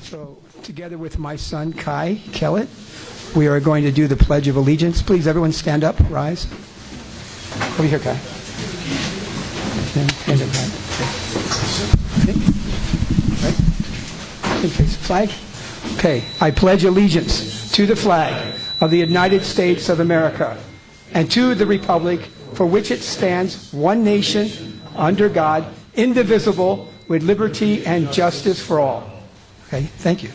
So, together with my son, Kai Kellett, we are going to do the Pledge of Allegiance. Please, everyone stand up, rise. Over here, Kai. Stand up, Kai. Right? Face the flag. Okay. I pledge allegiance to the flag of the United States of America and to the republic for which it stands, one nation, under God, indivisible, with liberty and justice for all. Okay, thank you.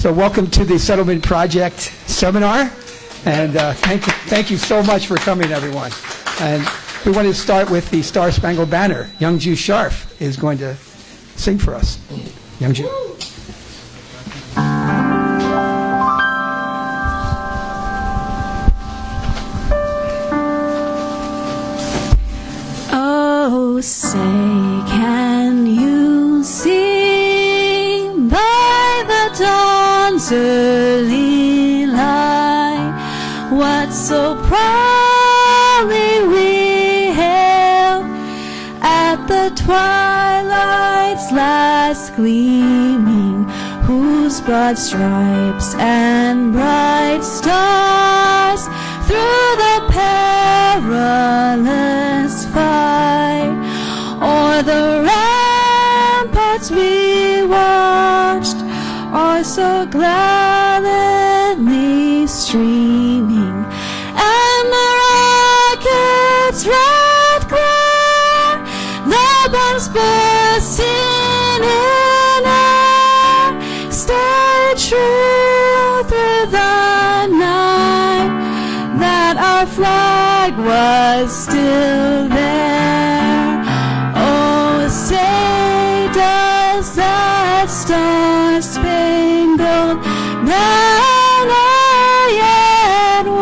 So welcome to the Settlement Project seminar, and thank you so much for coming, everyone. And we want to start with the Star Spangled Banner. Youngju Sharf is going to sing for us. Youngju. Oh, say, can you see by the dawn's early light what so proudly we hailed at the twilight's last gleaming, whose broad stripes and bright stars through the perilous fight o'er the ramparts we watched are so gladly streaming, and the rocket's red glare, the bombs bursting in air, stay true through the night, that our flag was still there. Oh, say, does that star-spangled banner yet wave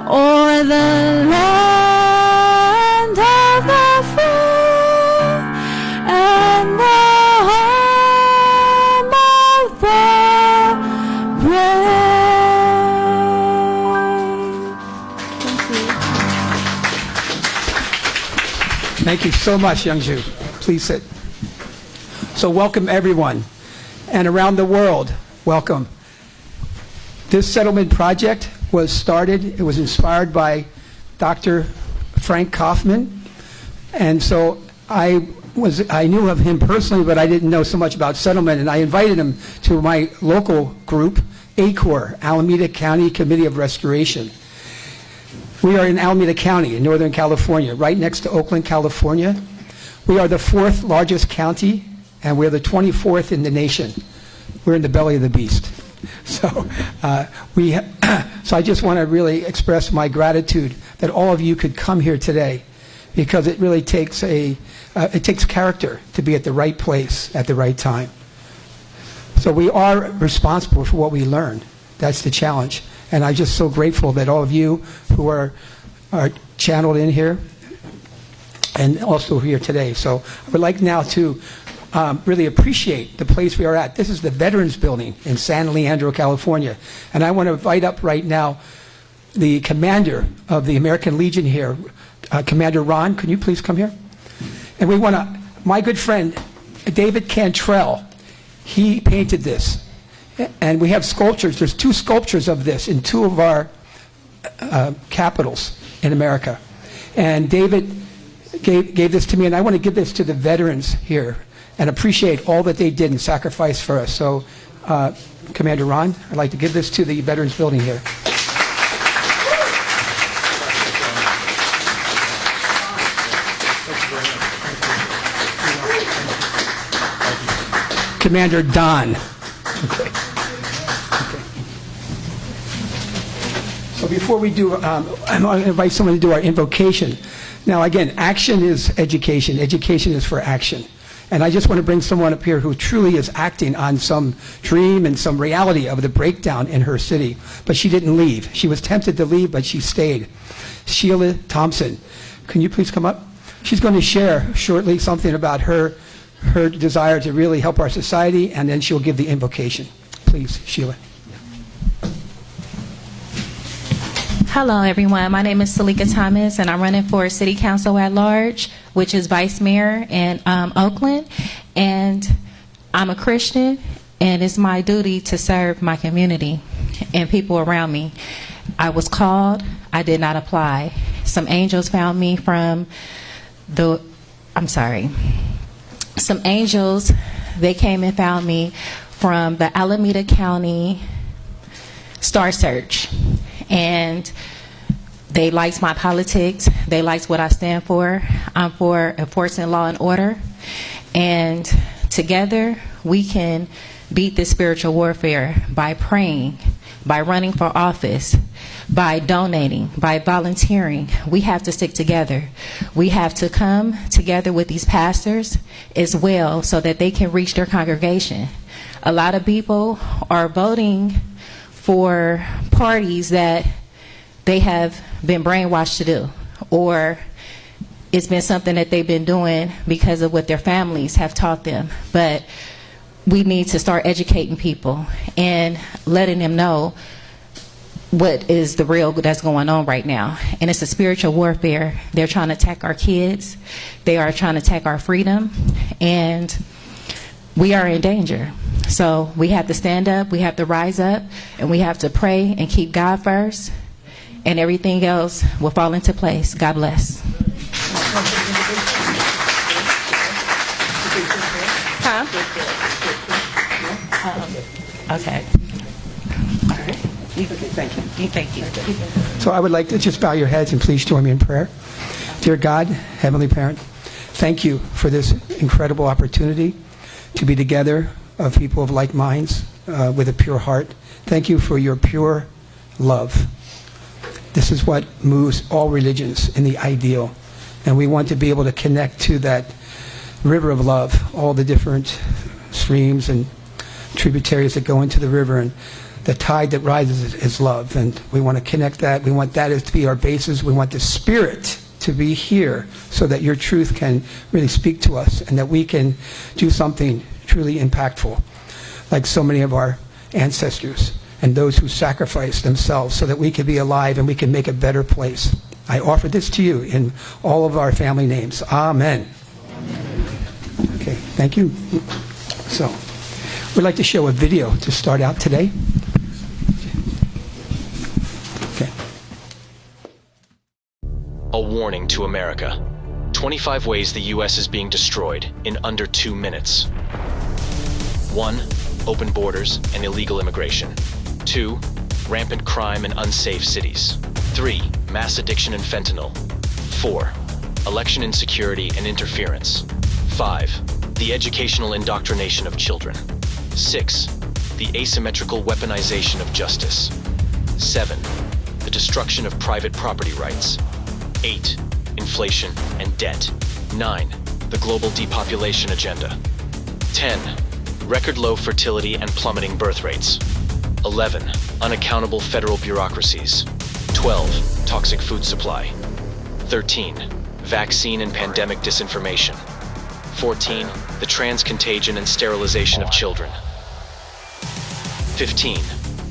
o'er the land of the free and the home of the brave? Thank you so much, Youngju. Please sit. So welcome, everyone. And around the world, welcome. This settlement project was started, it was inspired by Dr. Frank Kaufman. And so I knew of him personally, but I didn't know so much about settlement. And I invited him to my local group, ACOR, Alameda County Committee of Restoration. We are in Alameda County in Northern California, right next to Oakland, California. We are the 4th largest county, and we're the 24th in the nation. We're in the belly of the beast. So I just want to really express my gratitude that all of you could come here today, because it really takes character to be at the right place at the right time. So we are responsible for what we learn. That's the challenge. And I'm just so grateful that all of you who are channeled in here and also here today. So I would like now to really appreciate the place we are at. This is the Veterans Building in San Leandro, California. And I want to invite up right now the commander of the American Legion here, Commander Ron. Can you please come here? And we want to, my good friend, David Cantrell, he painted this. And we have sculptures. There's 2 sculptures of this in 2 of our capitals in America. And David gave this to me, and I want to give this to the veterans here and appreciate all that they did and sacrificed for us. So, Commander Ron, I'd like to give this to the Veterans Building here. Commander Don. Okay. So before we do, I'm going to invite someone to do our invocation. Now again, action is education. Education is for action. And I just want to bring someone up here who truly is acting on some dream and some reality of the breakdown in her city. But she didn't leave. She was tempted to leave, but she stayed. Sheila Thompson. Can you please come up? She's going to share shortly something about her desire to really help our society, and then she'll give the invocation. Please, Sheila. Hello, everyone. My name is Salika Thomas, and I'm running for City Council at Large, which is Vice Mayor in Oakland. And I'm a Christian, and it's my duty to serve my community and people around me. I was called. I did not apply. Some angels found me from Some angels, they came and found me from the Alameda County Star Search. And they liked my politics. They liked what I stand for. I'm for enforcing law and order. And together, we can beat this spiritual warfare by praying, by running for office, by donating, by volunteering. We have to stick together. We have to come together with these pastors as well so that they can reach their congregation. A lot of people are voting for parties that they have been brainwashed to do, or it's been something that they've been doing because of what their families have taught them. But we need to start educating people and letting them know what is the real that's going on right now. And it's a spiritual warfare. They're trying to attack our kids. They are trying to attack our freedom. And we are in danger. So we have to stand up, we have to rise up, and we have to pray and keep God first, and everything else will fall into place. God bless. Huh? Okay. All right. Thank you. Thank you. So I would like to just bow your heads and please join me in prayer. Dear God, Heavenly Parent, thank you for this incredible opportunity to be together of people of like minds with a pure heart. Thank you for your pure love. This is what moves all religions in the ideal. And we want to be able to connect to that river of love, all the different streams and tributaries that go into the river, and the tide that rises is love. And we want to connect that. We want that as to be our basis. We want the Spirit to be here so that your truth can really speak to us and that we can do something truly impactful, like so many of our ancestors and those who sacrificed themselves so that we could be alive and we can make a better place. I offer this to you in all of our family names. Amen. Okay, thank you. So, we'd like to show a video to start out today. Okay. A warning to America. 25 ways the U.S. is being destroyed in under 2 minutes. 1. Open borders and illegal immigration. 2. Rampant crime in unsafe cities. 3. Mass addiction and fentanyl. 4. Election insecurity and interference. 5. The educational indoctrination of children. 6. The asymmetrical weaponization of justice. 7. The destruction of private property rights. 8. Inflation and debt. 9. The global depopulation agenda. 10. Record low fertility and plummeting birth rates. 11. Unaccountable federal bureaucracies. 12. Toxic food supply. 13. Vaccine and pandemic disinformation. 14. The trans-contagion and sterilization of children. 15.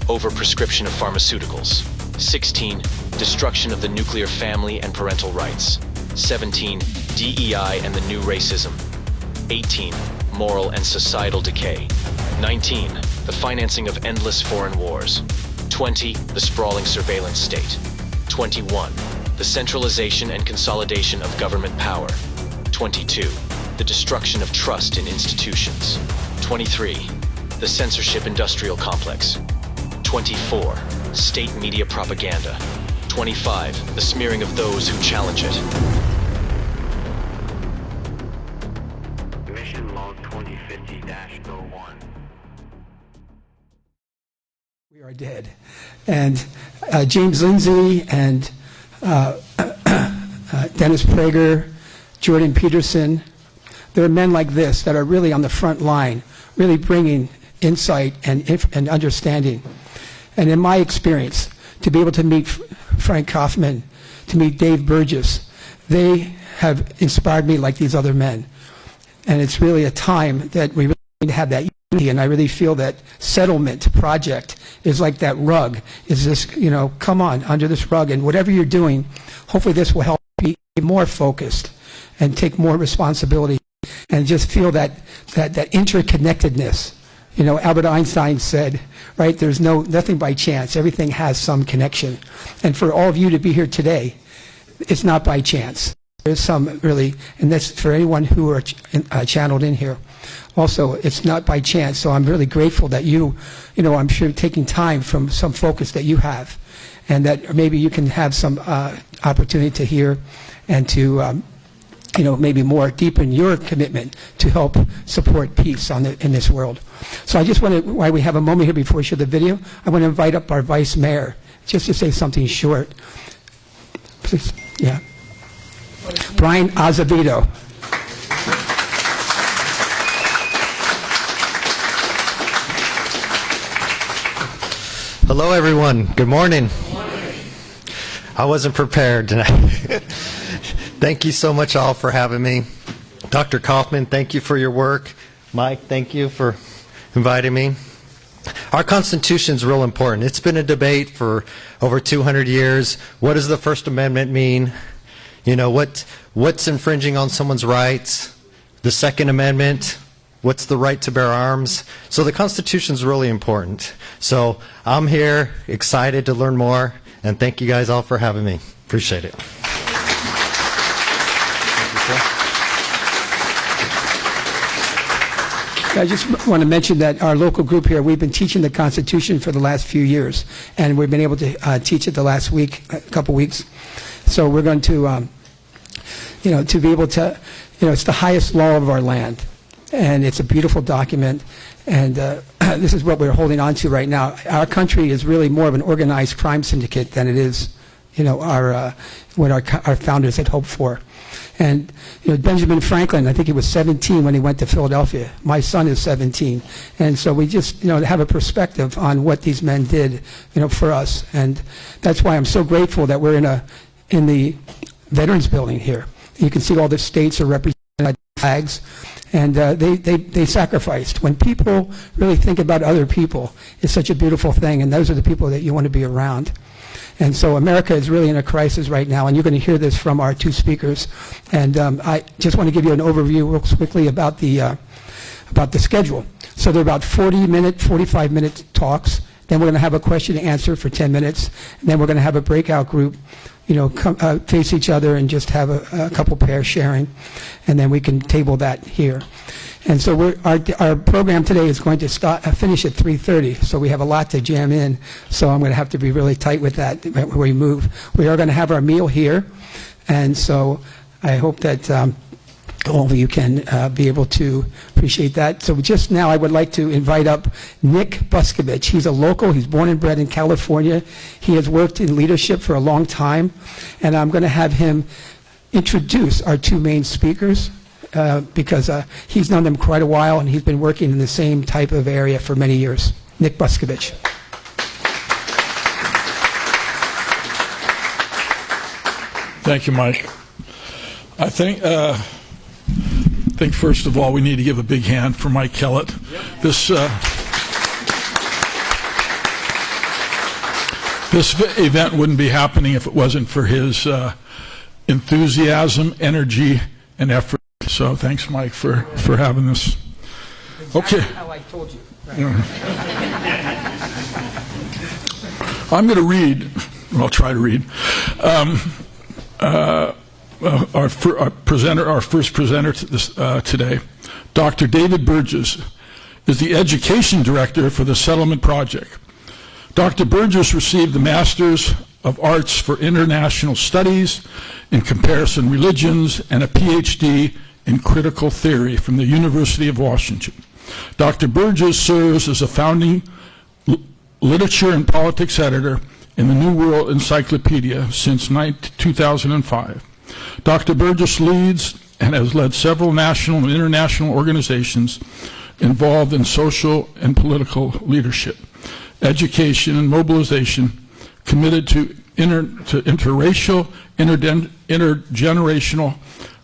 Overprescription of pharmaceuticals. 16. Destruction of the nuclear family and parental rights. 17. DEI and the new racism. 18. Moral and societal decay. 19. The financing of endless foreign wars. 20. The sprawling surveillance state. 21. The centralization and consolidation of government power. 22. The destruction of trust in institutions. 23. The censorship industrial complex. 24. State media propaganda. 25. The smearing of those who challenge it. Mission log 2050-01. We are dead. And James Lindsay and Dennis Prager, Jordan Peterson, there are men like this that are really on the front line, really bringing insight and understanding. And in my experience, to be able to meet Frank Kaufman, to meet Dave Burgess, they have inspired me like these other men. And it's really a time that we really need to have that and I really feel that settlement project is like that rug. Is this, come on, under this rug, and whatever you're doing, hopefully this will help you be more focused and take more responsibility and just feel that interconnectedness. Albert Einstein said, right, there's nothing by chance. Everything has some connection. And for all of you to be here today, it's not by chance. There's some really, and that's for anyone who are channeled in here. Also, it's not by chance. So I'm really grateful that I'm sure taking time from some focus that you have, and that maybe you can have some opportunity to hear and to maybe more deepen your commitment to help support peace in this world. So I just want to, while we have a moment here before we show the video, I want to invite up our Vice Mayor just to say something short. Please, yeah. Brian Azevedo. Hello, everyone. Good morning. I wasn't prepared tonight. Thank you so much all for having me. Dr. Kaufman, thank you for your work. Mike, thank you for inviting me. Our Constitution is real important. It's been a debate for over 200 years. What does the First Amendment mean? What's infringing on someone's rights? The Second Amendment, what's the right to bear arms? So the Constitution is really important. So I'm here, excited to learn more, and thank you guys all for having me. Appreciate it. I just want to mention that our local group here, we've been teaching the Constitution for the last few years, and we've been able to teach it the last week, a couple weeks. So we're going to, to be able to, it's the highest law of our land, and it's a beautiful document, and this is what we're holding on to right now. Our country is really more of an organized crime syndicate than it is, what our founders had hoped for. And Benjamin Franklin, I think he was 17 when he went to Philadelphia. My son is 17, and so we just have a perspective on what these men did, for us. And that's why I'm so grateful that we're in the Veterans Building here. You can see all the states are represented by flags, and they sacrificed. When people really think about other people, it's such a beautiful thing, and those are the people that you want to be around. And so America is really in a crisis right now, and you're going to hear this from our two speakers. And I just want to give you an overview real quickly about the schedule. So they're about 45-minute talks. Then we're going to have a question and answer for 10 minutes. And then we're going to have a breakout group, face each other and just have a couple pairs sharing. And then we can table that here. And so our program today is going to finish at 3:30, so we have a lot to jam in. So I'm going to have to be really tight with that where we move. We are going to have our meal here, and so I hope that all of you can be able to appreciate that. So just now I would like to invite up Nick Buskovich. He's a local. He's born and bred in California. He has worked in leadership for a long time, and I'm going to have him introduce our two main speakers. Because he's known them quite a while, and he's been working in the same type of area for many years. Nick Buskovich. Thank you, Mike. I think first of all we need to give a big hand for Mike Kellett. Yep. This event wouldn't be happening if it wasn't for his enthusiasm, energy, and effort. So thanks, Mike, for having this. Exactly okay. How I told you. Right. I'm going to read. Well, I'll try to read. Our first presenter today, Dr. David Burgess, is the Education Director for the Settlement Project. Dr. Burgess received the Master's of Arts for International Studies in Comparison Religions and a PhD in Critical Theory from the University of Washington. Dr. Burgess serves as a founding literature and politics editor in the New World Encyclopedia since 2005. Dr. Burgess leads and has led several national and international organizations involved in social and political leadership, education, and mobilization, committed to interracial, intergenerational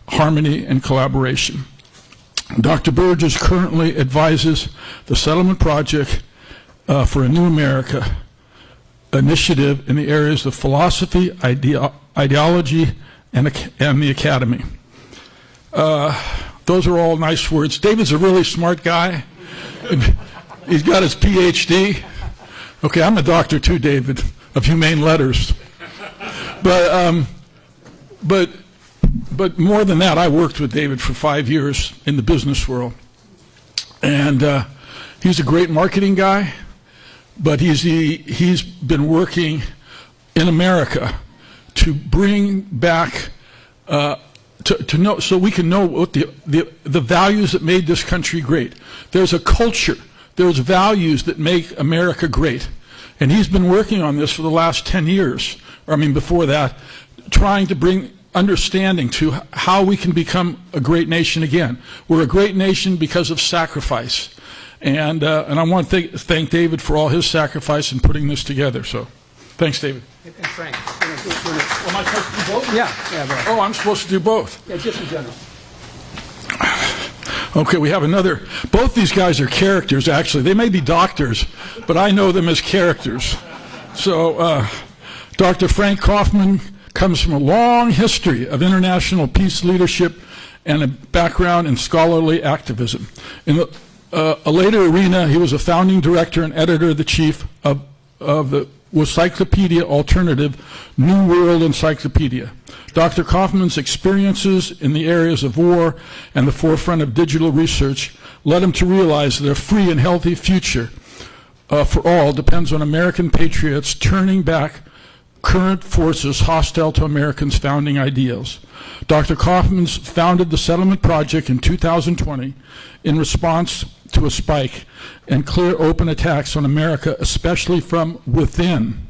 harmony and collaboration. Dr. Burgess currently advises the Settlement Project for a New America initiative in the areas of philosophy, ideology, and the academy. Those are all nice words. David's a really smart guy. He's got his PhD. Okay, I'm a doctor too, David, of humane letters. But more than that, I worked with David for 5 years in the business world. And he's a great marketing guy, but he's been working in America to bring back, to know, so we can know what the values that made this country great. There's a culture, there's values that make America great. And he's been working on this for the last 10 years, or I mean before that, trying to bring understanding to how we can become a great nation again. We're a great nation because of sacrifice. And I want to thank David for all his sacrifice in putting this together. So, thanks, David. And Frank. Am I supposed to do both? Yeah, right. Oh, I'm supposed to do both. Yeah, just in general. Okay, we have another. Both these guys are characters, actually. They may be doctors, but I know them as characters. So, Dr. Frank Kaufman comes from a long history of international peace leadership and a background in scholarly activism. In a later arena, he was a founding director and editor-in-chief of the Encyclopedia Alternative New World Encyclopedia. Dr. Kaufman's experiences in the areas of war and the forefront of digital research led him to realize that a free and healthy future for all depends on American patriots turning back current forces hostile to Americans' founding ideals. Dr. Kaufman founded the Settlement Project in 2020 in response to a spike and clear open attacks on America, especially from within.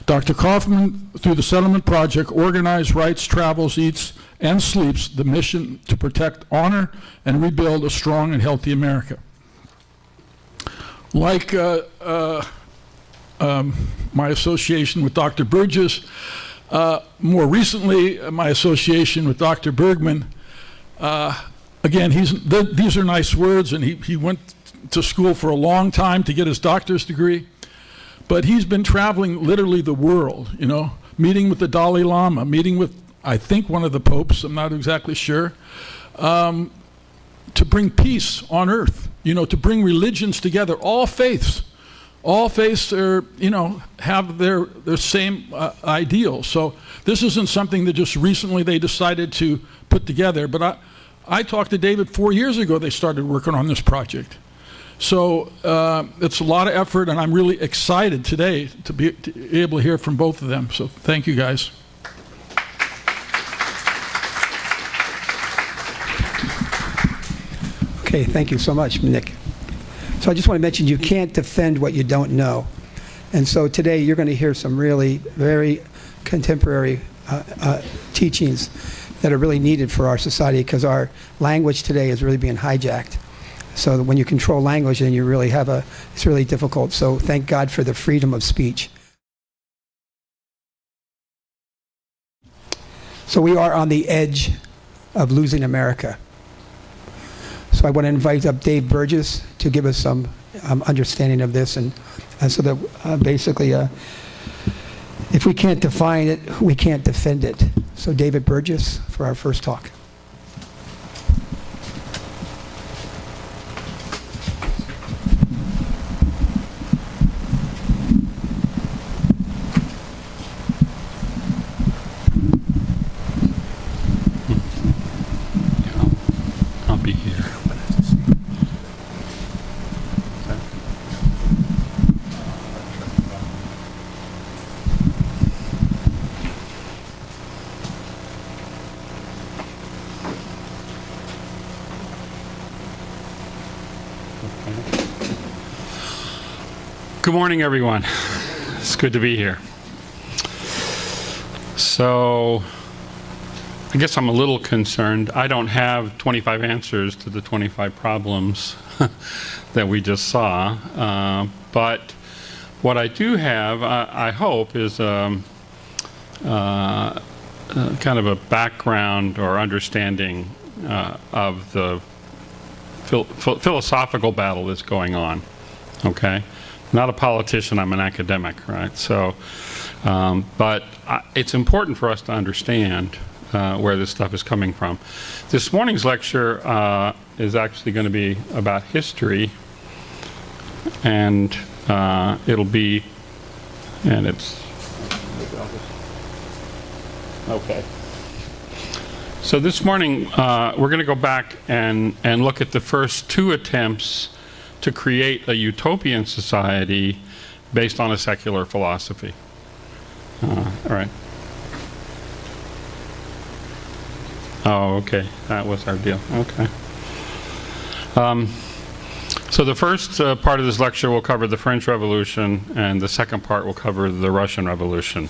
Dr. Kaufman, through the Settlement Project, organized, writes, travels, eats, and sleeps the mission to protect, honor, and rebuild a strong and healthy America. Like my association with Dr. Burgess, more recently my association with Dr. Bergman. Again, these are nice words, and he went to school for a long time to get his doctor's degree, but he's been traveling literally the world, meeting with the Dalai Lama, meeting with, I think, one of the popes, I'm not exactly sure, to bring peace on earth, to bring religions together, all faiths. All faiths are, have their same ideals. So this isn't something that just recently they decided to put together. But I talked to David 4 years ago. They started working on this project. So it's a lot of effort, and I'm really excited today to be able to hear from both of them. So thank you, guys. Okay, thank you so much, Nick. So I just want to mention you can't defend what you don't know. And so today you're going to hear some really very contemporary teachings that are really needed for our society, because our language today is really being hijacked. So that when you control language, then you really have it's really difficult. So thank God for the freedom of speech. So we are on the edge of losing America. So I want to invite up Dave Burgess to give us some understanding of this, and so that basically, if we can't define it, we can't defend it. So David Burgess for our first talk. I'll be here. Good morning, everyone. It's good to be here. So, I guess I'm a little concerned. I don't have 25 answers to the 25 problems that we just saw, but what I do have, I hope, is kind of a background or understanding of the philosophical battle that's going on. Okay, not a politician. I'm an academic, right? So, but it's important for us to understand where this stuff is coming from. This morning's lecture is actually going to be about history, and it'll be, and it's okay. So this morning, we're going to go back and look at the first two attempts to create a utopian society based on a secular philosophy. All right. Oh, okay. That was our deal. Okay. So the first part of this lecture will cover the French Revolution, and the second part will cover the Russian Revolution.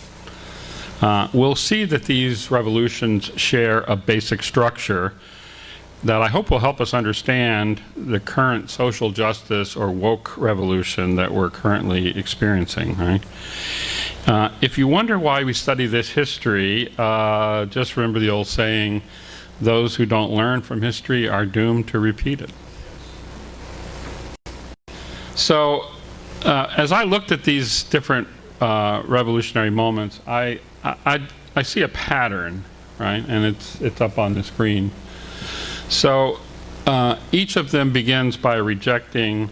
We'll see that these revolutions share a basic structure that I hope will help us understand the current social justice or woke revolution that we're currently experiencing, right? If you wonder why we study this history, just remember the old saying, those who don't learn from history are doomed to repeat it. So, as I looked at these different revolutionary moments, I see a pattern, right? And it's up on the screen. So each of them begins by rejecting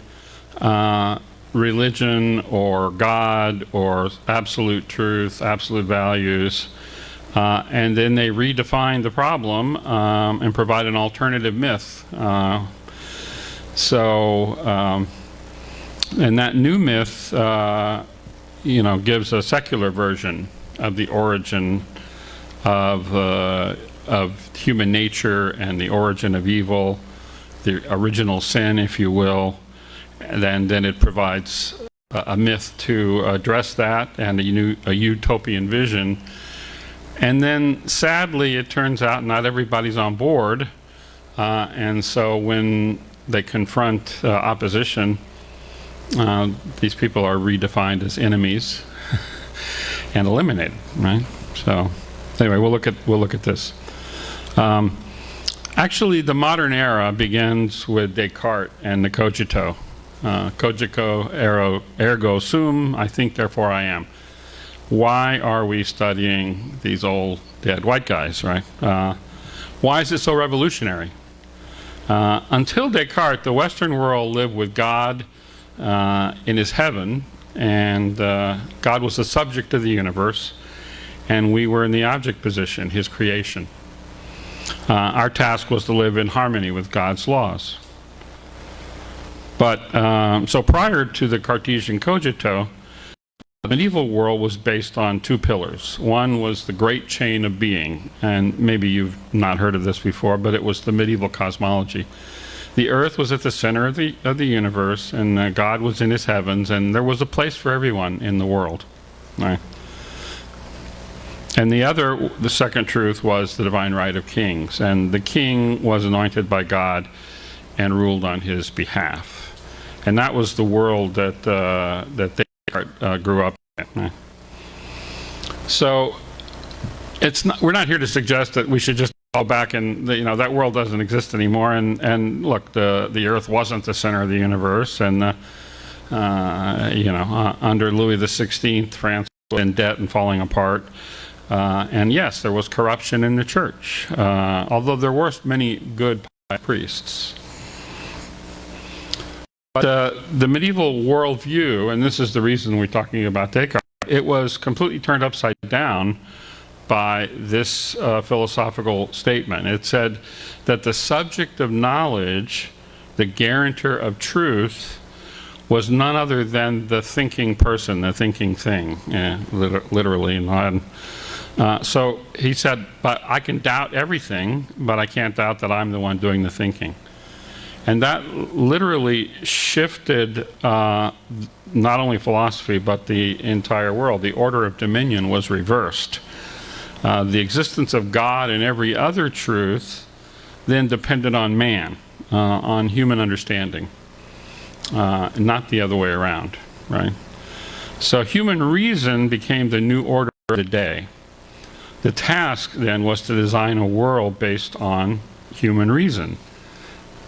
religion or God or absolute truth, absolute values, and then they redefine the problem and provide an alternative myth. And that new myth, gives a secular version of the origin of human nature and the origin of evil, the original sin, if you will. And then it provides a myth to address that and a utopian vision. And then, sadly, it turns out not everybody's on board. And so when they confront opposition, these people are redefined as enemies and eliminated, right? So anyway, we'll look at this. Actually, the modern era begins with Descartes and the cogito. Cogito ergo sum, I think, therefore I am. Why are we studying these old dead white guys, right? Why is it so revolutionary? Until Descartes, the Western world lived with God in his heaven, and God was the subject of the universe, and we were in the object position, his creation. Our task was to live in harmony with God's laws. But so prior to the Cartesian cogito, the medieval world was based on two pillars. One was the great chain of being, and maybe you've not heard of this before, but it was the medieval cosmology. The earth was at the center of the universe, and God was in his heavens, and there was a place for everyone in the world. Right? And the second truth was the divine right of kings, and the king was anointed by God and ruled on his behalf. And that was the world that Descartes grew up in. So we're not here to suggest that we should just go back and that world doesn't exist anymore. And look, the Earth wasn't the center of the universe, and under Louis XVI, France was in debt and falling apart. And yes, there was corruption in the church, although there were many good priests. But the medieval worldview, and this is the reason we're talking about Descartes, it was completely turned upside down by this philosophical statement. It said that the subject of knowledge, the guarantor of truth, was none other than the thinking person, the thinking thing, literally. So he said, but I can doubt everything, but I can't doubt that I'm the one doing the thinking. And that literally shifted not only philosophy, but the entire world. The order of dominion was reversed. The existence of God and every other truth then depended on man, on human understanding, not the other way around, right? So human reason became the new order of the day. The task then was to design a world based on human reason.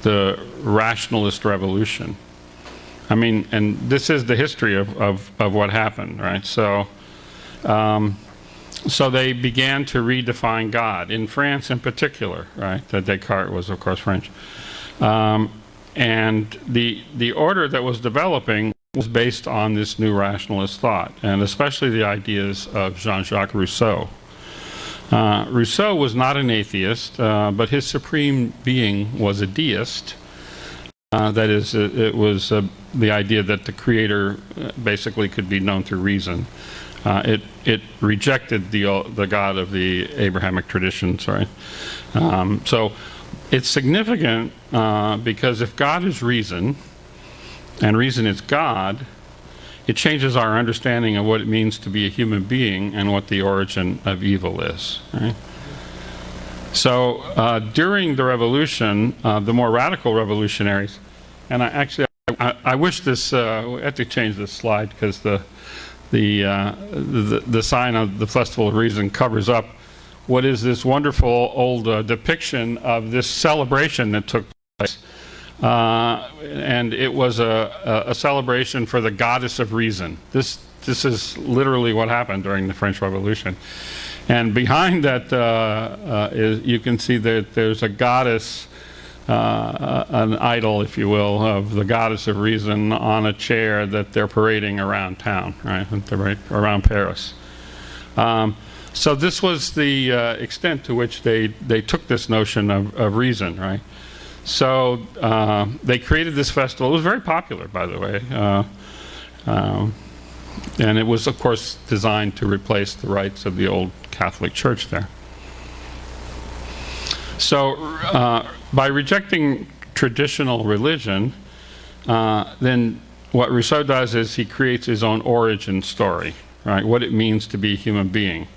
the rationalist revolution. I mean, and this is the history of what happened, right? So, so they began to redefine God, in France in particular, right? That Descartes was, of course, French. And the order that was developing was based on this new rationalist thought, and especially the ideas of Jean-Jacques Rousseau. Rousseau was not an atheist, but his supreme being was a deist. That is, it was the idea that the creator basically could be known through reason. It rejected the God of the Abrahamic traditions, right? So it's significant because if God is reason, and reason is God, it changes our understanding of what it means to be a human being and what the origin of evil is, right? So during the revolution, the more radical revolutionaries, and I wish this, we have to change this slide because the sign of the Festival of Reason covers up what is this wonderful old depiction of this celebration that took place. And it was a celebration for the goddess of reason. This is literally what happened during the French Revolution. And behind that you can see that there's a goddess, an idol, if you will, of the goddess of reason on a chair that they're parading around town, right around Paris. So this was the extent to which they took this notion of reason, right? So they created this festival. It was very popular, by the way. And it was, of course, designed to replace the rites of the old Catholic Church there. So by rejecting traditional religion, then what Rousseau does is he creates his own origin story, right? What it means to be a human being.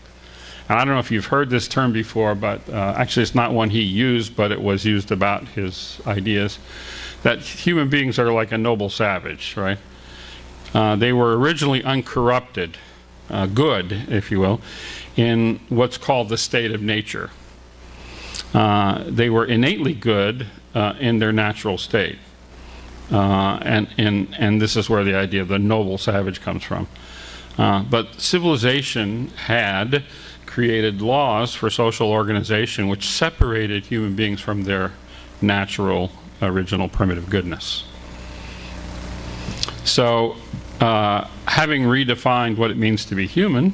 And I don't know if you've heard this term before, but actually it's not one he used, but it was used about his ideas, that human beings are like a noble savage, right? They were originally uncorrupted, good, if you will, in what's called the state of nature. They were innately good in their natural state. And this is where the idea of the noble savage comes from. But civilization had created laws for social organization which separated human beings from their natural, original, primitive goodness. So, having redefined what it means to be human,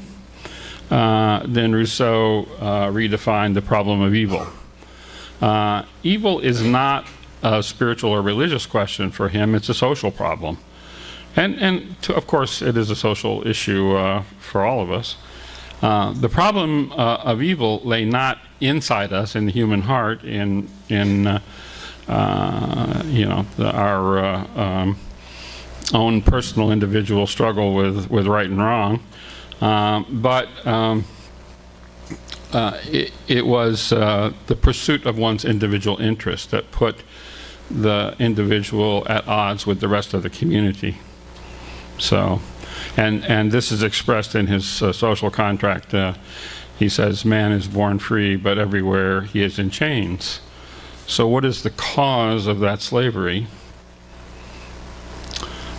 then Rousseau redefined the problem of evil. Evil is not a spiritual or religious question for him, it's a social problem. And of course, it is a social issue for all of us. The problem of evil lay not inside us in the human heart, in our own personal individual struggle with right and wrong, but it was the pursuit of one's individual interest that put the individual at odds with the rest of the community. So. And this is expressed in his social contract. He says, man is born free, but everywhere he is in chains. So what is the cause of that slavery?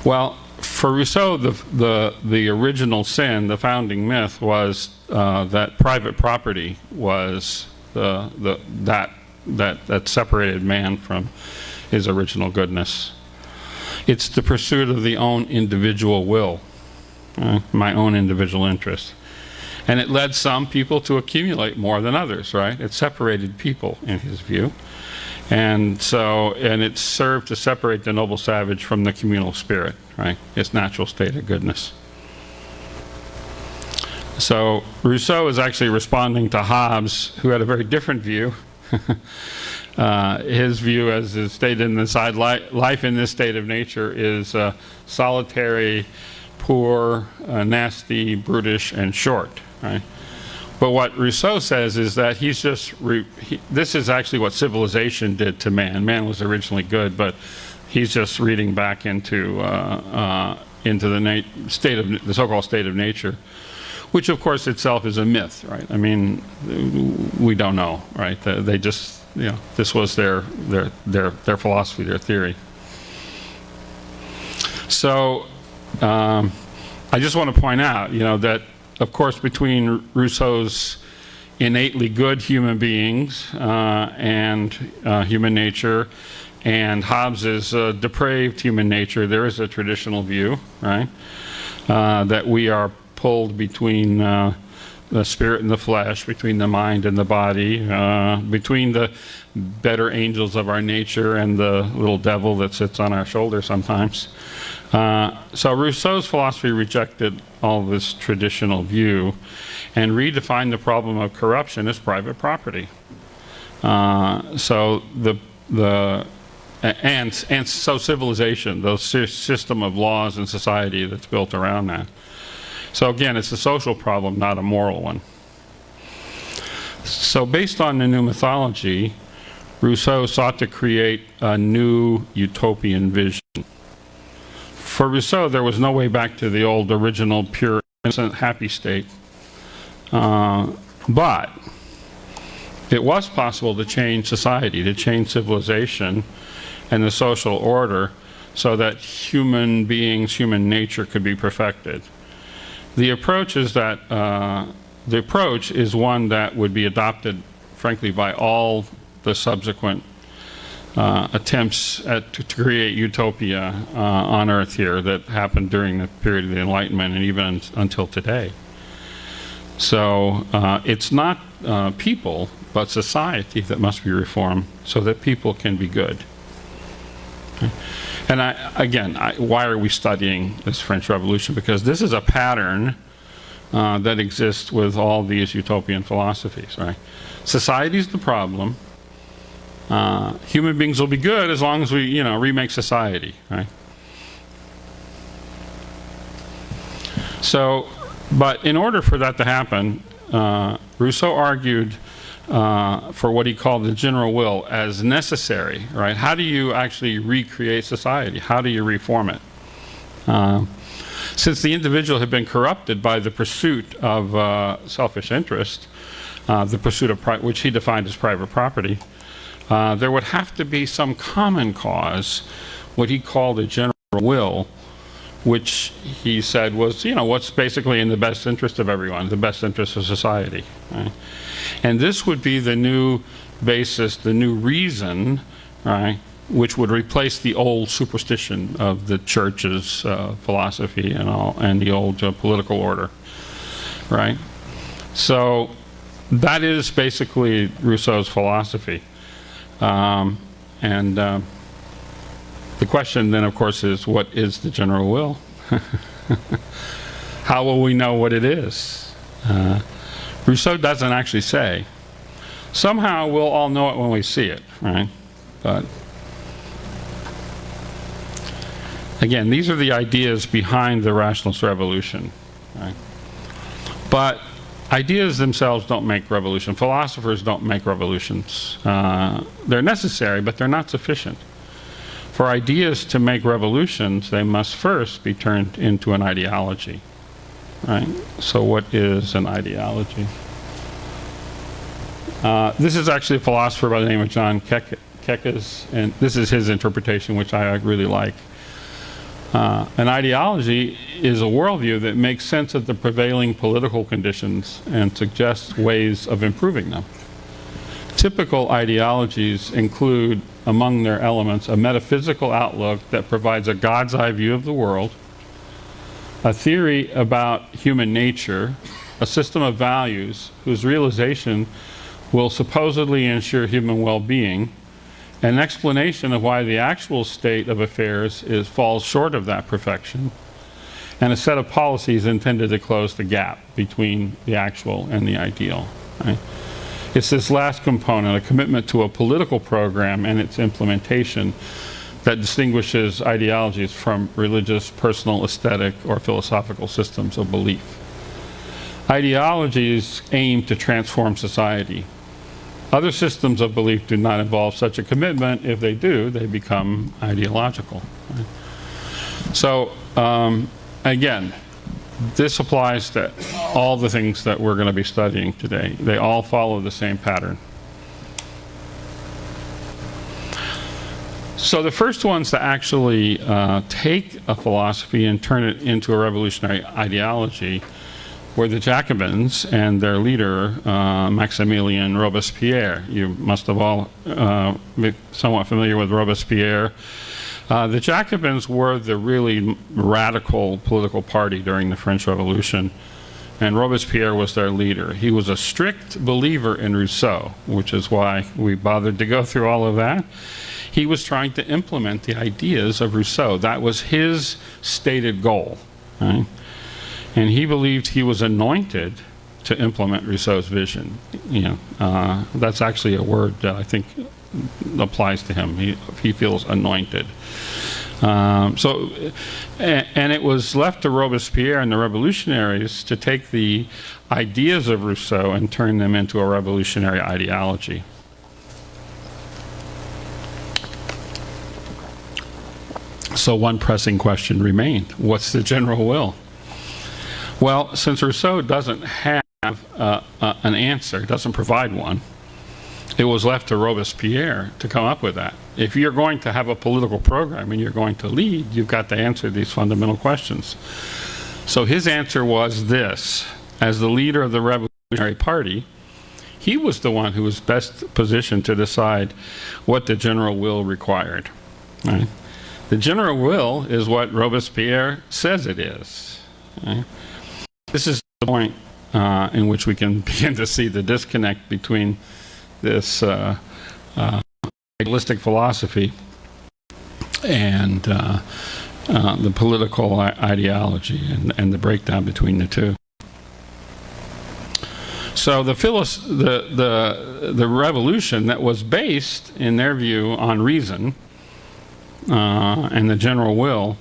Well, for Rousseau, the original sin, the founding myth, was that private property was that separated man from his original goodness. It's the pursuit of the own individual will. My own individual interest. And it led some people to accumulate more than others, right? It separated people, in his view. And it served to separate the noble savage from the communal spirit, right? Its natural state of goodness. So Rousseau is actually responding to Hobbes, who had a very different view. His view, as is stated in the side, life in this state of nature is solitary, poor, nasty, brutish, and short, right? But what Rousseau says is that he's just, this is actually what civilization did to man. Man was originally good, but he's just reading back into the so-called state of nature, which of course itself is a myth, right? I mean, we don't know, right? They just this was their philosophy, their theory. So I just want to point out, that of course between Rousseau's innately good human beings and human nature and Hobbes's depraved human nature, there is a traditional view, right? That we are pulled between the spirit and the flesh, between the mind and the body, between the better angels of our nature and the little devil that sits on our shoulder sometimes. So Rousseau's philosophy rejected all this traditional view and redefined the problem of corruption as private property. So civilization, the system of laws and society that's built around that. So again, it's a social problem, not a moral one. So based on the new mythology, Rousseau sought to create a new utopian vision. For Rousseau, there was no way back to the old, original, pure, innocent, happy state. But it was possible to change society, to change civilization and the social order so that human beings, human nature could be perfected. The approach is one that would be adopted, frankly, by all the subsequent attempts to create utopia on Earth here that happened during the period of the Enlightenment and even until today. So it's not people, but society that must be reformed so that people can be good. Okay. And why are we studying this French Revolution? Because this is a pattern that exists with all these utopian philosophies, right? Society's the problem. Human beings will be good as long as we, remake society, right? So, but in order for that to happen, Rousseau argued for what he called the general will as necessary, right? How do you actually recreate society? How do you reform it? Since the individual had been corrupted by the pursuit of selfish interest, the pursuit of which he defined as private property, there would have to be some common cause, what he called a general will, which he said was, what's basically in the best interest of everyone, the best interest of society. Right? And this would be the new basis, the new reason, right, which would replace the old superstition of the church's philosophy and the old political order, right? So that is basically Rousseau's philosophy. The question then, of course, is what is the general will? How will we know what it is? Rousseau doesn't actually say. Somehow we'll all know it when we see it, right? But again, these are the ideas behind the rationalist revolution, right? But ideas themselves don't make revolution. Philosophers don't make revolutions. They're necessary, but they're not sufficient. For ideas to make revolutions, they must first be turned into an ideology, right? So what is an ideology? This is actually a philosopher by the name of John Kekes, and this is his interpretation, which I really like. An ideology is a worldview that makes sense of the prevailing political conditions and suggests ways of improving them. Typical ideologies include, among their elements, a metaphysical outlook that provides a God's eye view of the world, a theory about human nature, a system of values whose realization will supposedly ensure human well-being, an explanation of why the actual state of affairs falls short of that perfection, and a set of policies intended to close the gap between the actual and the ideal. Right? It's this last component, a commitment to a political program and its implementation, that distinguishes ideologies from religious, personal, aesthetic, or philosophical systems of belief. Ideologies aim to transform society. Other systems of belief do not involve such a commitment. If they do, they become ideological. Right? So, again, this applies to all the things that we're going to be studying today. They all follow the same pattern. So the first ones to actually take a philosophy and turn it into a revolutionary ideology were the Jacobins and their leader, Maximilien Robespierre. You must have all be somewhat familiar with Robespierre. The Jacobins were the really radical political party during the French Revolution, and Robespierre was their leader. He was a strict believer in Rousseau, which is why we bothered to go through all of that. He was trying to implement the ideas of Rousseau. That was his stated goal, right? And he believed he was anointed to implement Rousseau's vision. That's actually a word that I think applies to him. He feels anointed. And it was left to Robespierre and the revolutionaries to take the ideas of Rousseau and turn them into a revolutionary ideology. So one pressing question remained: what's the general will? Well, since Rousseau doesn't have an answer, doesn't provide one, it was left to Robespierre to come up with that. If you're going to have a political program and you're going to lead, you've got to answer these fundamental questions. So his answer was this: as the leader of the Revolutionary Party, he was the one who was best positioned to decide what the general will required. Right? The general will is what Robespierre says it is. Right? This is the point in which we can begin to see the disconnect between this idealistic philosophy and the political ideology, and the breakdown between the two. So the revolution that was based, in their view, on reason and the general will,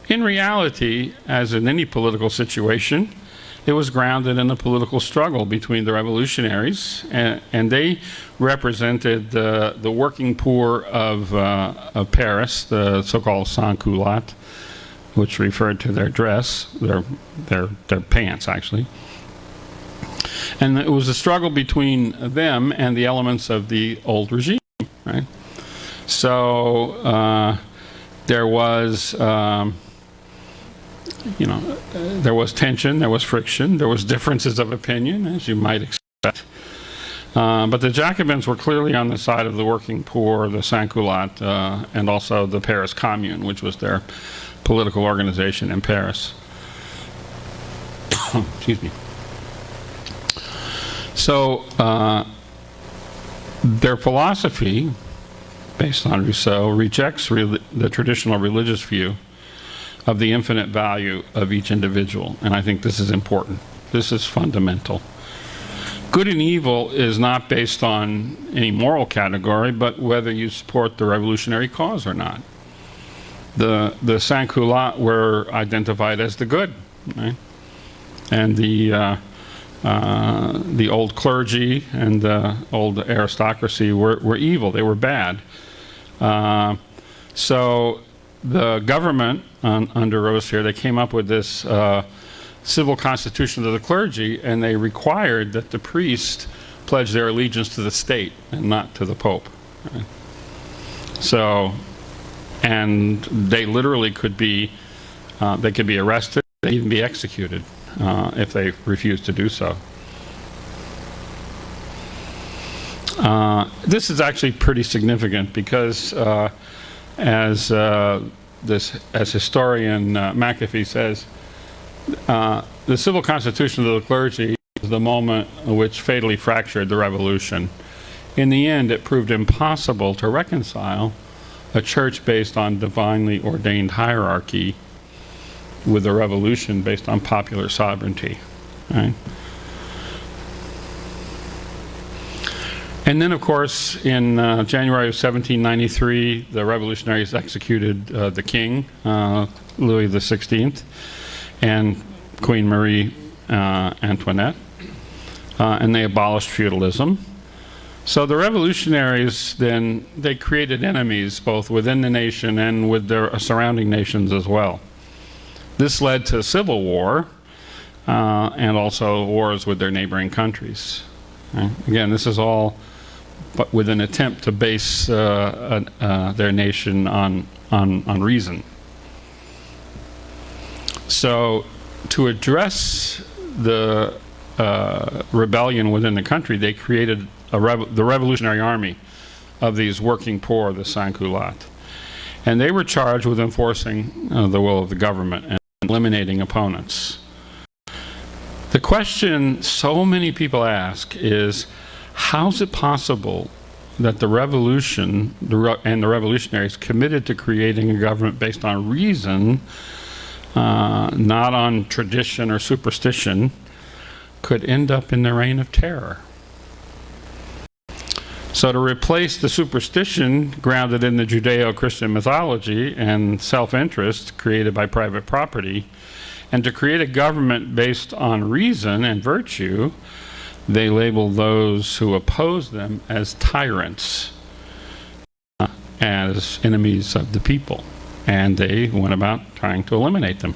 in reality, as in any political situation, it was grounded in a political struggle between the revolutionaries, and they represented the working poor of Paris, the so-called sans-culottes, which referred to their dress, their pants, actually. And it was a struggle between them and the elements of the old regime, right? So there was there was tension, there was friction, there was differences of opinion, as you might expect. But the Jacobins were clearly on the side of the working poor, the sans-culottes, and also the Paris Commune, which was their political organization in Paris. Excuse me. So their philosophy, based on Rousseau, rejects the traditional religious view of the infinite value of each individual. And I think this is important. This is fundamental. Good and evil is not based on any moral category, but whether you support the revolutionary cause or not. The sans-culottes were identified as the good, right? And the old clergy and the old aristocracy were evil. They were bad. So the government, under Robespierre, they came up with this civil constitution of the clergy, and they required that the priests pledge their allegiance to the state and not to the Pope. Right? So, and they literally could be arrested, they'd even be executed if they refused to do so. This is actually pretty significant because as historian McAfee says, the civil constitution of the clergy is the moment which fatally fractured the revolution. In the end, it proved impossible to reconcile a church based on divinely ordained hierarchy with a revolution based on popular sovereignty. Right? And then, of course, in January of 1793, the revolutionaries executed the king, Louis XVI, and Queen Marie Antoinette, and they abolished feudalism. So the revolutionaries then, they created enemies both within the nation and with their surrounding nations as well. This led to civil war and also wars with their neighboring countries. Right? Again, this is all but with an attempt to base their nation on reason. So to address the rebellion within the country, they created the Revolutionary Army of these working poor, the sans-culottes. And they were charged with enforcing the will of the government and eliminating opponents. The question so many people ask is, how is it possible that the revolution and the revolutionaries committed to creating a government based on reason, not on tradition or superstition, could end up in the reign of terror? So to replace the superstition grounded in the Judeo-Christian mythology and self-interest created by private property, and to create a government based on reason and virtue, they label those who oppose them as tyrants, as enemies of the people, and they went about trying to eliminate them.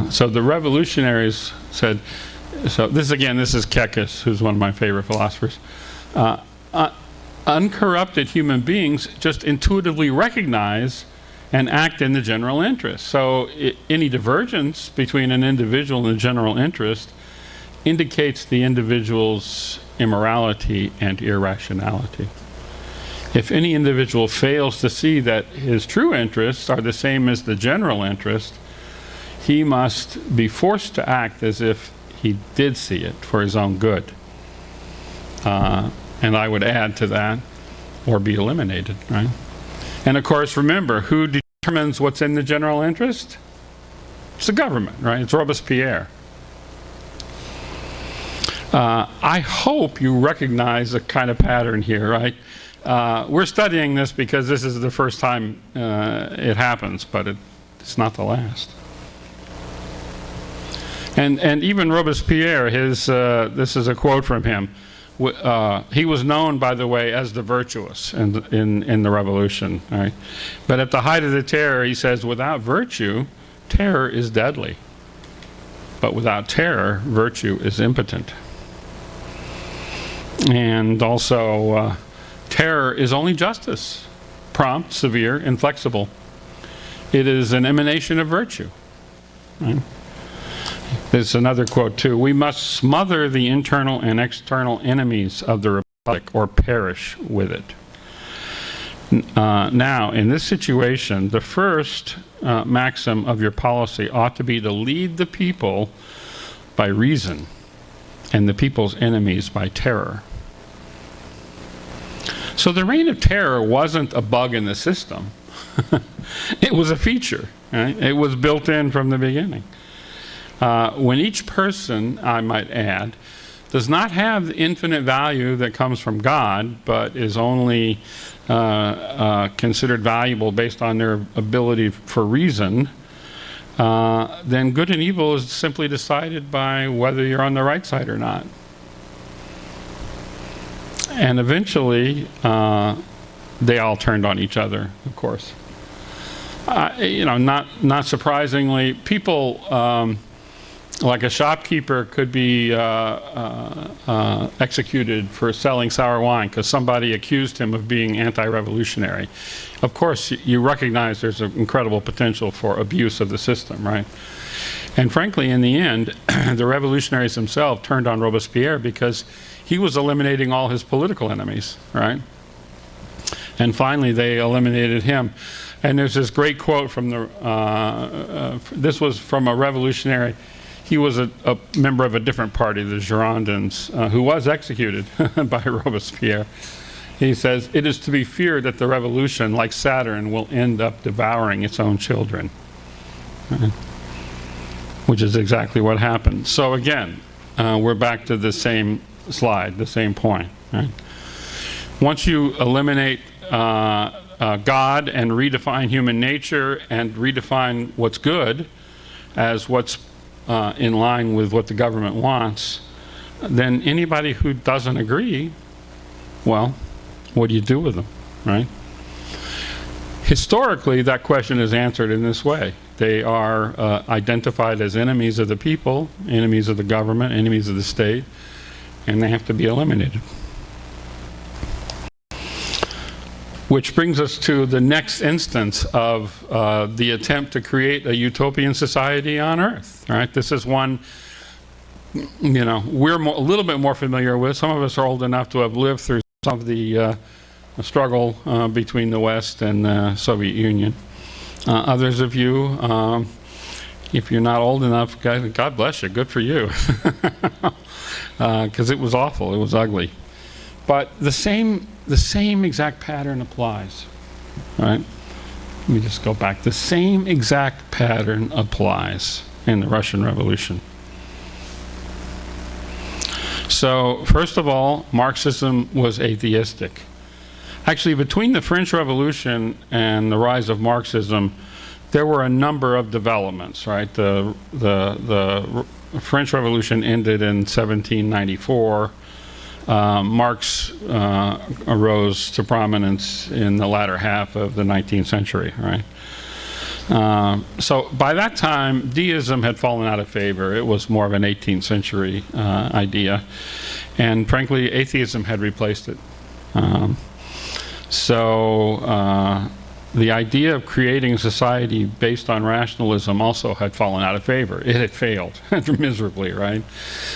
So the revolutionaries said, so this is Kekes, who's one of my favorite philosophers. Uncorrupted human beings just intuitively recognize and act in the general interest. So any divergence between an individual and the general interest indicates the individual's immorality and irrationality. If any individual fails to see that his true interests are the same as the general interest, he must be forced to act as if he did see it for his own good. And I would add to that, or be eliminated, right? And of course, remember, who determines what's in the general interest? It's the government, right? It's Robespierre. I hope you recognize a kind of pattern here, right? We're studying this because this is the first time it happens, but it's not the last. And even Robespierre, this is a quote from him. He was known, by the way, as the virtuous in the revolution. Right? But at the height of the terror, he says, without virtue, terror is deadly. But without terror, virtue is impotent. And also, terror is only justice, prompt, severe, inflexible. It is an emanation of virtue. Right? There's another quote too. We must smother the internal and external enemies of the Republic or perish with it. Now, in this situation, the first maxim of your policy ought to be to lead the people by reason and the people's enemies by terror. So the reign of terror wasn't a bug in the system. It was a feature. Right? It was built in from the beginning. When each person, I might add, does not have the infinite value that comes from God, but is only considered valuable based on their ability for reason, then good and evil is simply decided by whether you're on the right side or not. And eventually, they all turned on each other, of course. Not surprisingly, people like a shopkeeper could be executed for selling sour wine because somebody accused him of being anti-revolutionary. Of course, you recognize there's an incredible potential for abuse of the system, right? And frankly, in the end, the revolutionaries themselves turned on Robespierre because he was eliminating all his political enemies, right? And finally, they eliminated him. And there's this great quote from this was from a revolutionary. He was a member of a different party, the Girondins, who was executed by Robespierre. He says, "It is to be feared that the revolution, like Saturn, will end up devouring its own children." Right? Which is exactly what happened. So again, we're back to the same slide, the same point. Right? Once you eliminate God and redefine human nature and redefine what's good as what's in line with what the government wants, then anybody who doesn't agree, well, what do you do with them, right? Historically, that question is answered in this way. They are identified as enemies of the people, enemies of the government, enemies of the state, and they have to be eliminated. Which brings us to the next instance of the attempt to create a utopian society on Earth. Right? This is one, we're a little bit more familiar with. Some of us are old enough to have lived through some of the struggle between the West and the Soviet Union. Others of you, if you're not old enough, God bless you, good for you. Because it was awful, it was ugly. But the same exact pattern applies, right? Let me just go back. The same exact pattern applies in the Russian Revolution. So, first of all, Marxism was atheistic. Actually, between the French Revolution and the rise of Marxism, there were a number of developments, right? The French Revolution ended in 1794. Marx arose to prominence in the latter half of the 19th century, right? So by that time, deism had fallen out of favor. It was more of an 18th century idea. And frankly, atheism had replaced it. The idea of creating a society based on rationalism also had fallen out of favor. It had failed miserably, right?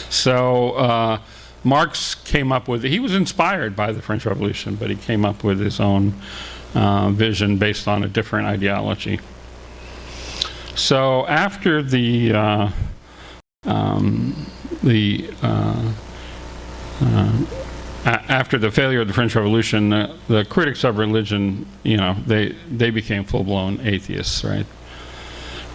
So Marx came up with, he was inspired by the French Revolution, but he came up with his own vision based on a different ideology. So after after the failure of the French Revolution, the critics of religion, they became full-blown atheists, right?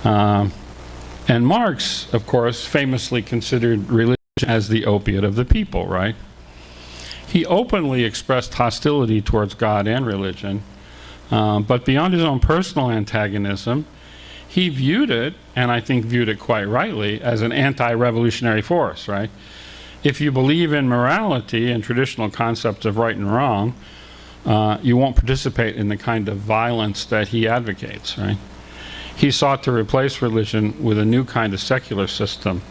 And Marx, of course, famously considered religion as the opiate of the people, right? He openly expressed hostility towards God and religion, but beyond his own personal antagonism, he viewed it, and I think viewed it quite rightly, as an anti-revolutionary force, right? If you believe in morality and traditional concepts of right and wrong, you won't participate in the kind of violence that he advocates, right? He sought to replace religion with a new kind of secular system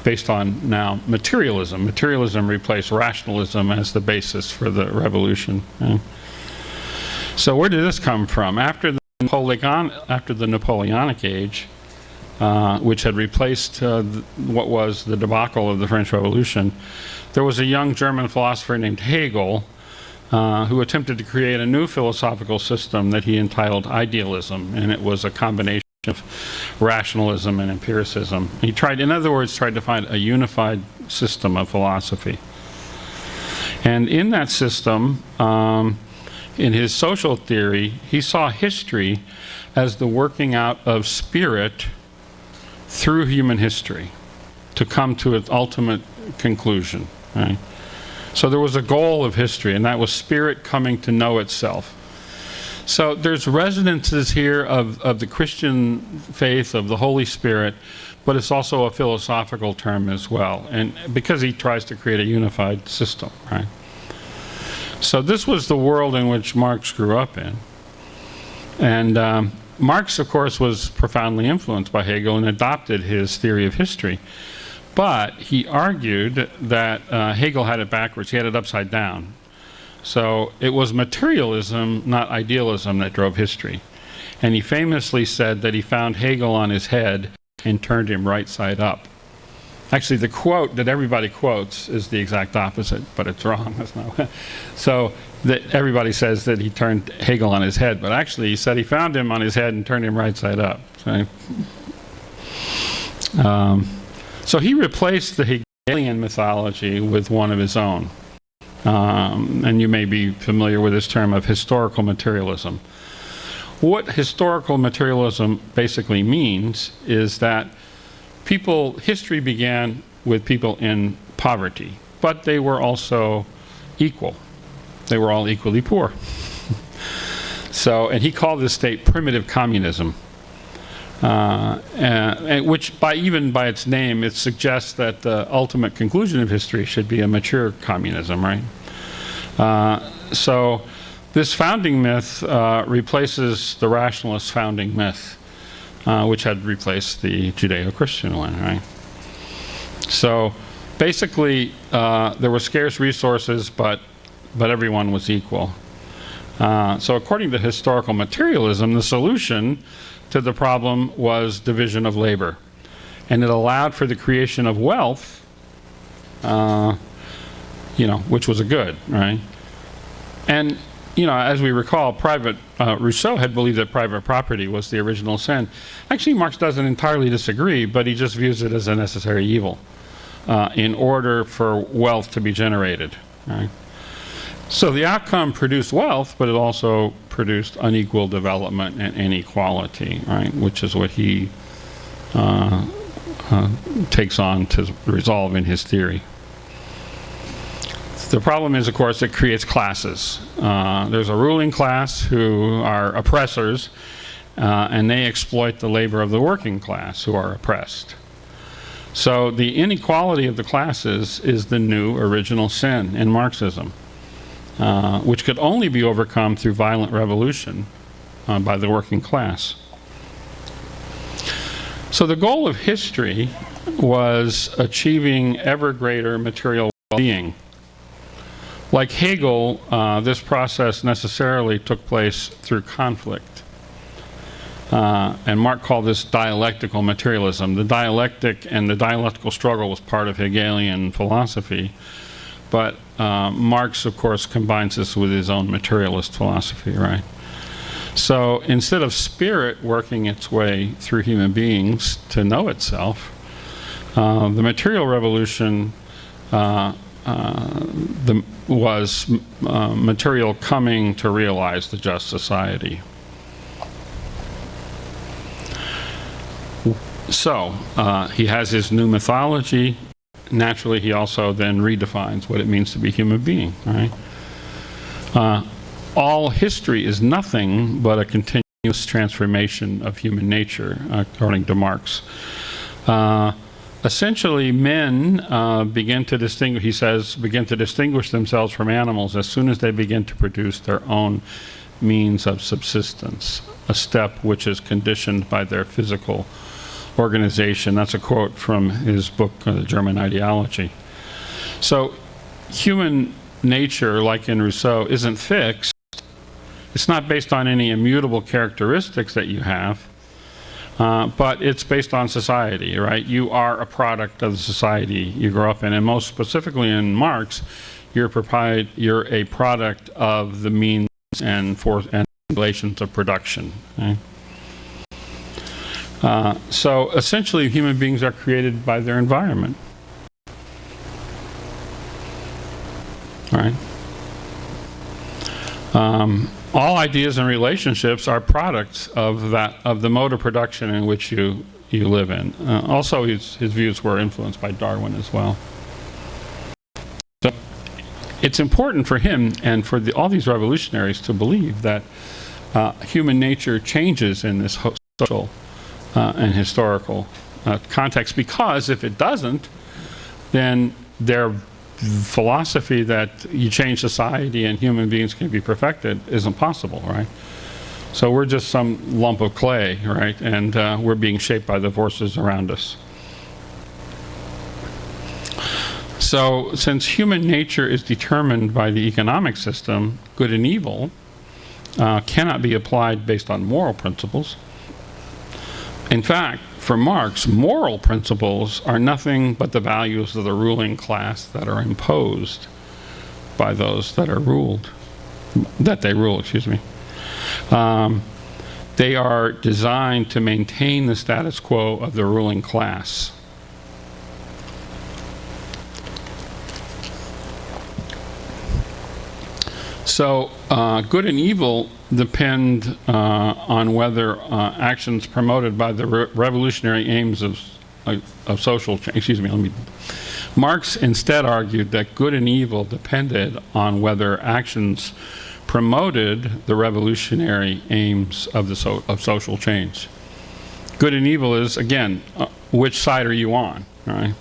based on now materialism. Materialism replaced rationalism as the basis for the revolution. Right? So where did this come from? After the Napoleonic age, which had replaced what was the debacle of the French Revolution, there was a young German philosopher named Hegel who attempted to create a new philosophical system that he entitled idealism, and it was a combination of rationalism and empiricism. He tried, in other words, to find a unified system of philosophy. And in that system, in his social theory, he saw history as the working out of spirit through human history to come to its ultimate conclusion, right? So there was a goal of history, and that was spirit coming to know itself. So there's resonances here of the Christian faith, of the Holy Spirit, but it's also a philosophical term as well, and because he tries to create a unified system, right? So this was the world in which Marx grew up in. And Marx, of course, was profoundly influenced by Hegel and adopted his theory of history. But he argued that Hegel had it backwards. He had it upside down. So it was materialism, not idealism, that drove history. And he famously said that he found Hegel on his head and turned him right side up. Actually, the quote that everybody quotes is the exact opposite, but it's wrong. That's not. So that everybody says that he turned Hegel on his head, but actually he said he found him on his head and turned him right side up. So he replaced the Hegelian mythology with one of his own. And you may be familiar with this term of historical materialism. What historical materialism basically means is that history began with people in poverty, but they were also equal. They were all equally poor. And he called this state primitive communism, which even by its name, it suggests that the ultimate conclusion of history should be a mature communism, right? So this founding myth replaces the rationalist founding myth, which had replaced the Judeo-Christian one, right? So Basically, there were scarce resources, but everyone was equal. So according to historical materialism, the solution to the problem was division of labor. And it allowed for the creation of wealth, which was a good, right? And, as we recall, Rousseau had believed that private property was the original sin. Actually, Marx doesn't entirely disagree, but he just views it as a necessary evil in order for wealth to be generated, right? So the outcome produced wealth, but it also produced unequal development and inequality, right? Which is what he takes on to resolve in his theory. The problem is, of course, it creates classes. There's a ruling class who are oppressors, and they exploit the labor of the working class who are oppressed. So the inequality of the classes is the new original sin in Marxism. Which could only be overcome through violent revolution by the working class. So the goal of history was achieving ever greater material well-being. Like Hegel, this process necessarily took place through conflict. And Marx called this dialectical materialism. The dialectic and the dialectical struggle was part of Hegelian philosophy. But Marx, of course, combines this with his own materialist philosophy, right? So instead of spirit working its way through human beings to know itself, the material revolution was material coming to realize the just society. So he has his new mythology. Naturally, he also then redefines what it means to be a human being, right? All history is nothing but a continuous transformation of human nature, according to Marx. Essentially, men begin to distinguish themselves from animals as soon as they begin to produce their own means of subsistence, a step which is conditioned by their physical organization. That's a quote from his book, The German Ideology. So human nature, like in Rousseau, isn't fixed. It's not based on any immutable characteristics that you have, but it's based on society, right? You are a product of the society you grow up in, and most specifically in Marx, you're a product of the means and relations of production, right? So essentially, human beings are created by their environment. All right. All ideas and relationships are products of the mode of production in which you live in. Also, his views were influenced by Darwin as well. So it's important for him and for all these revolutionaries to believe that human nature changes in this social and historical context, because if it doesn't, then their philosophy that you change society and human beings can be perfected isn't possible, right? So we're just some lump of clay, right? And we're being shaped by the forces around us. So since human nature is determined by the economic system, good and evil cannot be applied based on moral principles. In fact, for Marx, moral principles are nothing but the values of the ruling class that are imposed by those that are ruled, they rule. They are designed to maintain the status quo of the ruling class. So good and evil depend on whether actions promoted by the revolutionary aims of social change. Marx instead argued that good and evil depended on whether actions promoted the revolutionary aims of social change. Good and evil is, again, which side are you on, right?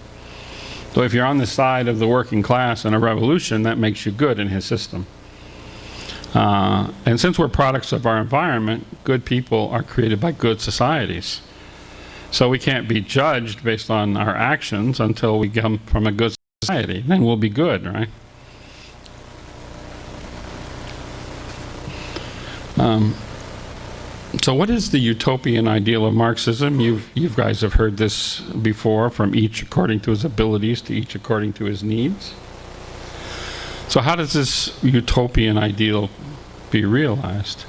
So if you're on the side of the working class in a revolution, that makes you good in his system. And since we're products of our environment, good people are created by good societies. So we can't be judged based on our actions until we come from a good society. Then we'll be good, right? So what is the utopian ideal of Marxism? You guys have heard this before, from each according to his abilities to each according to his needs. So how does this utopian ideal be realized?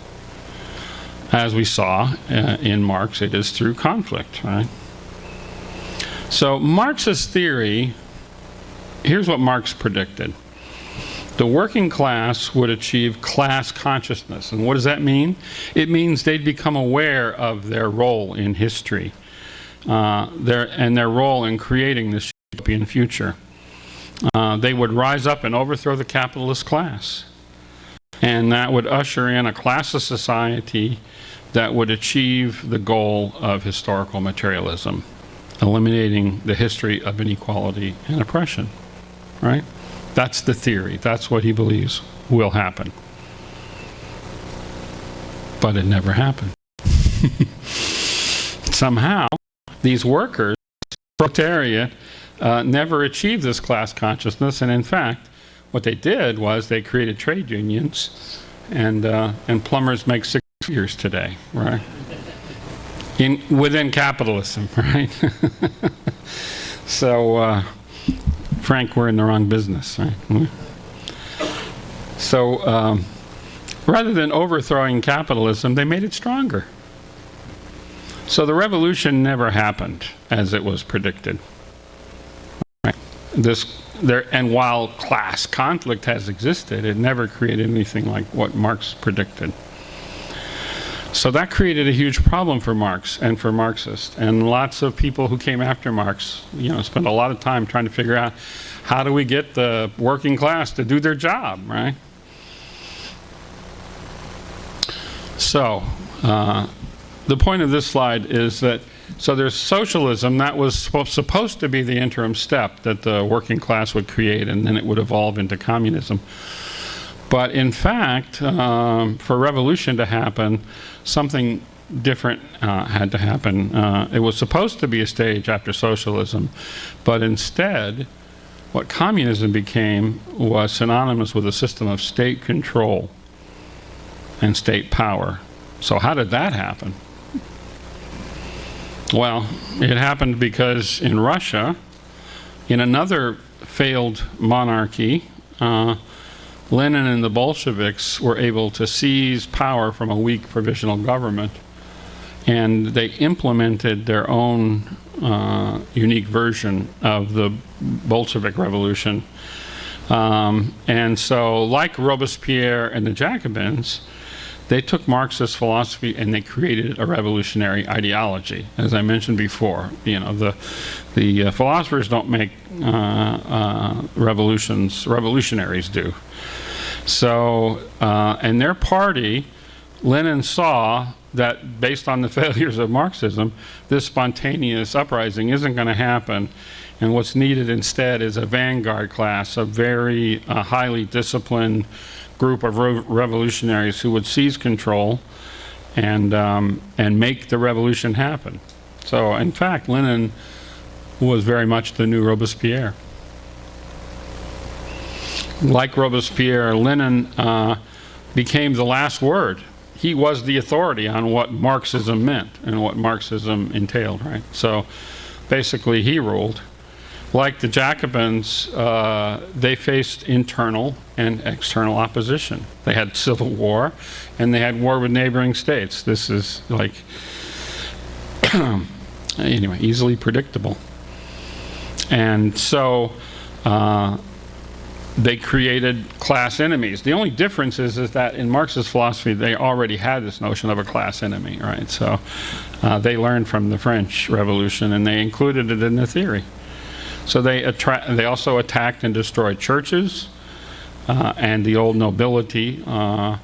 As we saw in Marx, it is through conflict, right? So Marx's theory, here's what Marx predicted. The working class would achieve class consciousness. And what does that mean? It means they'd become aware of their role in history, their role in creating this utopian future. They would rise up and overthrow the capitalist class. And that would usher in a class of society that would achieve the goal of historical materialism, eliminating the history of inequality and oppression, right? That's the theory. That's what he believes will happen. But it never happened. Somehow, these workers, proletariat, never achieved this class consciousness, and in fact, what they did was they created trade unions, and plumbers make six figures today, right? Within capitalism, right? So, Frank, we're in the wrong business, right? So, rather than overthrowing capitalism, they made it stronger. So the revolution never happened as it was predicted. Right? And while class conflict has existed, it never created anything like what Marx predicted. So that created a huge problem for Marx and for Marxists. And lots of people who came after Marx, spent a lot of time trying to figure out, how do we get the working class to do their job, right? So, the point of this slide is that, so there's socialism. That was supposed to be the interim step that the working class would create, and then it would evolve into communism. But in fact, for revolution to happen, something different had to happen. It was supposed to be a stage after socialism, but instead, what communism became was synonymous with a system of state control and state power. So how did that happen? Well, it happened because in Russia, in another failed monarchy, Lenin and the Bolsheviks were able to seize power from a weak provisional government, and they implemented their own unique version of the Bolshevik Revolution. And so, like Robespierre and the Jacobins, they took Marxist philosophy and they created a revolutionary ideology. As I mentioned before, the philosophers don't make revolutions, revolutionaries do. So, in their party, Lenin saw that based on the failures of Marxism, this spontaneous uprising isn't going to happen. And what's needed instead is a vanguard class, a very highly disciplined group of revolutionaries who would seize control and make the revolution happen. So, in fact, Lenin was very much the new Robespierre. Like Robespierre, Lenin became the last word. He was the authority on what Marxism meant and what Marxism entailed, right? So, basically, he ruled. Like the Jacobins, they faced internal and external opposition. They had civil war, and they had war with neighboring states. This is like, anyway, easily predictable. And so they created class enemies. The only difference is that in Marxist philosophy, they already had this notion of a class enemy, right? So they learned from the French Revolution, and they included it in the theory. So they also attacked and destroyed churches and the old nobility. Again,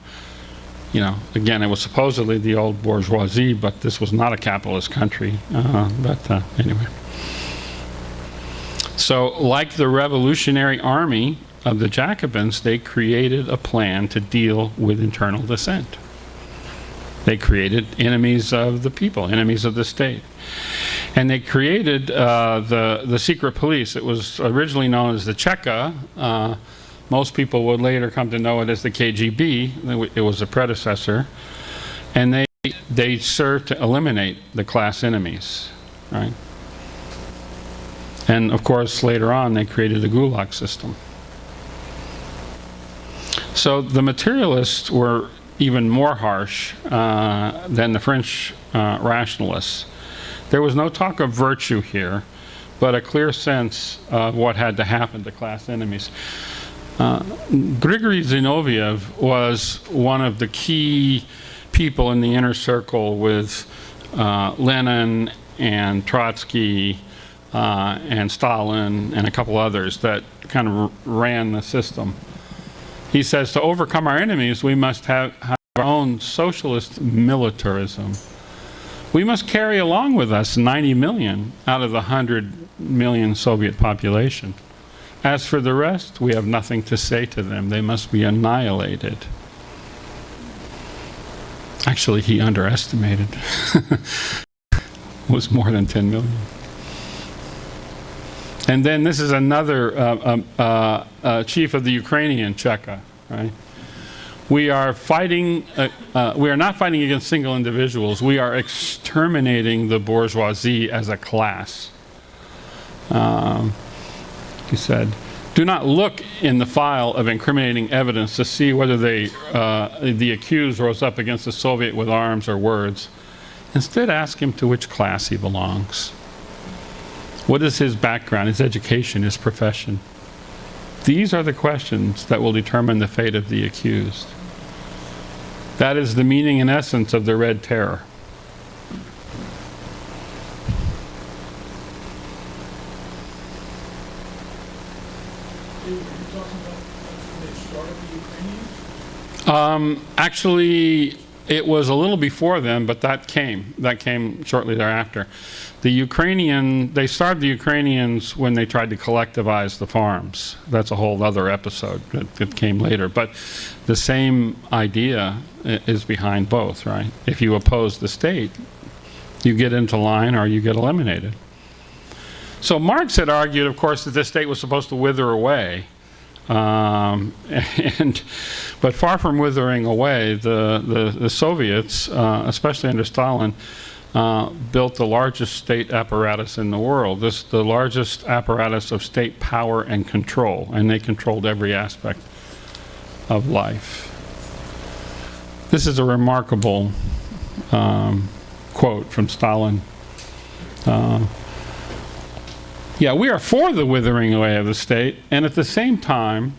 it was supposedly the old bourgeoisie, but this was not a capitalist country. Anyway. So, like the Revolutionary Army of the Jacobins, they created a plan to deal with internal dissent. They created enemies of the people, enemies of the state. And they created the secret police. It was originally known as the Cheka. Most people would later come to know it as the KGB. It was a predecessor. And they served to eliminate the class enemies, right? And of course, later on, they created the Gulag system. So the materialists were even more harsh than the French rationalists. There was no talk of virtue here, but a clear sense of what had to happen to class enemies. Grigory Zinoviev was one of the key people in the inner circle with Lenin and Trotsky and Stalin and a couple others that kind of ran the system. He says, to overcome our enemies, we must have our own socialist militarism. We must carry along with us 90 million out of the 100 million Soviet population. As for the rest, we have nothing to say to them. They must be annihilated. Actually, he underestimated. It was more than 10 million. And then this is another chief of the Ukrainian Cheka, right? We are fighting, we are not fighting against single individuals. We are exterminating the bourgeoisie as a class. He said, do not look in the file of incriminating evidence to see whether the accused rose up against the Soviet with arms or words. Instead, ask him to which class he belongs. What is his background, his education, his profession? These are the questions that will determine the fate of the accused. That is the meaning and essence of the Red Terror. Actually, it was a little before then, but that came shortly thereafter. They started the Ukrainians when they tried to collectivize the farms. That's a whole other episode that came later. But the same idea is behind both, right? If you oppose the state, you get into line or you get eliminated. So Marx had argued, of course, that the state was supposed to wither away. But far from withering away, the Soviets, especially under Stalin, built the largest state apparatus in the world. The largest apparatus of state power and control, and they controlled every aspect of life. This is a remarkable quote from Stalin. Yeah, we are for the withering away of the state, and at the same time,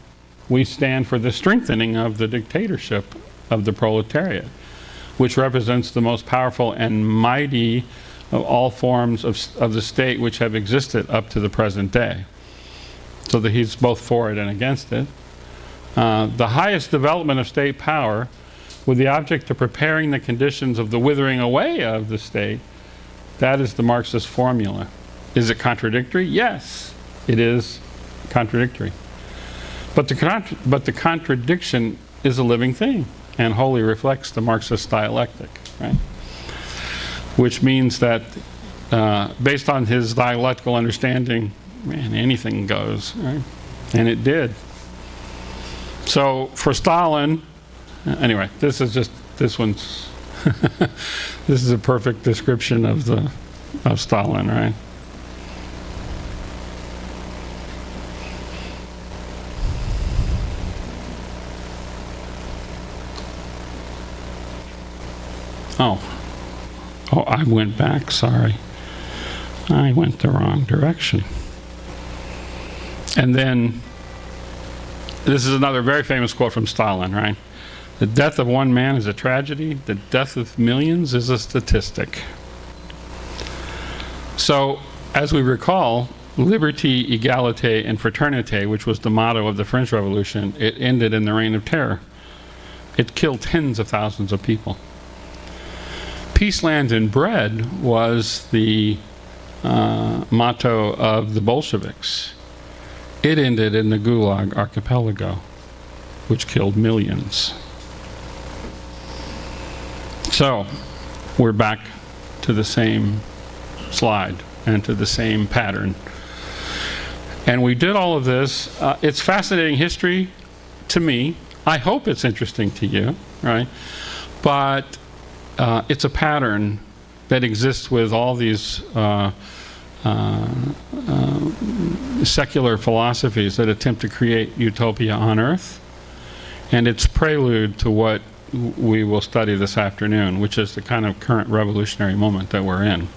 we stand for the strengthening of the dictatorship of the proletariat, which represents the most powerful and mighty of all forms of the state which have existed up to the present day. So that he's both for it and against it. The highest development of state power, with the object of preparing the conditions of the withering away of the state, that is the Marxist formula. Is it contradictory? Yes, it is contradictory. But the contradiction is a living thing and wholly reflects the Marxist dialectic, right? Which means that based on his dialectical understanding, man, anything goes, right? And it did. So for Stalin, anyway, this one's this is a perfect description of Stalin, right? Oh, I went back, sorry. I went the wrong direction. And then, this is another very famous quote from Stalin, right? The death of one man is a tragedy. The death of millions is a statistic. So, as we recall, liberty, égalité, and fraternité, which was the motto of the French Revolution, it ended in the Reign of Terror. It killed tens of thousands of people. Peace, land, and bread was the motto of the Bolsheviks. It ended in the Gulag archipelago, which killed millions. So, we're back to the same slide and to the same pattern. And we did all of this. It's fascinating history to me. I hope it's interesting to you, right? But it's a pattern that exists with all these secular philosophies that attempt to create utopia on Earth. And it's prelude to what we will study this afternoon, which is the kind of current revolutionary moment that we're in.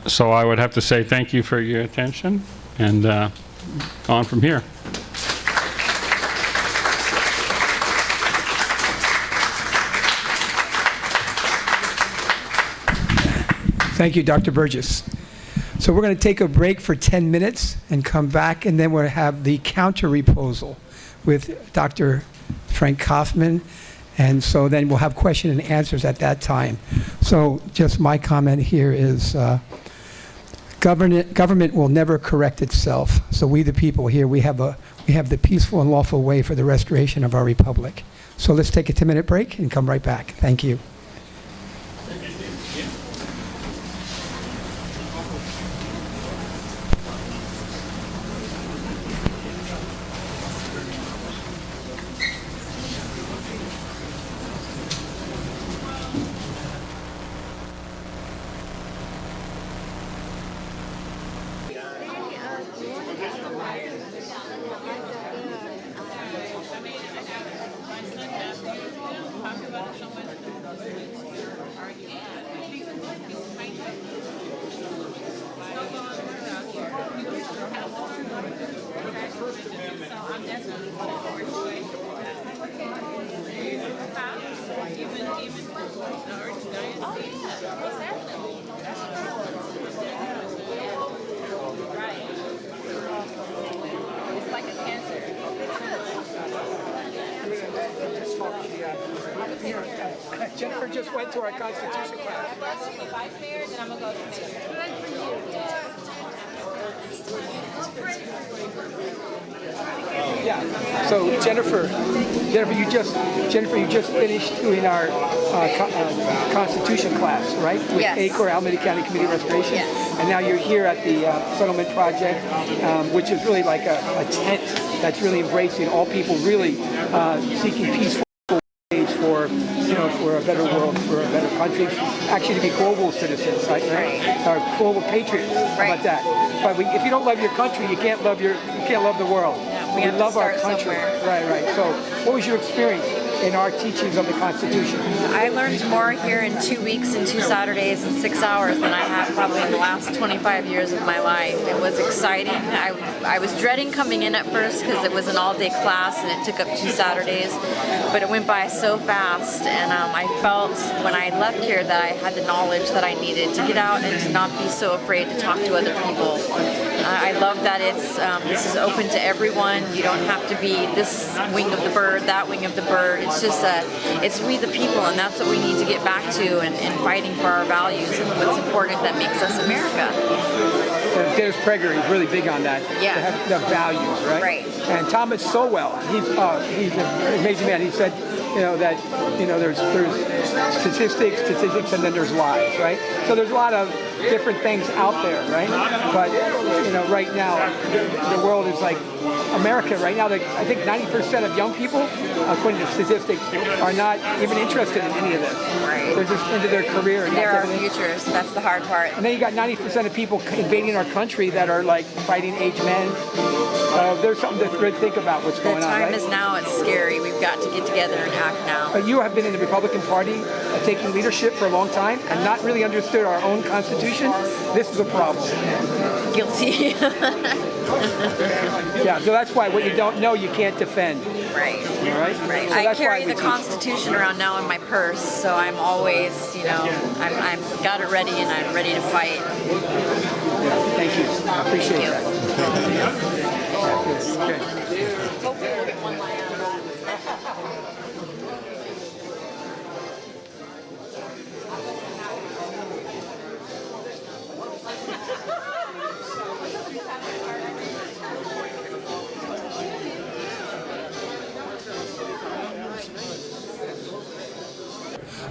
So I would have to say thank you for your attention, and on from here. Thank you, Dr. Burgess. So we're going to take a break for 10 minutes and come back, and then we'll have the counter proposal with Dr. Frank Kaufman. And so then we'll have question and answers at that time. So just my comment here is government will never correct itself. So we, the people here, we have the peaceful and lawful way for the restoration of our republic. So let's take a 10-minute break and come right back. Thank you. Jennifer just went to our Constitution class. Yeah. So Jennifer, you just finished doing our Constitution class, right? With Yes. ACOR, Alameda County Community Restoration. Yes. And now you're here at the Settlement Project, which is really like a tent that's really embracing all people, really seeking peaceful ways for a better world, for a better country, actually to be global citizens, right? Or global patriots. How about that? But if you don't love your country, you can't love the world. We have to love our start country. somewhere. Right. So, what was your experience in our teachings of the Constitution? I learned more here in 2 weeks and 2 Saturdays and 6 hours than I have probably in the last 25 years of my life. It was exciting. I was dreading coming in at first because it was an all-day class and it took up 2 Saturdays, but it went by so fast, and I felt when I left here that I had the knowledge that I needed to get out and to not be so afraid to talk to other people. I love that this is open to everyone. You don't have to be this wing of the bird, that wing of the bird. It's just it's we the people, and that's what we need to get back to, and fighting for our values and what's important that makes us America. Dennis Prager is really big on that. Yeah. The values, right? Right. And Thomas Sowell, he's an amazing man. He said, that there's statistics, and then there's lies, right? So there's a lot of different things out there, right? But right now, the world is like America. Right now, I think 90% of young people, according to statistics, are not even interested in any of this. Right. They're just into their career. And They're our everything. futures. That's the hard part. And then you got 90% of people invading our country that are like fighting age men. There's something to think about what's The going on, time right? is now. It's scary. We've got to get together and act now. But you have been in the Republican Party, taking leadership for a long time, and not really understood our own Constitution. This is a problem. Guilty. Yeah, so that's why what you don't know, you can't defend. Right. All right? Right. So I that's carry why we the teach. Constitution around now in my purse, so I'm always, I'm got it ready and I'm ready to fight. Yeah, thank you. I appreciate Thank that. Good. Hopefully we'll get one line out of that.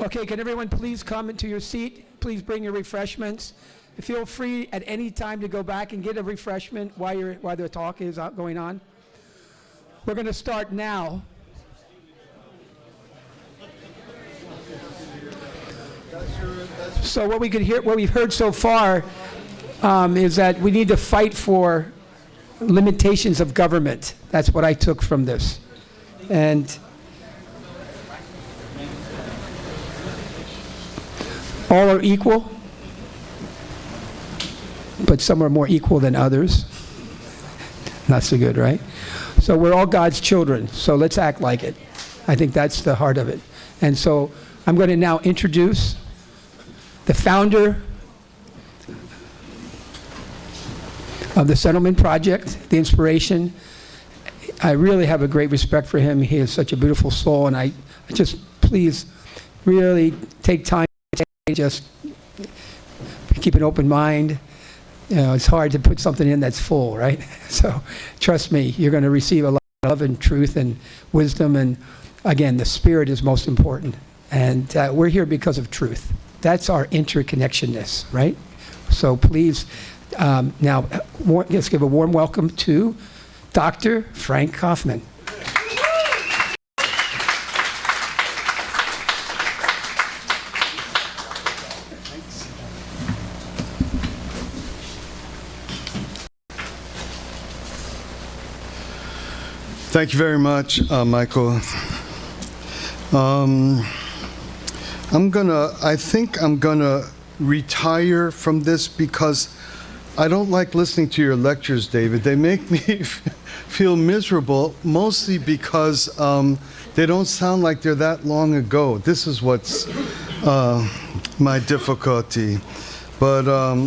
Okay, can everyone please come into your seat? please bring your refreshments. Feel free at any time to go back and get a refreshment while the talk is going on. We're going to start now. So what we've heard so far is that we need to fight for limitations of government. That's what I took from this. And all are equal, but some are more equal than others. Not so good, right? So we're all God's children, so let's act like it. I think that's the heart of it. And so I'm going to now introduce the founder of the Settlement Project, the inspiration. I really have a great respect for him. He is such a beautiful soul, and I just, please, really take time to just keep an open mind. You know, it's hard to put something in that's full, right? So trust me, you're going to receive a lot of love and truth and wisdom, and again, the spirit is most important. And we're here because of truth. That's our interconnectionness, right? So please, now, let's give a warm welcome to Dr. Frank Kaufman. Thank you very much, Michael. I think I'm gonna retire from this because I don't like listening to your lectures, David. They make me feel miserable, mostly because they don't sound like they're that long ago. This is what's my difficulty. But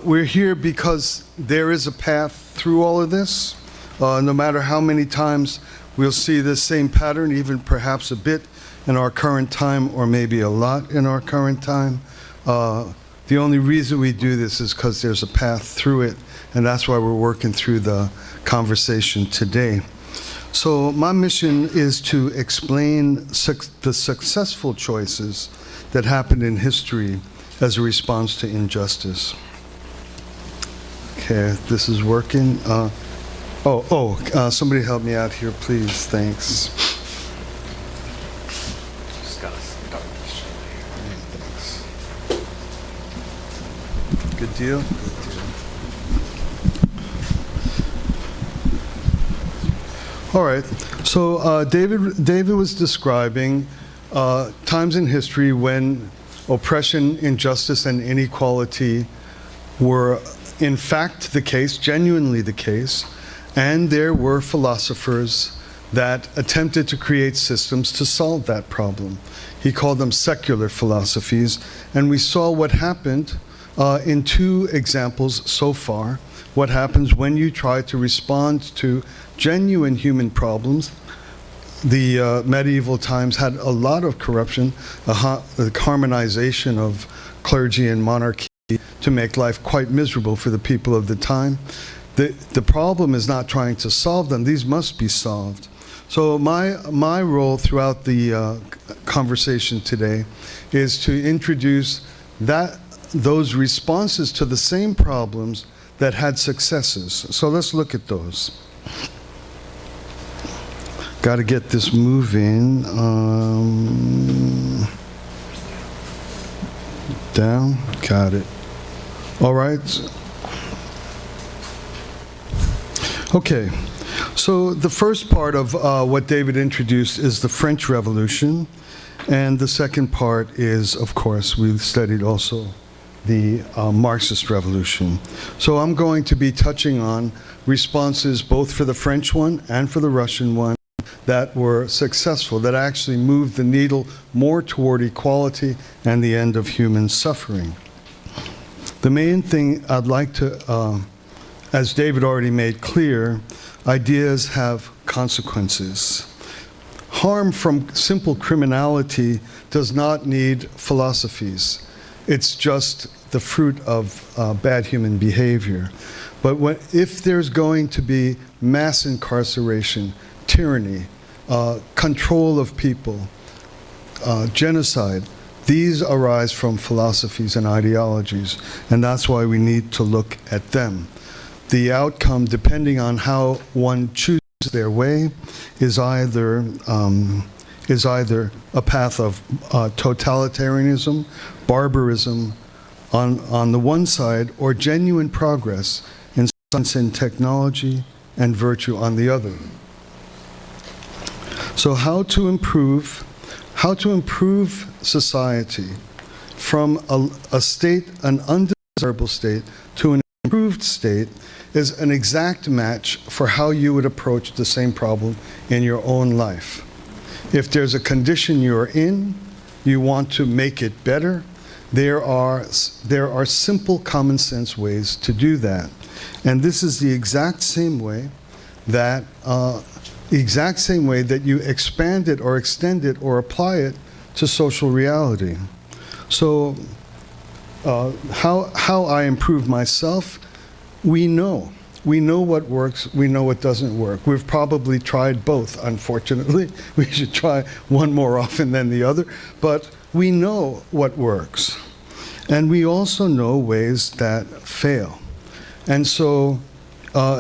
we're here because there is a path through all of this. No matter how many times we'll see this same pattern, even perhaps a bit in our current time, or maybe a lot in our current time. The only reason we do this is because there's a path through it, and that's why we're working through the conversation today. So my mission is to explain the successful choices that happened in history as a response to injustice. Okay, this is working. Somebody help me out here, please. Thanks. Just gotta start this show here. Thanks. Good deal. All right. So David was describing times in history when oppression, injustice, and inequality were in fact the case, genuinely the case. And there were philosophers that attempted to create systems to solve that problem. He called them secular philosophies. And we saw what happened in two examples so far. What happens when you try to respond to genuine human problems. The medieval times had a lot of corruption, the harmonization of clergy and monarchy to make life quite miserable for the people of the time. The problem is not trying to solve them. These must be solved. So my role throughout the conversation today is to introduce those responses to the same problems that had successes. So let's look at those. Got to get this moving. Down. Got it. All right. Okay, so the first part of what David introduced is the French Revolution, and the second part is, of course, we studied also the Marxist Revolution. So I'm going to be touching on responses both for the French one and for the Russian one that were successful, that actually moved the needle more toward equality and the end of human suffering. The main thing I'd like to as David already made clear, ideas have consequences. Harm from simple criminality does not need philosophies. It's just the fruit of bad human behavior. But if there's going to be mass incarceration, tyranny, control of people, genocide, These arise from philosophies and ideologies, and that's why we need to look at them. The outcome, depending on how one chooses their way, is either a path of totalitarianism, barbarism on the one side, or genuine progress in science and technology and virtue on the other. So how to improve society from a state, an undesirable state, to an improved state is an exact match for how you would approach the same problem in your own life. If there's a condition you're in, you want to make it better, there are simple common sense ways to do that. And this is the exact same way that you expand it or extend it or apply it to social reality. So how I improve myself, we know. We know what works, we know what doesn't work. We've probably tried both, unfortunately. We should try one more often than the other, but we know what works. And we also know ways that fail. And so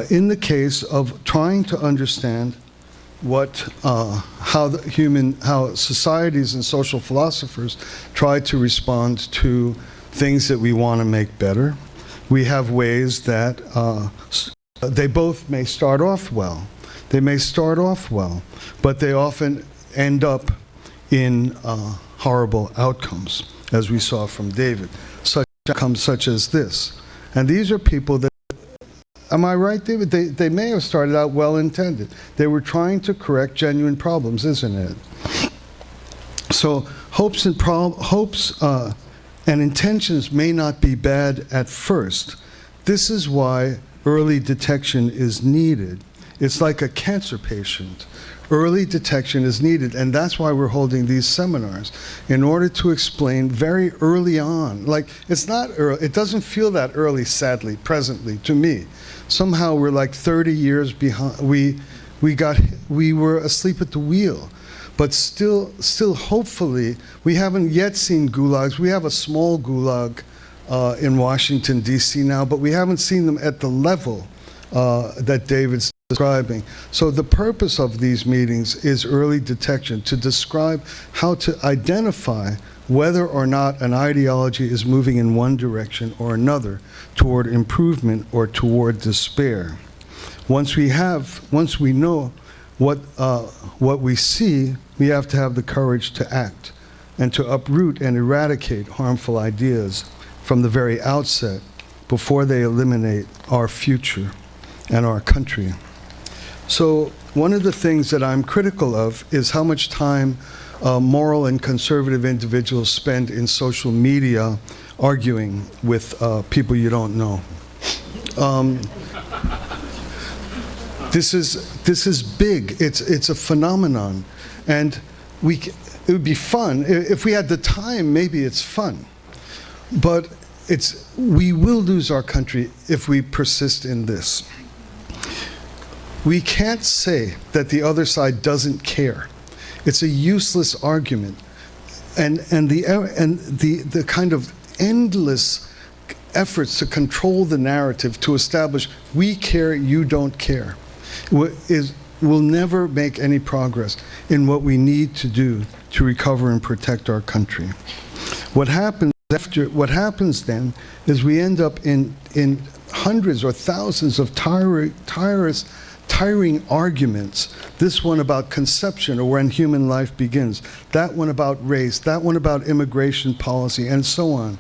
in the case of trying to understand how societies and social philosophers try to respond to things that we want to make better, we have ways that they both may start off well. They may start off well, but they often end up in horrible outcomes, as we saw from David. Such outcomes such as this. And these are people that, am I right, David? They may have started out well-intended. They were trying to correct genuine problems, isn't it? So hopes and intentions may not be bad at first. This is why early detection is needed. It's like a cancer patient. Early detection is needed, and that's why we're holding these seminars, in order to explain very early on. Like, it's not early, it doesn't feel that early, sadly, presently, to me. Somehow we're like 30 years behind. We were asleep at the wheel. But still, hopefully, we haven't yet seen gulags. We have a small gulag in Washington, D.C. now, but we haven't seen them at the level that David's describing. So the purpose of these meetings is early detection, to describe how to identify whether or not an ideology is moving in one direction or another, toward improvement or toward despair. Once we know what we see, we have to have the courage to act and to uproot and eradicate harmful ideas from the very outset before they eliminate our future and our country. So one of the things that I'm critical of is how much time moral and conservative individuals spend in social media arguing with people you don't know. This is big. It's a phenomenon, and it would be fun if we had the time. Maybe it's fun, but we will lose our country if we persist in this. We can't say that the other side doesn't care. It's a useless argument, and the kind of endless efforts to control the narrative, to establish we care, you don't care, will never make any progress in what we need to do to recover and protect our country. What happens then is we end up in hundreds or thousands of tiring arguments. This one about conception, or when human life begins. That one about race. That one about immigration policy, and so on.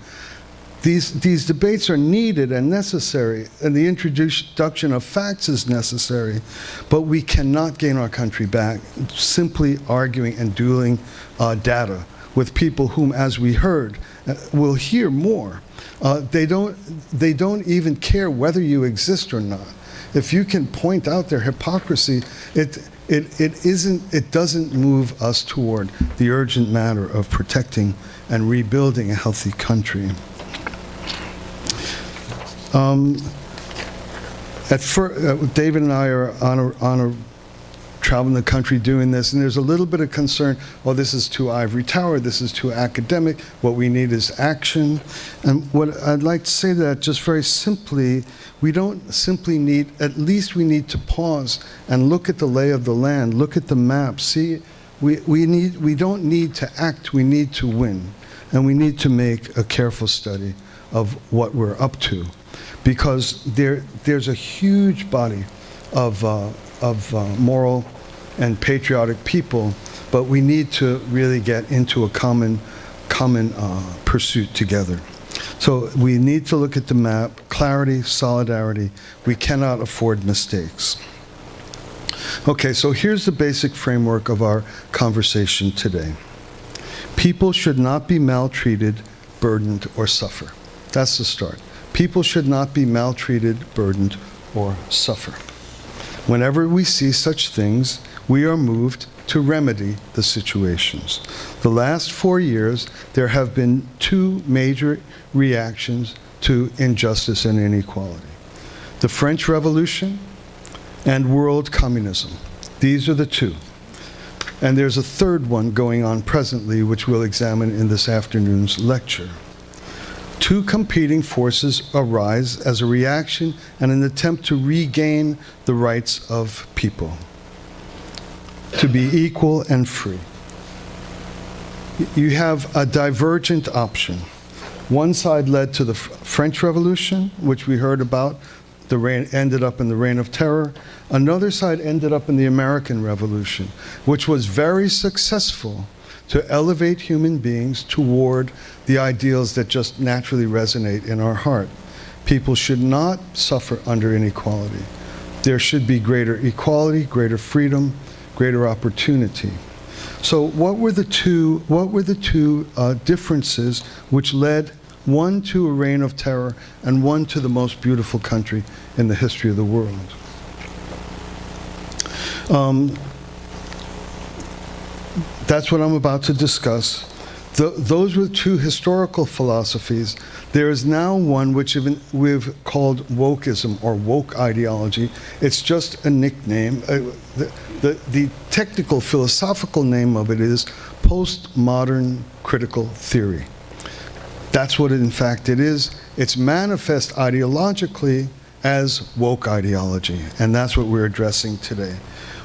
These debates are needed and necessary, and the introduction of facts is necessary, but we cannot gain our country back simply arguing and dueling data with people whom, as we heard, we'll hear more. They don't even care whether you exist or not. If you can point out their hypocrisy, it doesn't move us toward the urgent matter of protecting and rebuilding a healthy country. David and I are on traveling the country doing this, and there's a little bit of concern, oh, this is too ivory tower, this is too academic, what we need is action. And what I'd like to say to that, just very simply, we don't simply need, at least we need to pause and look at the lay of the land, look at the map, see, we don't need to act, we need to win. And we need to make a careful study of what we're up to, because there's a huge body of moral and patriotic people, but we need to really get into a common pursuit together. So we need to look at the map, clarity, solidarity. We cannot afford mistakes. Okay, so here's the basic framework of our conversation today. People should not be maltreated, burdened, or suffer. That's the start. People should not be maltreated, burdened, or suffer. Whenever we see such things, we are moved to remedy the situations. The last 4 years, there have been 2 major reactions to injustice and inequality: the French Revolution and world communism. These are the 2. And there's a third one going on presently, which we'll examine in this afternoon's lecture. 2 competing forces arise as a reaction and an attempt to regain the rights of people, to be equal and free. You have a divergent option. One side led to the French Revolution, which we heard about, ended up in the Reign of Terror. Another side ended up in the American Revolution, which was very successful to elevate human beings toward the ideals that just naturally resonate in our heart. People should not suffer under inequality. There should be greater equality, greater freedom, greater opportunity. So what were the two differences which led one to a reign of terror and one to the most beautiful country in the history of the world? That's what I'm about to discuss. Those were 2 historical philosophies. There is now one which we've called wokeism or woke ideology. It's just a nickname. The technical philosophical name of it is postmodern critical theory. That's what in fact it is. It's manifest ideologically as woke ideology, and that's what we're addressing today.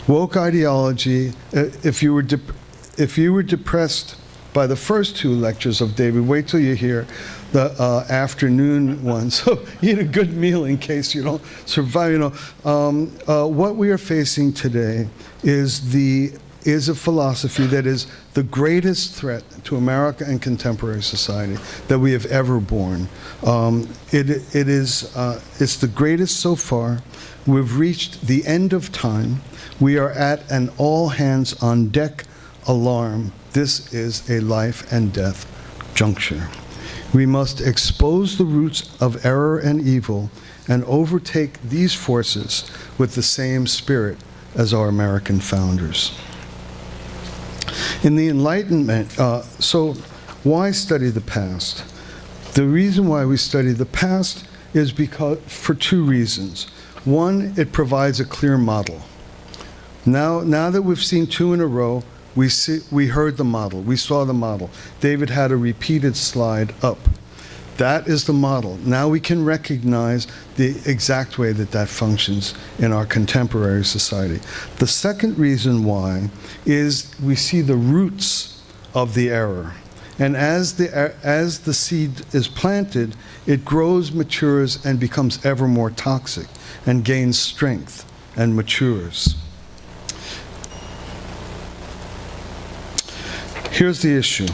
Woke ideology, if you were depressed by the first 2 lectures of David, wait till you hear the afternoon one. So eat a good meal in case you don't survive. What we are facing today is a philosophy that is the greatest threat to America and contemporary society that we have ever borne. It's the greatest so far. We've reached the end of time. We are at an all hands on deck alarm. This is a life and death juncture. We must expose the roots of error and evil and overtake these forces with the same spirit as our American founders. In the Enlightenment, so why study the past? The reason why we study the past is for 2 reasons. One, it provides a clear model. Now that we've seen 2 in a row, we heard the model, we saw the model. David had a repeated slide up. That is the model. Now we can recognize the exact way that functions in our contemporary society. The second reason why is we see the roots of the error. And as the seed is planted, it grows, matures, and becomes ever more toxic and gains strength and matures. Here's the issue.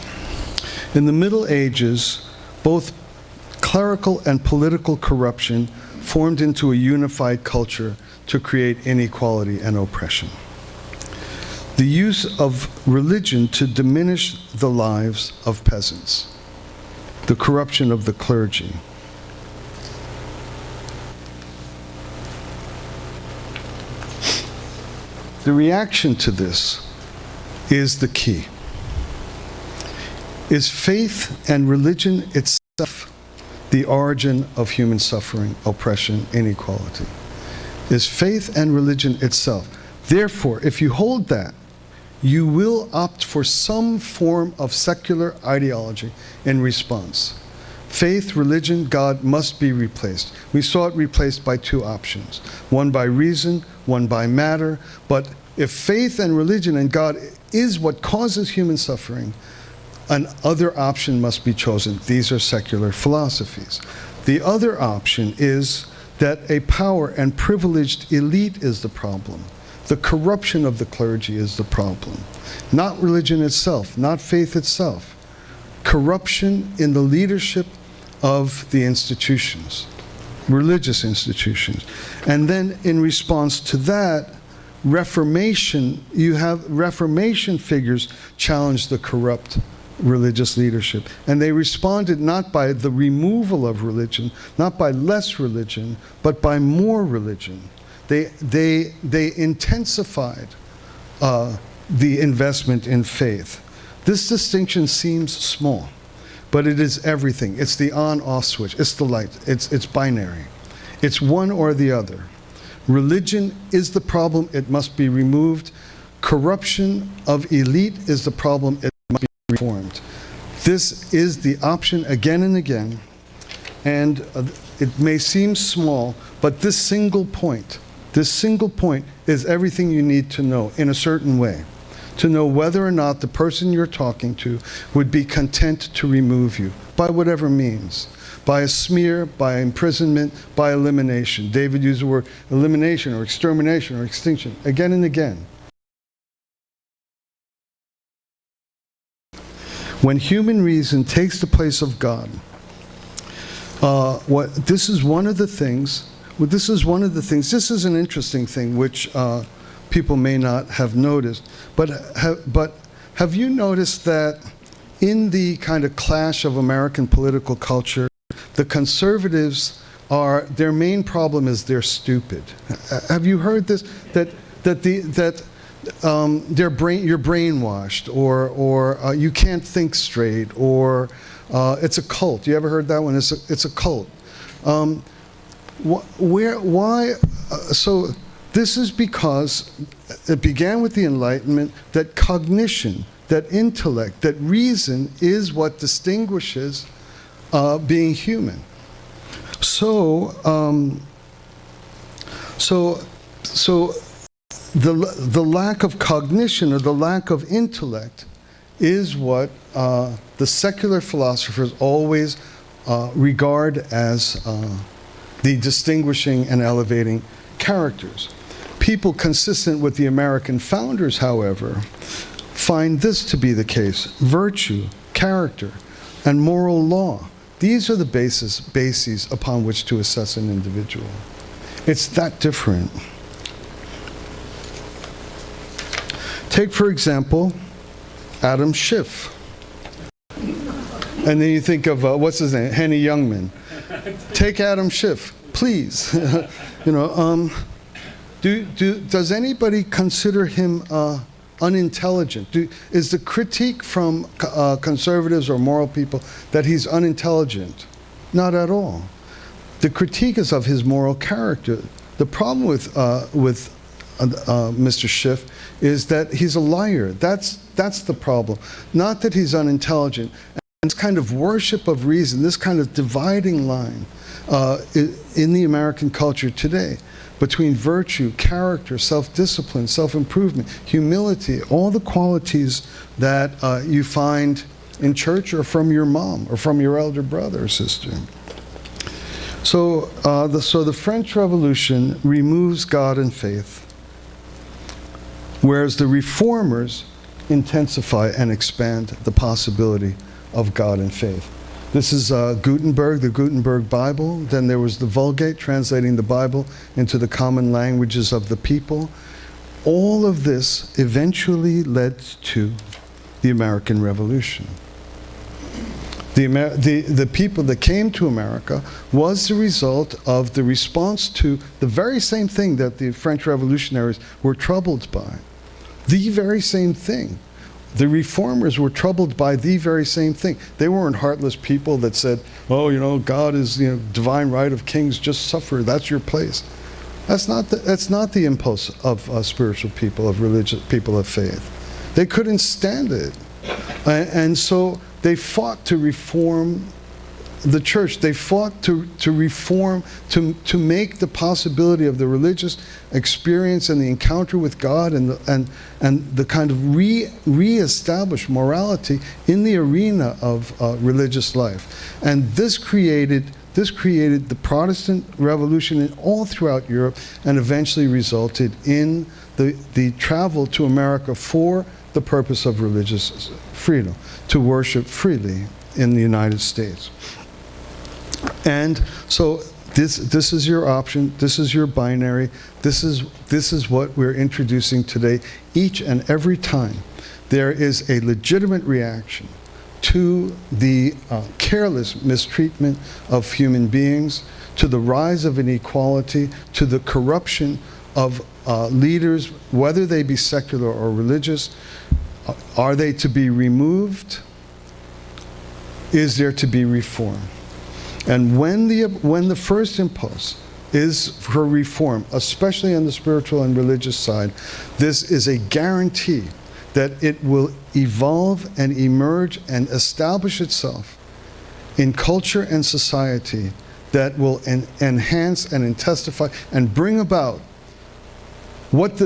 In the Middle Ages, both clerical and political corruption formed into a unified culture to create inequality and oppression. The use of religion to diminish the lives of peasants. The corruption of the clergy. The reaction to this is the key. Is faith and religion itself the origin of human suffering, oppression, inequality? Is faith and religion itself? Therefore, if you hold that, you will opt for some form of secular ideology in response. Faith, religion, God must be replaced. We saw it replaced by two options, one by reason, one by matter. But if faith and religion and God is what causes human suffering, an other option must be chosen. These are secular philosophies. The other option is that a power and privileged elite is the problem. The corruption of the clergy is the problem. Not religion itself, not faith itself. Corruption in the leadership of the institutions, religious institutions. And then in response to that, Reformation, you have Reformation figures challenge the corrupt religious leadership. And they responded not by the removal of religion, not by less religion, but by more religion. They intensified the investment in faith. This distinction seems small, but it is everything. It's the on-off switch. It's the light. It's binary. It's one or the other. Religion is the problem. It must be removed. Corruption of elite is the problem. It must be reformed. This is the option again and again. And it may seem small, but this single point is everything you need to know in a certain way, to know whether or not the person you're talking to would be content to remove you by whatever means, by a smear, by imprisonment, by elimination. David used the word elimination or extermination or extinction again and again. When human reason takes the place of God, this is an interesting thing which people may not have noticed, but have you noticed that in the kind of clash of American political culture, the conservatives their main problem is they're stupid. Have you heard this? You're brainwashed, or you can't think straight, or it's a cult. You ever heard that one? It's a cult. Why? So this is because it began with the Enlightenment, that cognition, that intellect, that reason is what distinguishes being human. So the lack of cognition or the lack of intellect is what the secular philosophers always regard as the distinguishing and elevating characters. People consistent with the American founders, however, find this to be the case. Virtue, character, and moral law. These are the bases upon which to assess an individual. It's that different. Take, for example, Adam Schiff. And then you think of, what's his name? Henny Youngman. Take Adam Schiff, please. Does anybody consider him unintelligent? Is the critique from conservatives or moral people that he's unintelligent? Not at all. The critique is of his moral character. The problem with Mr. Schiff is that he's a liar. That's the problem. Not that he's unintelligent. And this kind of worship of reason, this kind of dividing line in the American culture today between virtue, character, self-discipline, self-improvement, humility, all the qualities that you find in church or from your mom or from your elder brother or sister. So the French Revolution removes God and faith, whereas the reformers intensify and expand the possibility of God and faith. This is Gutenberg, the Gutenberg Bible. Then there was the Vulgate, translating the Bible into the common languages of the people. All of this eventually led to the American Revolution. The people that came to America was the result of the response to the very same thing that the French revolutionaries were troubled by. The very same thing. The reformers were troubled by the very same thing. They weren't heartless people that said, oh, God is, divine right of kings, just suffer, that's your place. That's not the impulse of spiritual people, of religious people of faith. They couldn't stand it. And so they fought to reform the church. They fought to reform, to make the possibility of the religious experience and the encounter with God and the kind of re-establish morality in the arena of religious life. And this created the Protestant Revolution all throughout Europe, and eventually resulted in the travel to America for the purpose of religious freedom, to worship freely in the United States. And so this is your option, this is your binary, this is what we're introducing today. Each and every time there is a legitimate reaction to the careless mistreatment of human beings, to the rise of inequality, to the corruption of leaders, whether they be secular or religious. Are they to be removed? Is there to be reform? And when the first impulse is for reform, especially on the spiritual and religious side, this is a guarantee that it will evolve and emerge and establish itself in culture and society that will enhance and intensify and bring about what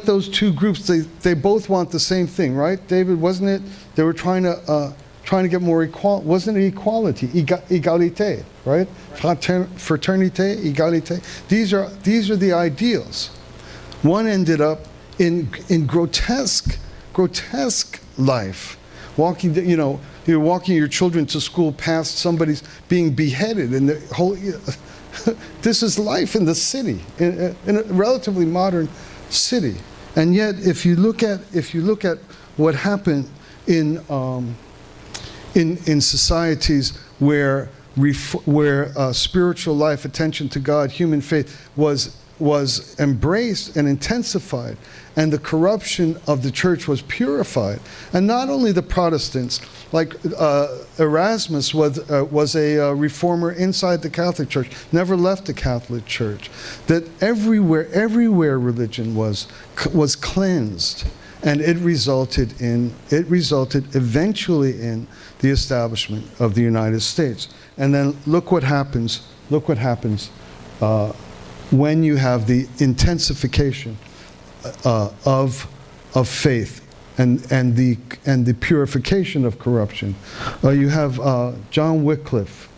those two groups, they both want the same thing, right? David, wasn't it? They were trying to get more equal. Wasn't it equality? Égalité, right? Fraternité, égalité. These are the ideals. One ended up in grotesque life, walking. You're walking your children to school past somebody's being beheaded, and the whole. This is life in the city, in a relatively modern city, and yet if you look at what happened in societies where spiritual life, attention to God, human faith was embraced and intensified, and the corruption of the church was purified, and not only the Protestants, like Erasmus was a reformer inside the Catholic Church, never left the Catholic Church, that everywhere religion was cleansed, and it resulted eventually in the establishment of the United States. And then look what happens when you have the intensification of faith and the purification of corruption. You have John Wycliffe.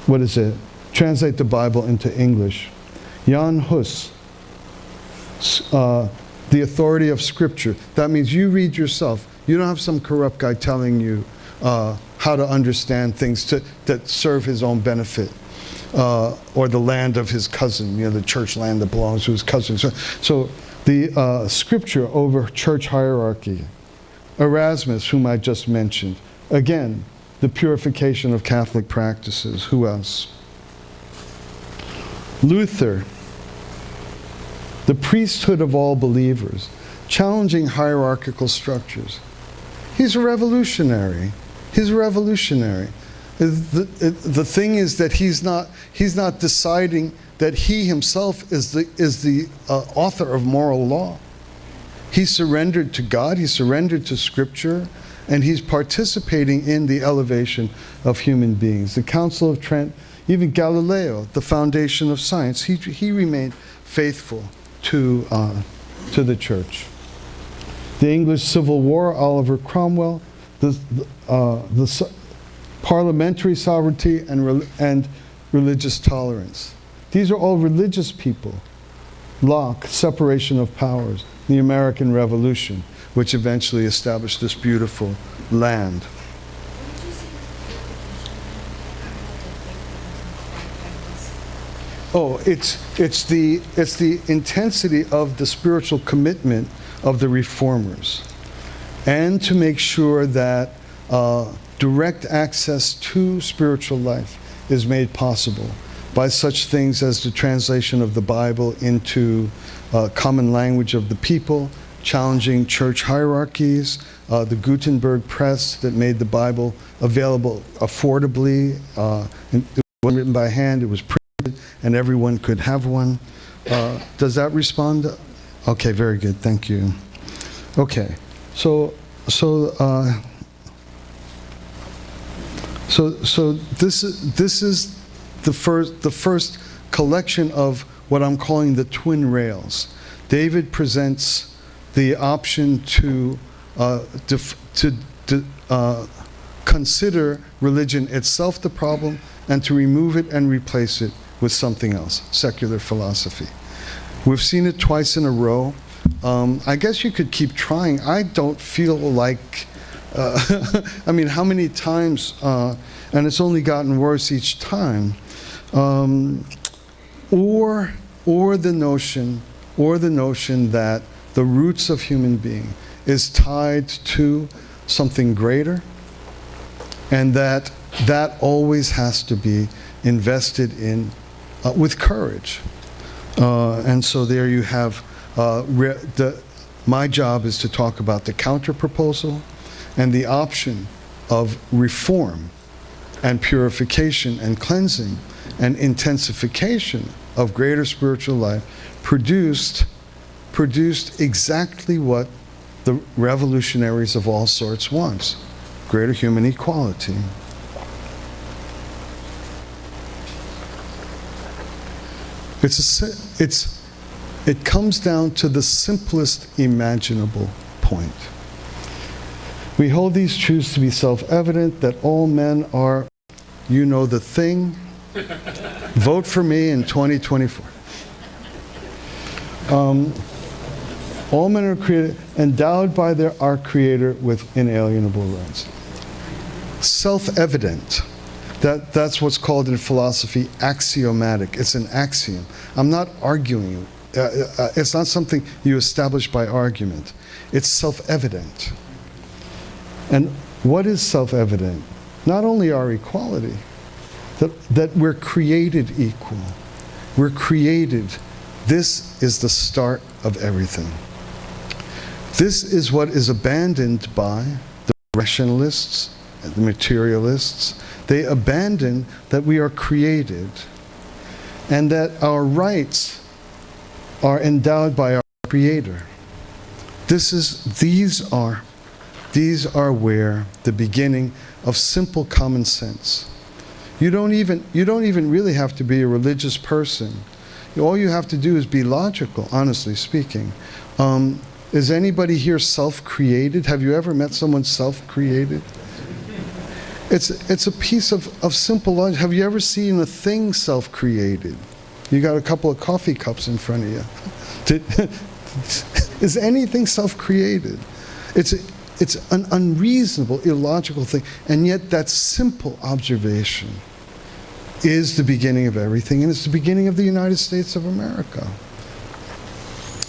What is it? Translate the Bible into English. Jan Hus. The authority of Scripture. That means you read yourself. You don't have some corrupt guy telling you how to understand things that serve his own benefit. Or the land of his cousin, the church land that belongs to his cousin. So the Scripture over church hierarchy. Erasmus, whom I just mentioned. Again, the purification of Catholic practices. Who else? Luther, the priesthood of all believers, challenging hierarchical structures. He's a revolutionary. The thing is that he's not deciding that he himself is the author of moral law. He surrendered to God, he surrendered to Scripture, and he's participating in the elevation of human beings. The Council of Trent, even Galileo, the foundation of science, he remained faithful to the church. The English Civil War, Oliver Cromwell, the parliamentary sovereignty and religious tolerance. These are all religious people. Locke, separation of powers, the American Revolution, which eventually established this beautiful land. Oh, it's the intensity of the spiritual commitment of the reformers, and to make sure that direct access to spiritual life is made possible by such things as the translation of the Bible into common language of the people, challenging church hierarchies, the Gutenberg press that made the Bible available affordably. It wasn't written by hand, it was printed and everyone could have one. Does that respond? Okay, very good. Thank you. Okay, so this is the first collection of what I'm calling the twin rails. David presents the option to consider religion itself the problem and to remove it and replace it with something else, secular philosophy. We've seen it twice in a row. I guess you could keep trying. I don't feel like, I mean, how many times, and it's only gotten worse each time, or the notion that the roots of human being is tied to something greater, and that always has to be invested in with courage. And so there you have, my job is to talk about the counter-proposal and the option of reform and purification and cleansing and intensification of greater spiritual life produced exactly what the revolutionaries of all sorts want: greater human equality. It comes down to the simplest imaginable point. We hold these truths to be self-evident, that all men are, you know the thing, vote for me in 2024. All men are created, endowed by our Creator with inalienable rights. Self-evident. That's what's called in philosophy axiomatic. It's an axiom. I'm not arguing. It's not something you establish by argument. It's self-evident. And what is self-evident? Not only our equality, that we're created equal. We're created. This is the start of everything. This is what is abandoned by the rationalists and the materialists. They abandon that we are created and that our rights are endowed by our Creator. These are where the beginning of simple common sense. You don't even really have to be a religious person. All you have to do is be logical, honestly speaking. Is anybody here self-created? Have you ever met someone self-created? It's a piece of simple logic. Have you ever seen a thing self-created? You got a couple of coffee cups in front of you. Is anything self-created? It's an unreasonable, illogical thing, and yet that simple observation is the beginning of everything, and it's the beginning of the United States of America.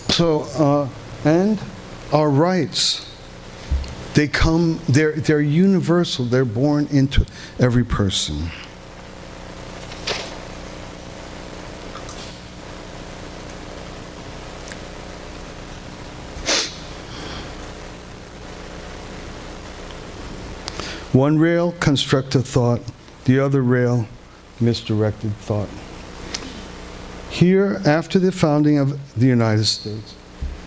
So, and our rights, they're universal, they're born into every person. One rail, constructive thought. The other rail, misdirected thought. Here, after the founding of the United States,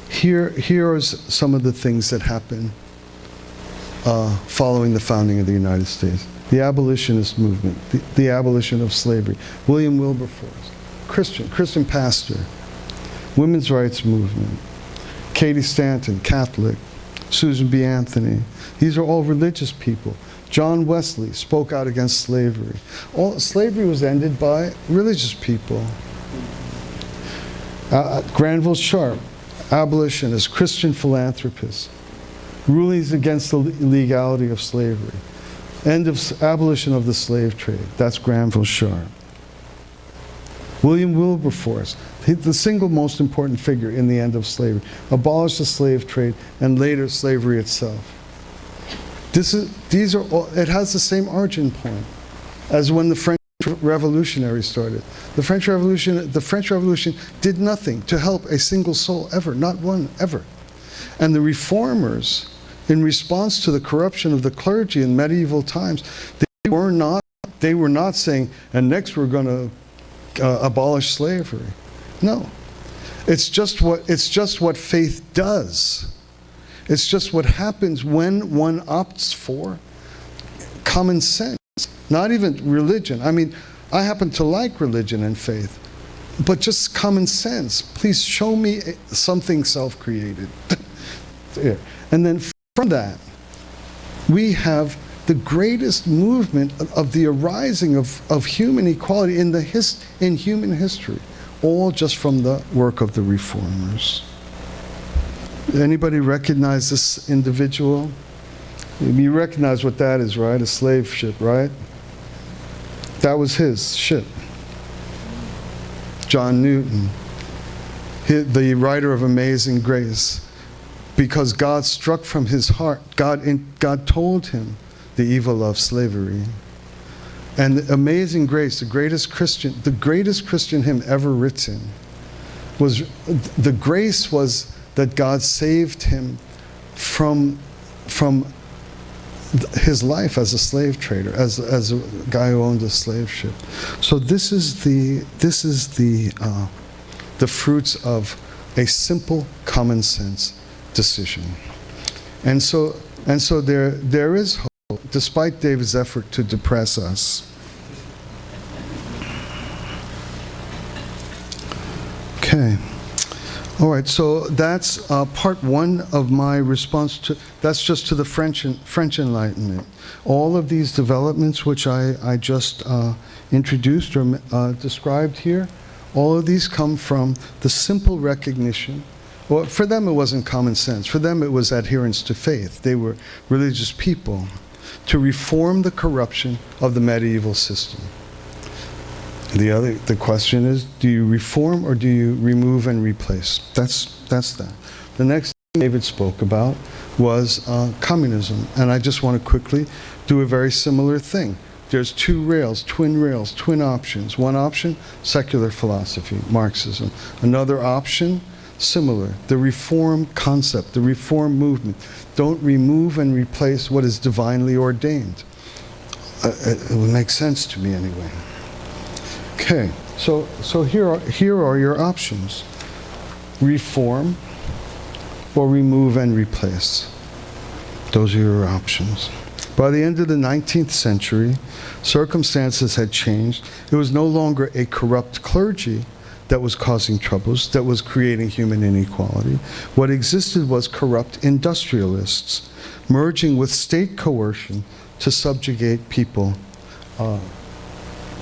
here are some of the things that happened following the founding of the United States. The abolitionist movement, the abolition of slavery. William Wilberforce, Christian pastor. Women's rights movement. Katie Stanton, Catholic. Susan B. Anthony. These are all religious people. John Wesley spoke out against slavery. Slavery was ended by religious people. Granville Sharp, abolitionist, Christian philanthropist. Rulings against the legality of slavery. Abolition of the slave trade. That's Granville Sharp. William Wilberforce, the single most important figure in the end of slavery, abolished the slave trade and later slavery itself. These are all, it has the same origin point as when the French Revolution started. The French Revolution did nothing to help a single soul ever, not one ever. And the reformers, in response to the corruption of the clergy in medieval times, they were not saying, and next we're going to abolish slavery. No. It's just what faith does. It's just what happens when one opts for common sense, not even religion. I mean, I happen to like religion and faith, but just common sense. Please show me something self-created. And then from that, we have the greatest movement of the arising of human equality in human history, all just from the work of the reformers. Anybody recognize this individual? You recognize what that is, right? A slave ship, right? That was his ship. John Newton, the writer of Amazing Grace, because God struck from his heart, God told him the evil of slavery. And the Amazing Grace, the greatest Christian hymn ever written, the grace was that God saved him from his life as a slave trader, as a guy who owned a slave ship. So this is the fruits of a simple common sense decision. And so there is hope, despite David's effort to depress us. Okay. All right, so that's part one of my response to, that's just to the French Enlightenment. All of these developments which I just introduced or described here, all of these come from the simple recognition. Well, for them it wasn't common sense. For them it was adherence to faith. They were religious people, to reform the corruption of the medieval system. The question is, do you reform or do you remove and replace? That's that. The next thing David spoke about was communism, and I just want to quickly do a very similar thing. There's twin options. One option, secular philosophy, Marxism. Another option, similar, the reform concept, the reform movement. Don't remove and replace what is divinely ordained. It would make sense to me anyway. Okay, so here are your options. Reform or remove and replace. Those are your options. By the end of the 19th century, circumstances had changed. It was no longer a corrupt clergy that was causing troubles, that was creating human inequality. What existed was corrupt industrialists, merging with state coercion to subjugate people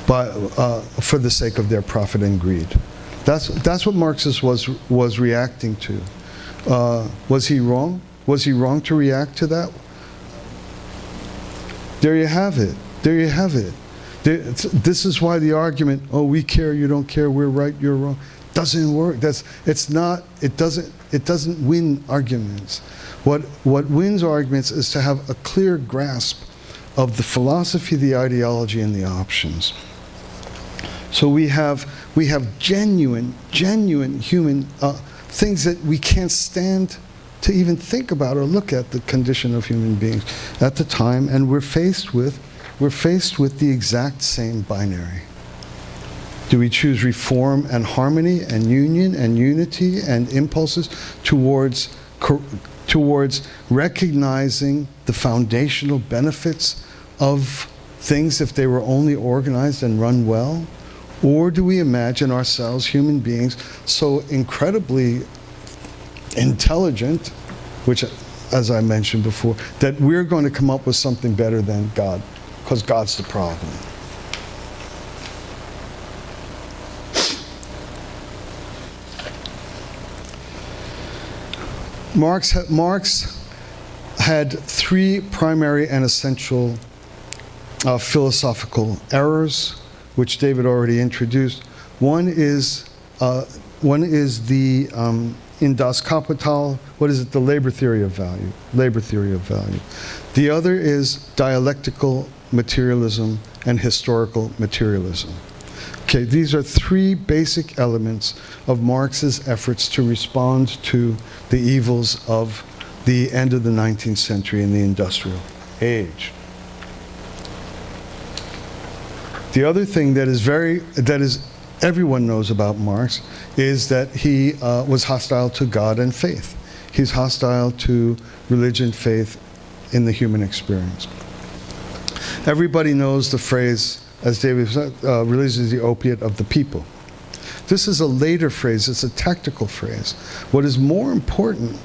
for the sake of their profit and greed. That's what Marxist was reacting to. Was he wrong? Was he wrong to react to that? There you have it. There you have it. This is why the argument, oh, we care, you don't care, we're right, you're wrong, doesn't work. It doesn't win arguments. What wins arguments is to have a clear grasp of the philosophy, the ideology, and the options. So we have genuine human things that we can't stand to even think about or look at the condition of human beings at the time, and we're faced with the exact same binary. Do we choose reform and harmony and union and unity and impulses towards recognizing the foundational benefits of things if they were only organized and run well? Or do we imagine ourselves, human beings, so incredibly intelligent, which, as I mentioned before, that we're going to come up with something better than God, because God's the problem? Marx had three primary and essential philosophical errors, which David already introduced. One is the in Das Kapital, what is it? The labor theory of value. Labor theory of value. The other is dialectical materialism and historical materialism. Okay, these are three basic elements of Marx's efforts to respond to the evils of the end of the 19th century and the industrial age. The other thing that is everyone knows about Marx is that he was hostile to God and faith. He's hostile to religion, faith in the human experience. Everybody knows the phrase, as David said, religion is the opiate of the people. This is a later phrase, it's a technical phrase. What is more important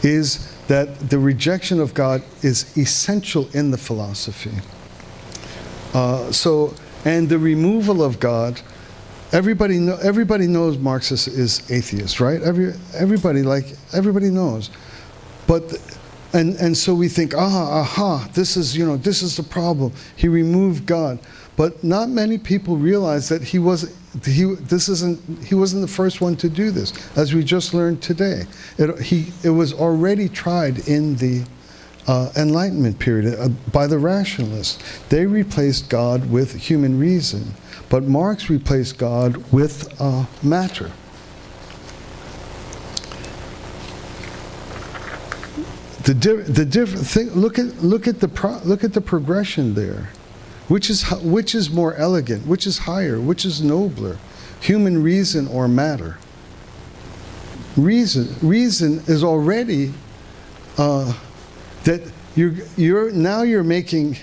is that the rejection of God is essential in the philosophy. And the removal of God, everybody knows Marx is atheist, right? Everybody knows. But and so we think, this is the problem. He removed God. But not many people realize that he wasn't the first one to do this, as we just learned today. It was already tried in the Enlightenment period by the rationalists. They replaced God with human reason, but Marx replaced God with matter. The different thing. Look at the progression there. Which is more elegant? Which is higher? Which is nobler? Human reason or matter? Reason is already that you're making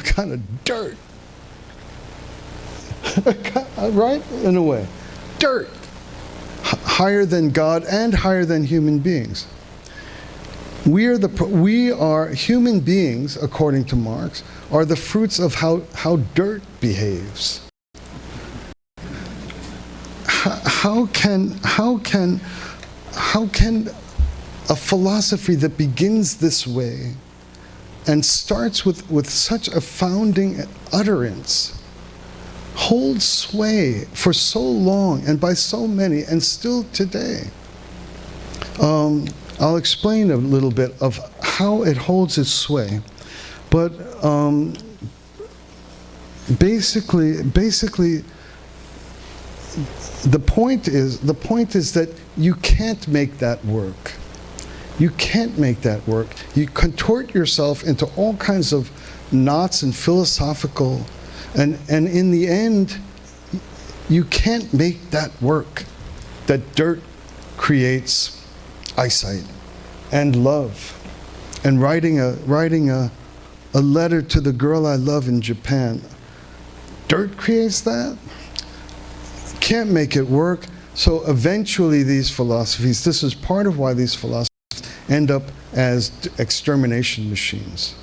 kind of dirt, right? In a way, dirt, higher than God and higher than human beings. We are human beings, according to Marx, are the fruits of how dirt behaves. How can a philosophy that begins this way and starts with such a founding utterance hold sway for so long and by so many and still today? I'll explain a little bit of how it holds its sway. But basically, the point is that you can't make that work. You can't make that work. You contort yourself into all kinds of knots and philosophical, and in the end, you can't make that work. That dirt creates eyesight and love, and writing a letter to the girl I love in Japan. Dirt creates that? Can't make it work. So eventually these philosophies, this is part of why these philosophies end up as extermination machines.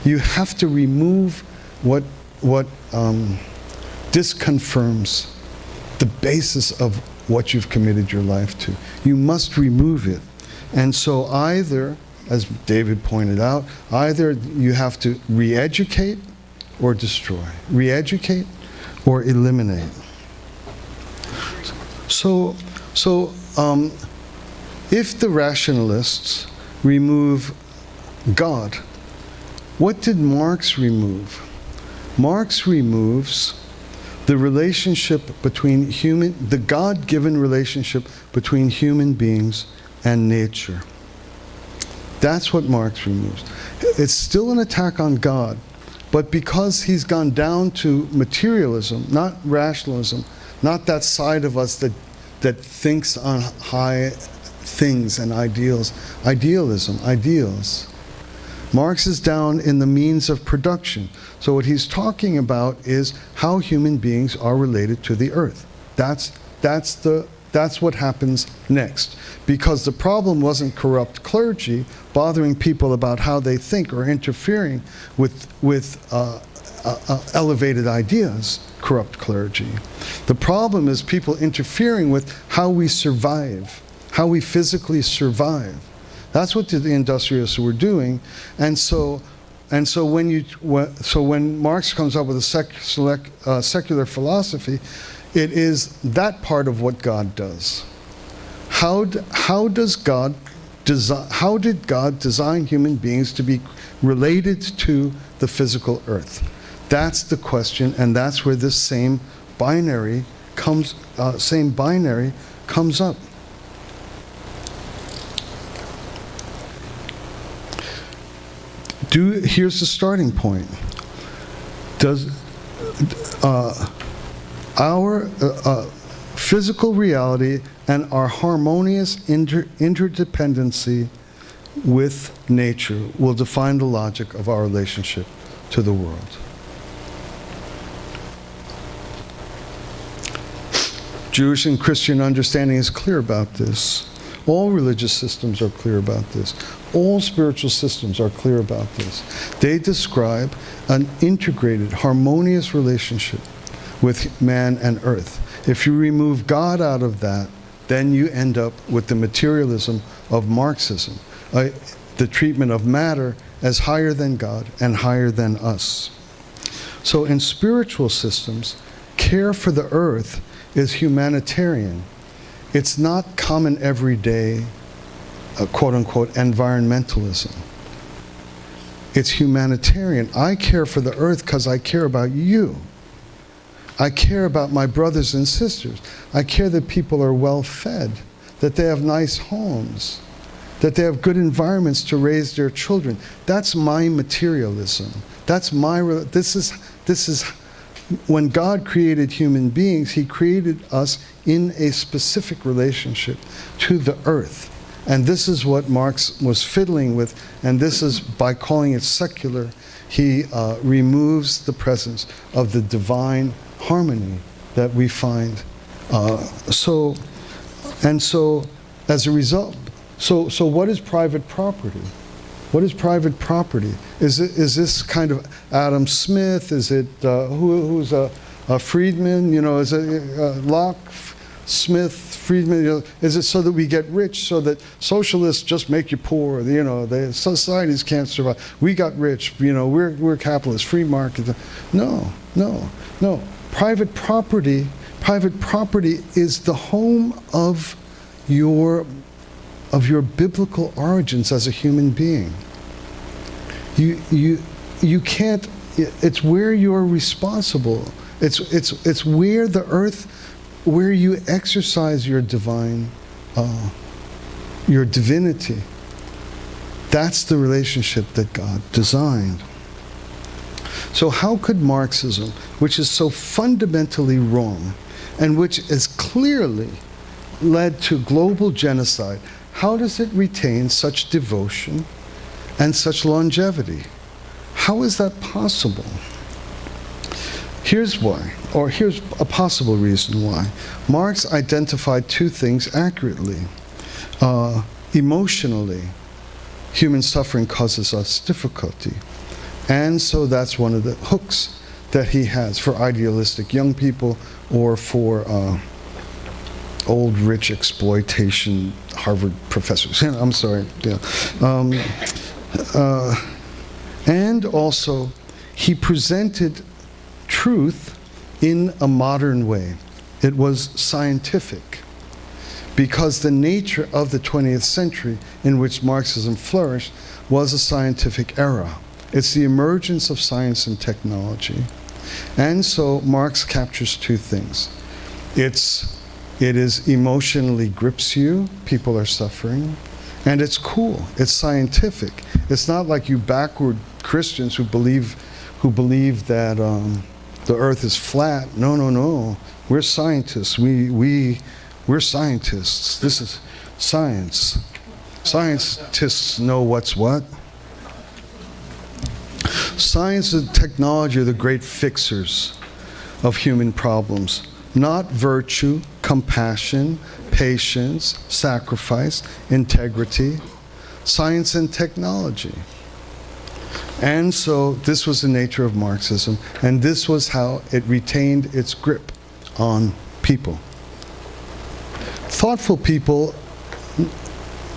You have to remove what disconfirms the basis of what you've committed your life to. You must remove it. And so either, as David pointed out, either you have to re-educate or destroy. Re-educate or eliminate. So if the rationalists remove God, what did Marx remove? Marx removes the relationship between the God-given relationship between human beings and nature. That's what Marx removes. It's still an attack on God, but because he's gone down to materialism, not rationalism, not that side of us that thinks on high things and ideals. Ideals. Marx is down in the means of production. So what he's talking about is how human beings are related to the earth. That's what happens next. Because the problem wasn't corrupt clergy bothering people about how they think or interfering with elevated ideas, corrupt clergy. The problem is people interfering with how we survive, how we physically survive. That's what the industrialists were doing. And so when Marx comes up with a secular philosophy, it is that part of what God does. How did God design human beings to be related to the physical earth? That's the question, and that's where this same binary comes up. Here's the starting point. physical reality and our harmonious interdependency with nature will define the logic of our relationship to the world. Jewish and Christian understanding is clear about this. All religious systems are clear about this. All spiritual systems are clear about this. They describe an integrated, harmonious relationship with man and earth. If you remove God out of that, then you end up with the materialism of Marxism, the treatment of matter as higher than God and higher than us. So in spiritual systems, care for the earth is humanitarian. It's not common everyday, quote-unquote, environmentalism. It's humanitarian. I care for the earth because I care about you. I care about my brothers and sisters. I care that people are well fed, that they have nice homes, that they have good environments to raise their children. That's my materialism. That's my, this is, when God created human beings, He created us in a specific relationship to the earth. And this is what Marx was fiddling with, and this is, by calling it secular, he removes the presence of the divine harmony that we find. So as a result, so what is private property? What is private property? Is this kind of Adam Smith? Is it who's a Friedman? You know, is it Locke, Smith, Friedman? You know, is it so that we get rich, so that socialists just make you poor? You know, societies can't survive. We got rich. You know, we're capitalists, free market. No. Private property is the home of your biblical origins as a human being. You can't. It's where you're responsible. It's where the earth, where you exercise your divine, your divinity. That's the relationship that God designed. So how could Marxism, which is so fundamentally wrong, and which is clearly led to global genocide, how does it retain such devotion and such longevity? How is that possible? Here's why, or here's a possible reason why. Marx identified two things accurately. Emotionally, human suffering causes us difficulty. And so that's one of the hooks that he has for idealistic young people or for old rich exploitation Harvard professors. I'm sorry. Yeah. And also, he presented truth in a modern way. It was scientific, because the nature of the 20th century in which Marxism flourished was a scientific era. It's the emergence of science and technology. And so Marx captures two things. It is emotionally grips you, people are suffering, and it's cool, it's scientific. It's not like you backward Christians who believe that the earth is flat. No. We're scientists. We're scientists. This is science. Scientists know what's what. Science and technology are the great fixers of human problems. Not virtue, compassion, patience, sacrifice, integrity. Science and technology. And so this was the nature of Marxism, and this was how it retained its grip on people. Thoughtful people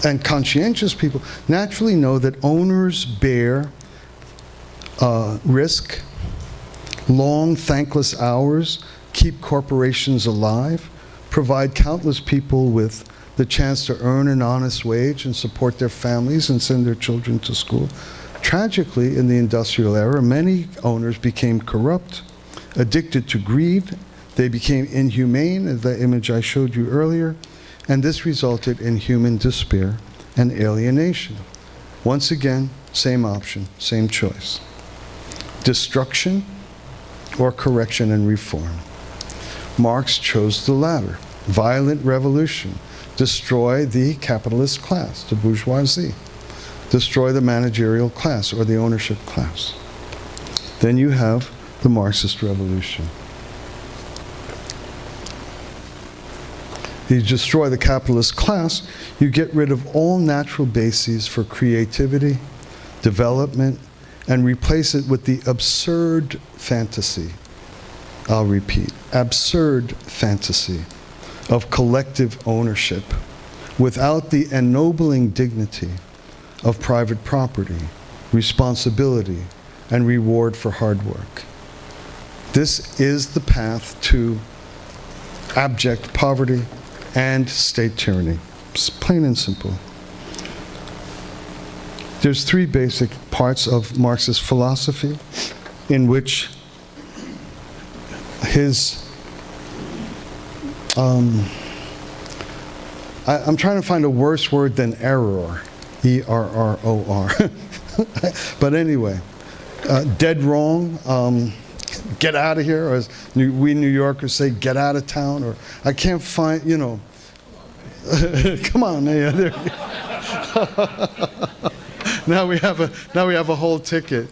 and conscientious people naturally know that owners bear risk, long, thankless hours, keep corporations alive, provide countless people with the chance to earn an honest wage and support their families and send their children to school. Tragically, in the industrial era, many owners became corrupt, addicted to greed. They became inhumane, as the image I showed you earlier, and this resulted in human despair and alienation. Once again, same option, same choice. Destruction or correction and reform. Marx chose the latter. violent revolution, destroy the capitalist class, the bourgeoisie, destroy the managerial class or the ownership class. Then you have the Marxist revolution. You destroy the capitalist class, you get rid of all natural bases for creativity, development, and replace it with the absurd fantasy, I'll repeat, absurd fantasy of collective ownership without the ennobling dignity of private property, responsibility, and reward for hard work. This is the path to abject poverty and state tyranny. It's plain and simple. There's three basic parts of Marxist philosophy in which his I'm trying to find a worse word than error, E-R-R-O-R. But anyway, dead wrong, get out of here, or as we New Yorkers say, get out of town, or I can't find, you know, come on, yeah, there. Now we have a whole ticket.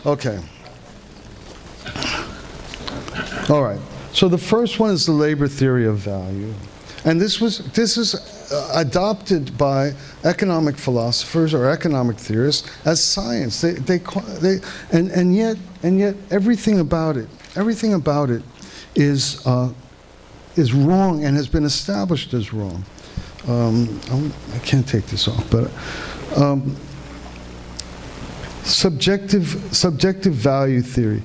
Okay. All right. So the first one is the labor theory of value, and this is adopted by economic philosophers or economic theorists as science. And yet everything about it is wrong and has been established as wrong. I can't take this off, but subjective value theory.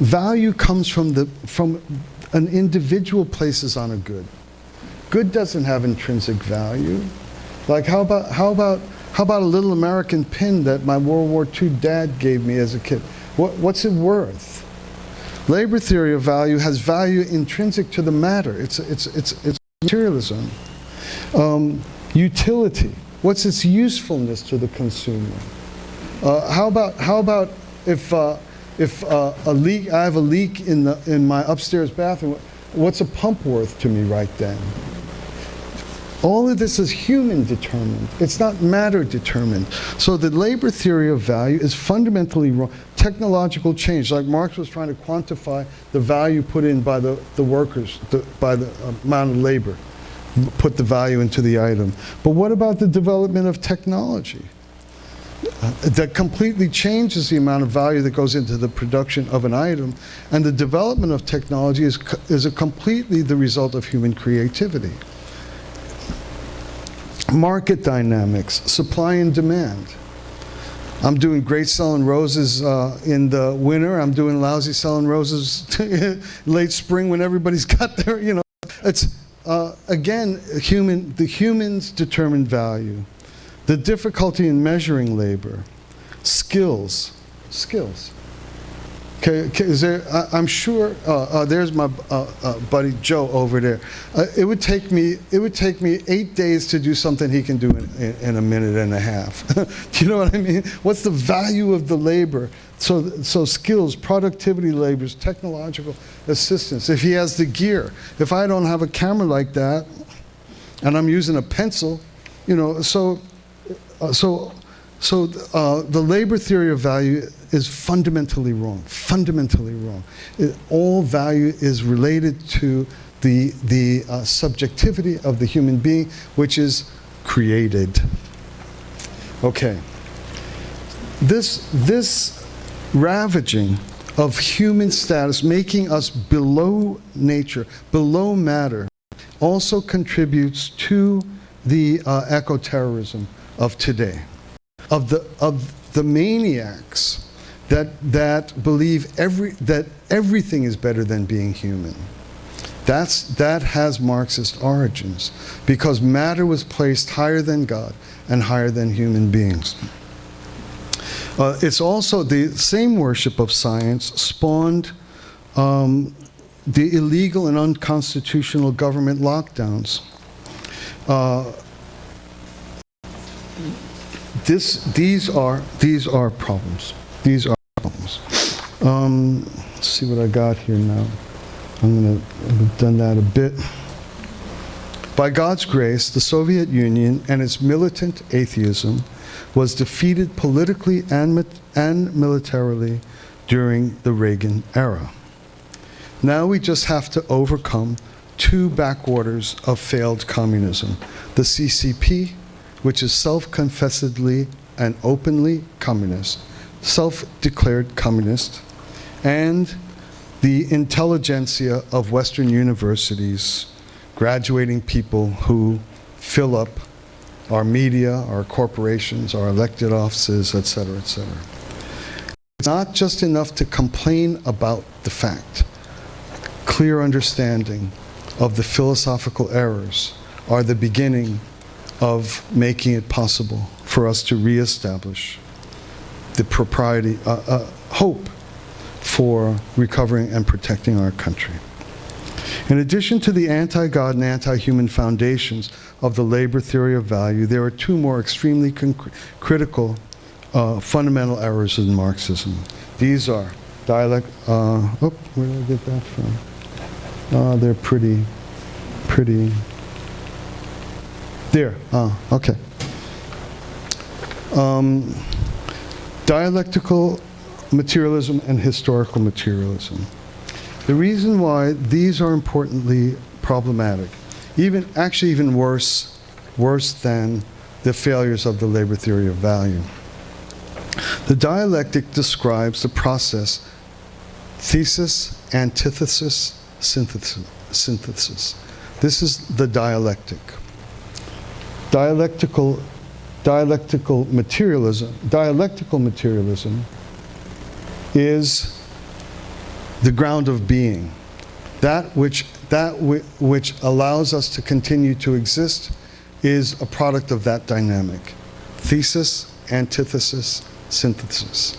Value comes from an individual places on a good. Good doesn't have intrinsic value. Like how about a little American pin that my World War II dad gave me as a kid? What's it worth? Labor theory of value has value intrinsic to the matter. It's materialism. Utility. What's its usefulness to the consumer? How about if a leak, I have a leak in my upstairs bathroom, what's a pump worth to me right then? All of this is human determined. It's not matter determined. So the labor theory of value is fundamentally wrong. Technological change, like Marx was trying to quantify the value put in by the workers, by the amount of labor, put the value into the item. But what about the development of technology? That completely changes the amount of value that goes into the production of an item, and the development of technology is completely the result of human creativity. Market dynamics, supply and demand. I'm doing great selling roses in the winter. I'm doing lousy selling roses late spring when everybody's got their, you know. It's again, the humans determine value. The difficulty in measuring labor, skills. Okay, is there? I'm sure. There's my buddy Joe over there. It would take me 8 days to do something he can do in a minute and a half. Do you know what I mean? What's the value of the labor? So skills, productivity labors, technological assistance. If he has the gear, if I don't have a camera like that, and I'm using a pencil, you know, so the labor theory of value is fundamentally wrong. Fundamentally wrong. All value is related to the subjectivity of the human being, which is created. Okay. This ravaging of human status, making us below nature, below matter, also contributes to the eco-terrorism of today, of the maniacs that believe that everything is better than being human. That has Marxist origins, because matter was placed higher than God and higher than human beings. It's also the same worship of science spawned the illegal and unconstitutional government lockdowns. These are problems. These are problems. Let's see what I got here now. I've done that a bit. By God's grace, the Soviet Union and its militant atheism was defeated politically and militarily during the Reagan era. Now we just have to overcome two backwaters of failed communism: the CCP, which is self-confessedly and openly communist, self-declared communist, and the intelligentsia of Western universities, graduating people who fill up our media, our corporations, our elected offices, et cetera, et cetera. It's not just enough to complain about the fact. Clear understanding of the philosophical errors are the beginning of making it possible for us to reestablish the propriety, hope for recovering and protecting our country. In addition to the anti-God and anti-human foundations of the labor theory of value, there are two more extremely critical fundamental errors in Marxism. These are where did I get that from? They're pretty, there, okay. Dialectical materialism and historical materialism. The reason why these are importantly problematic, actually even worse than the failures of the labor theory of value. The dialectic describes the process thesis, antithesis, synthesis. This is the dialectic. Dialectical materialism is the ground of being. That which allows us to continue to exist is a product of that dynamic. Thesis, antithesis, synthesis.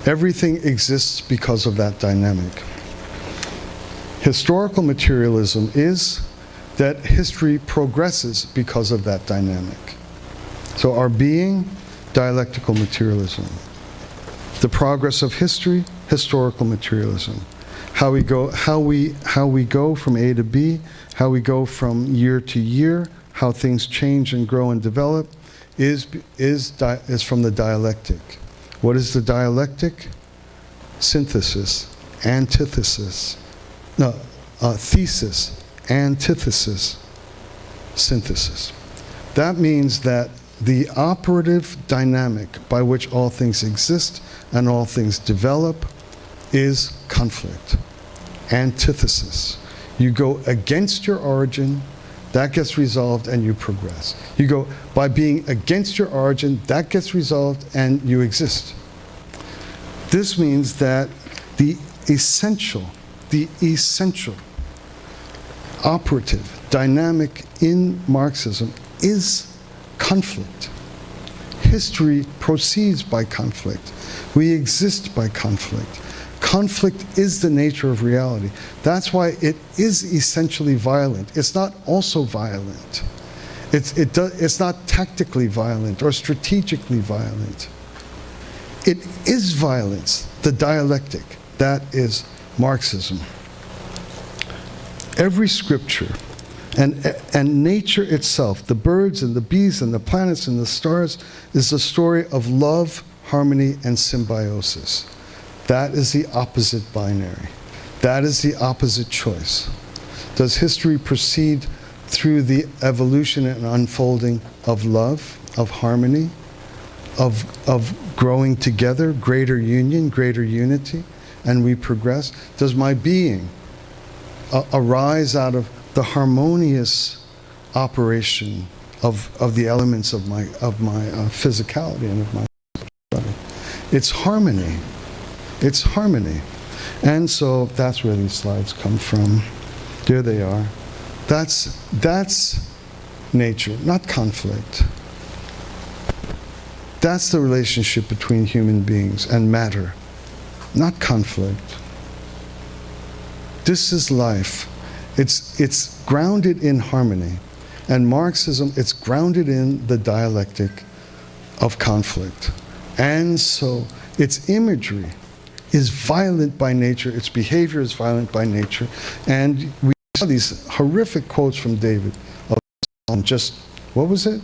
Everything exists because of that dynamic. Historical materialism is that history progresses because of that dynamic. So our being, dialectical materialism. The progress of history, historical materialism. How we go from A to B, how we go from year to year, how things change and grow and develop, is from the dialectic. What is the dialectic? Synthesis, antithesis, thesis, antithesis, synthesis. That means that the operative dynamic by which all things exist and all things develop is conflict, antithesis. You go against your origin, that gets resolved, and you progress. You go by being against your origin, that gets resolved, and you exist. This means that the essential operative dynamic in Marxism is conflict. History proceeds by conflict. We exist by conflict. Conflict is the nature of reality. That's why it is essentially violent. It's not also violent. It's not tactically violent or strategically violent. It is violence, the dialectic. That is Marxism. Every scripture and nature itself, the birds and the bees and the planets and the stars, is the story of love, harmony, and symbiosis. That is the opposite binary. That is the opposite choice. Does history proceed through the evolution and unfolding of love, of harmony, of growing together, greater union, greater unity, and we progress? Does my being arise out of the harmonious operation of the elements of my physicality and of my body? It's harmony. It's harmony. And so that's where these slides come from. There they are. That's nature, not conflict. That's the relationship between human beings and matter, not conflict. This is life. It's grounded in harmony. And Marxism, it's grounded in the dialectic of conflict. And so its imagery is violent by nature. Its behavior is violent by nature. And we saw these horrific quotes from David. Just, what was it?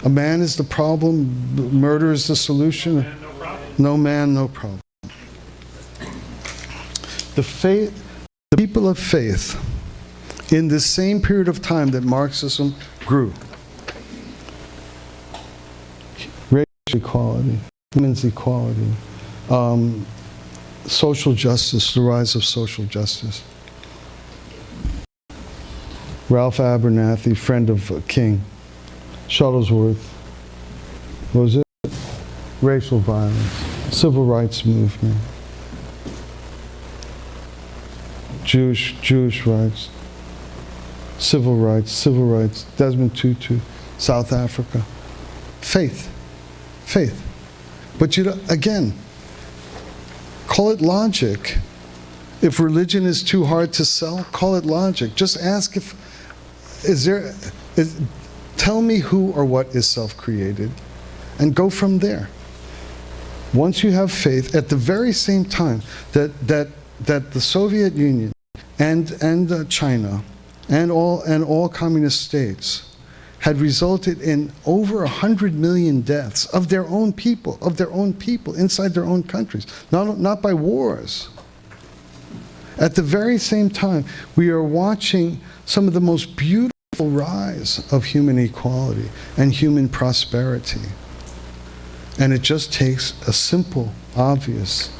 A man is the problem, murder is the solution. No man, no problem. The people of faith, in the same period of time that Marxism grew, racial equality, women's equality, social justice, the rise of social justice. Ralph Abernathy, friend of King, Shuttlesworth, what was it? Racial violence, civil rights movement, Jewish rights, civil rights, Desmond Tutu, South Africa. Faith. But again, call it logic. If religion is too hard to sell, call it logic. Just ask tell me who or what is self-created, and go from there. Once you have faith, at the very same time that the Soviet Union and China and all communist states had resulted in over 100 million deaths of their own people inside their own countries, not by wars. At the very same time, we are watching some of the most beautiful rise of human equality and human prosperity. And it just takes a simple, obvious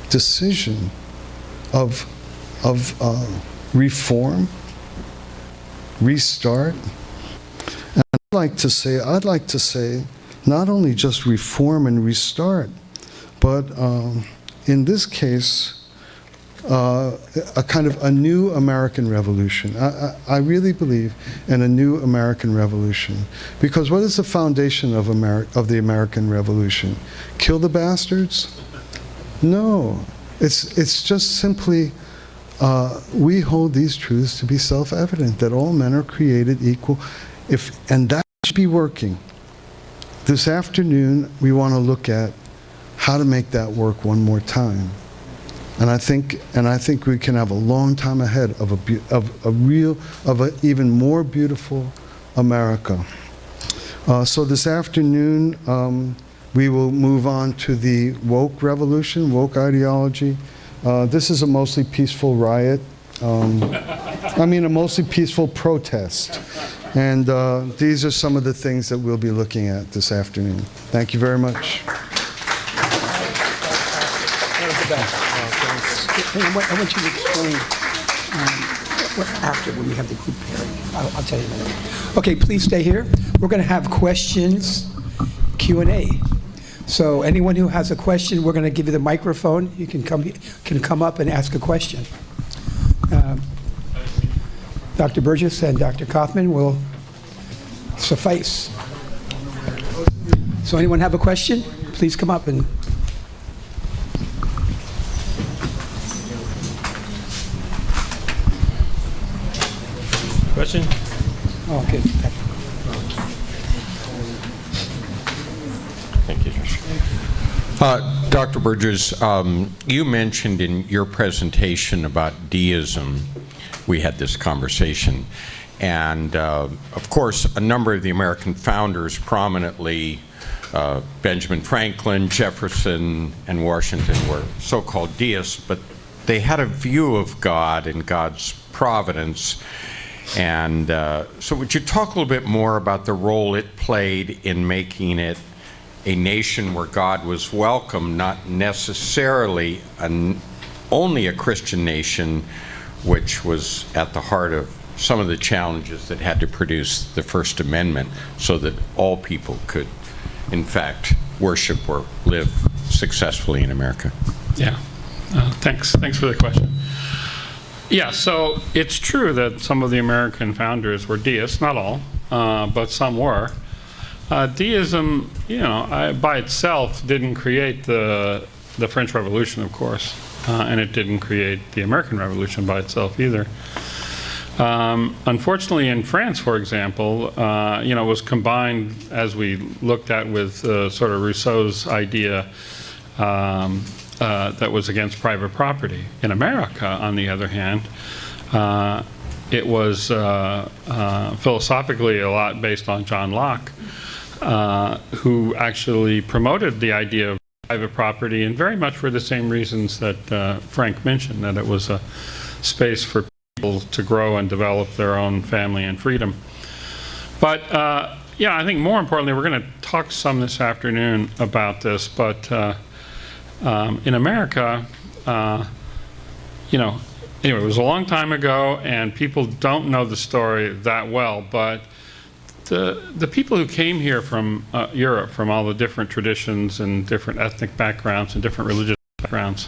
decision of reform, restart. And I'd like to say, not only just reform and restart, but in this case, a kind of a new American revolution. I really believe in a new American revolution, because what is the foundation of the American Revolution? Kill the bastards? No, it's just simply we hold these truths to be self-evident, that all men are created equal, and that should be working. This afternoon, we want to look at how to make that work one more time. And I think we can have a long time ahead of an even more beautiful America. So this afternoon, we will move on to the woke revolution, woke ideology. This is a mostly peaceful riot. A mostly peaceful protest. And these are some of the things that we'll be looking at this afternoon. Thank you very much. I want you to explain what after, when we have the group pairing. I'll tell you in a minute. Okay, please stay here. We're going to have questions, Q&A. So anyone who has a question, we're going to give you the microphone. You can come up and ask a question. Dr. Burgess and Dr. Kaufman will suffice. So anyone have a question? Please come up and... Question? Oh, okay. Thank you, Josh. Dr. Burgess, you mentioned in your presentation about deism, we had this conversation, and of course, a number of the American founders, prominently Benjamin Franklin, Jefferson, and Washington, were so-called deists, but they had a view of God and God's providence. And so would you talk a little bit more about the role it played in making it a nation where God was welcome, not necessarily only a Christian nation, which was at the heart of some of the challenges that had to produce the First Amendment so that all people could, in fact, worship or live successfully in America? Yeah, thanks for the question. Yeah, so it's true that some of the American founders were deists, not all, but some were. Deism, by itself didn't create the French Revolution, of course, and it didn't create the American Revolution by itself either. Unfortunately, in France, for example, it was combined, as we looked at, with sort of Rousseau's idea that was against private property. In America, on the other hand, it was philosophically a lot based on John Locke, who actually promoted the idea of private property, and very much for the same reasons that Frank mentioned, that it was a space for people to grow and develop their own family and freedom. But yeah, I think more importantly, we're going to talk some this afternoon about this, but in America, anyway, it was a long time ago, and people don't know the story that well, but the people who came here from Europe, from all the different traditions and different ethnic backgrounds and different religious backgrounds,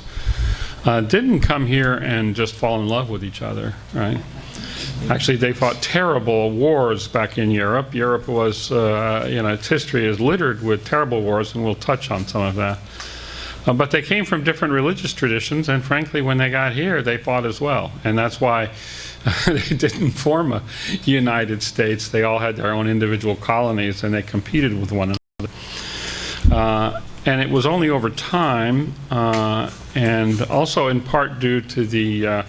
didn't come here and just fall in love with each other, right? Actually, they fought terrible wars back in Europe. Europe was, its history is littered with terrible wars, and we'll touch on some of that. But they came from different religious traditions, and frankly, when they got here, they fought as well. And that's why they didn't form a United States. They all had their own individual colonies, and they competed with one another. And it was only over time, and also in part due to the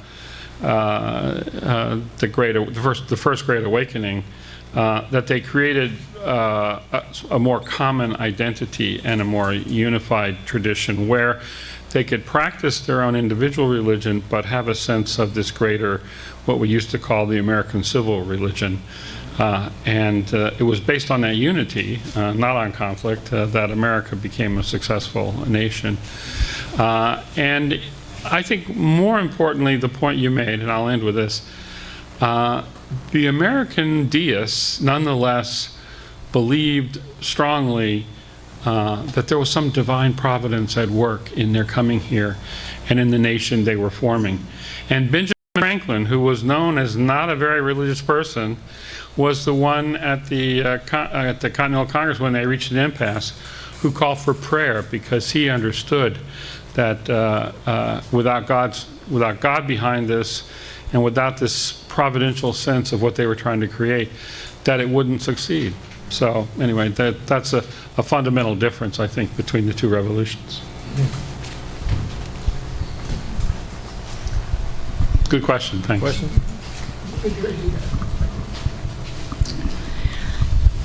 first Great Awakening, that they created a more common identity and a more unified tradition where they could practice their own individual religion but have a sense of this greater, what we used to call the American civil religion. And it was based on that unity, not on conflict, that America became a successful nation. And I think more importantly, the point you made, and I'll end with this, the American deists nonetheless believed strongly that there was some divine providence at work in their coming here and in the nation they were forming. And Benjamin Franklin, who was known as not a very religious person, was the one at the Continental Congress when they reached an impasse who called for prayer, because he understood that without God behind this, and without this providential sense of what they were trying to create, that it wouldn't succeed. So anyway, that's a fundamental difference, I think, between the two revolutions. Good question, thanks. Question?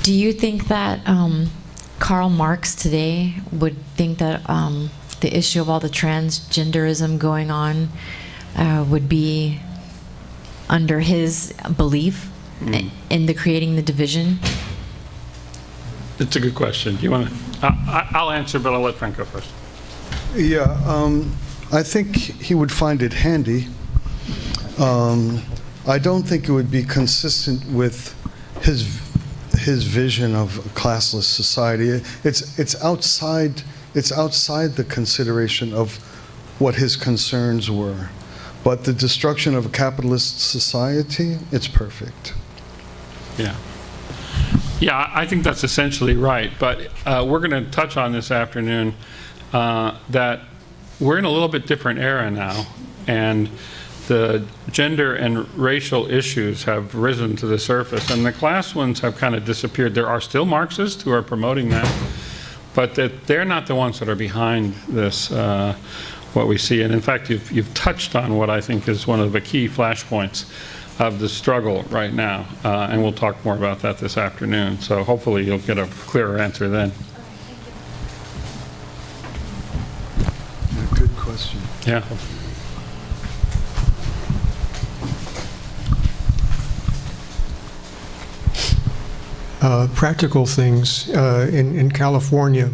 Do you think that Karl Marx today would think that the issue of all the transgenderism going on would be under his belief in the creating the division? It's a good question. Do you want to? I'll answer, but I'll let Frank go first. Yeah, I think he would find it handy. I don't think it would be consistent with his vision of a classless society. It's outside the consideration of what his concerns were. But the destruction of a capitalist society, it's perfect. Yeah. Yeah, I think that's essentially right. But we're going to touch on this afternoon that we're in a little bit different era now, and the gender and racial issues have risen to the surface, and the class ones have kind of disappeared. There are still Marxists who are promoting that, but that they're not the ones that are behind this, what we see. And in fact, you've touched on what I think is one of the key flashpoints of the struggle right now, and we'll talk more about that this afternoon. So hopefully you'll get a clearer answer then. Good question. Yeah. Practical things in California.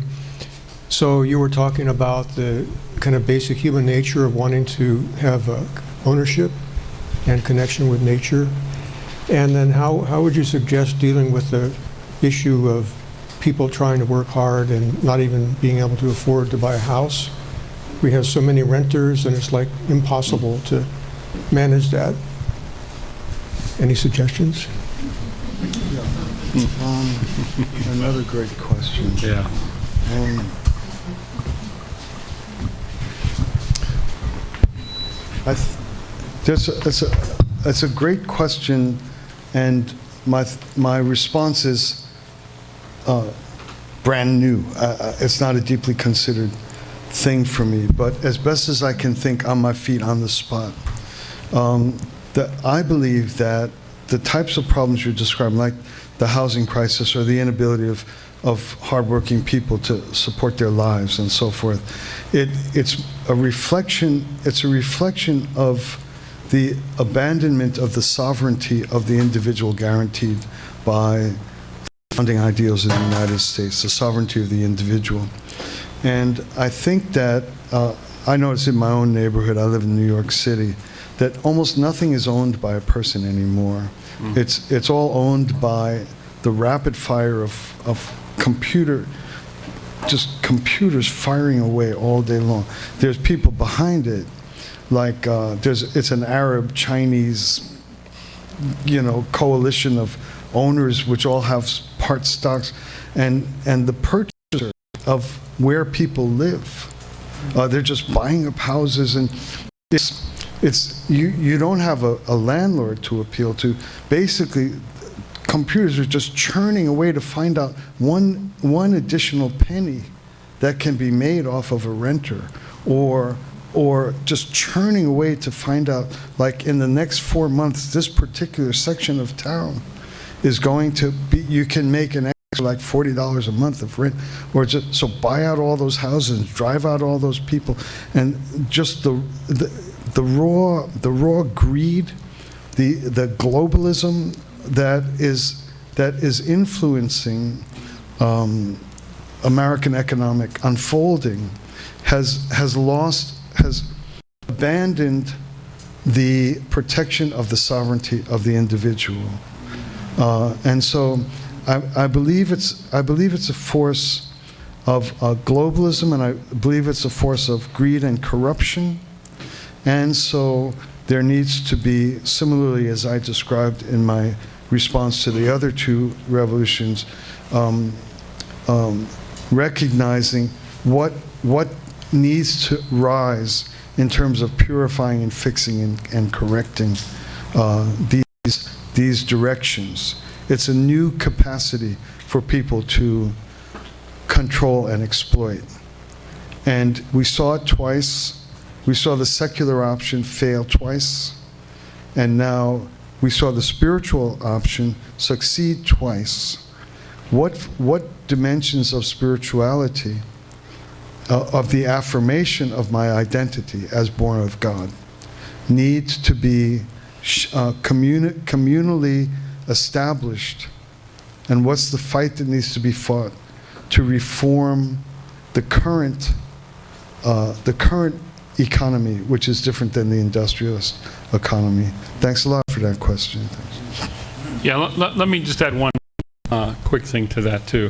So you were talking about the kind of basic human nature of wanting to have ownership and connection with nature. And then how would you suggest dealing with the issue of people trying to work hard and not even being able to afford to buy a house? We have so many renters, and it's like impossible to manage that. Any suggestions? Another great question. Yeah. it's a great question, and my response is brand new. It's not a deeply considered thing for me, but as best as I can think on my feet on the spot, that I believe that the types of problems you're describing, like the housing crisis or the inability of hardworking people to support their lives and so forth, it's a reflection of the abandonment of the sovereignty of the individual guaranteed by the founding ideals of the United States, the sovereignty of the individual. And I think that, I notice in my own neighborhood, I live in New York City, that almost nothing is owned by a person anymore. It's all owned by the rapid fire of computers firing away all day long. There's people behind it, like it's an Arab-Chinese, coalition of owners which all have part stocks, and the purchaser of where people live. They're just buying up houses, and you don't have a landlord to appeal to. Basically, computers are just churning away to find out one additional penny that can be made off of a renter, or just churning away to find out, like in the next 4 months, this particular section of town is going to be, you can make an extra like $40 a month of rent, or just, so buy out all those houses, drive out all those people, and just the raw greed, the globalism that is influencing American economic unfolding has abandoned the protection of the sovereignty of the individual, and so I believe it's a force of globalism, and I believe it's a force of greed and corruption, and so there needs to be, similarly as I described in my response to the other two revolutions, recognizing what needs to rise in terms of purifying and fixing and correcting these directions. It's a new capacity for people to control and exploit. And we saw it twice. We saw the secular option fail twice, and now we saw the spiritual option succeed twice. What dimensions of spirituality, of the affirmation of my identity as born of God, need to be communally established, and what's the fight that needs to be fought to reform the current economy, which is different than the industrialist economy? Thanks a lot for that question. Yeah, let me just add one quick thing to that too.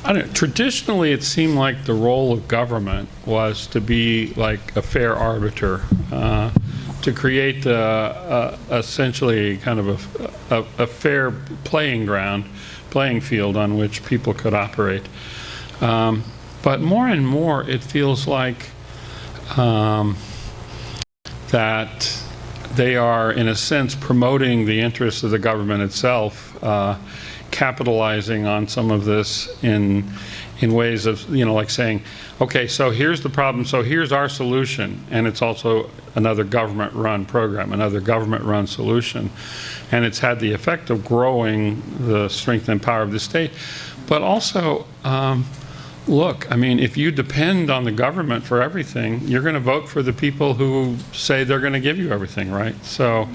I don't know, traditionally it seemed like the role of government was to be like a fair arbiter, to create essentially kind of a fair playing field on which people could operate. But more and more it feels like that they are, in a sense, promoting the interests of the government itself, capitalizing on some of this in ways of, like saying, okay, so here's the problem, so here's our solution, and it's also another government-run program, another government-run solution. And it's had the effect of growing the strength and power of the state. But also, look, I mean, if you depend on the government for everything, you're going to vote for the people who say they're going to give you everything, right? So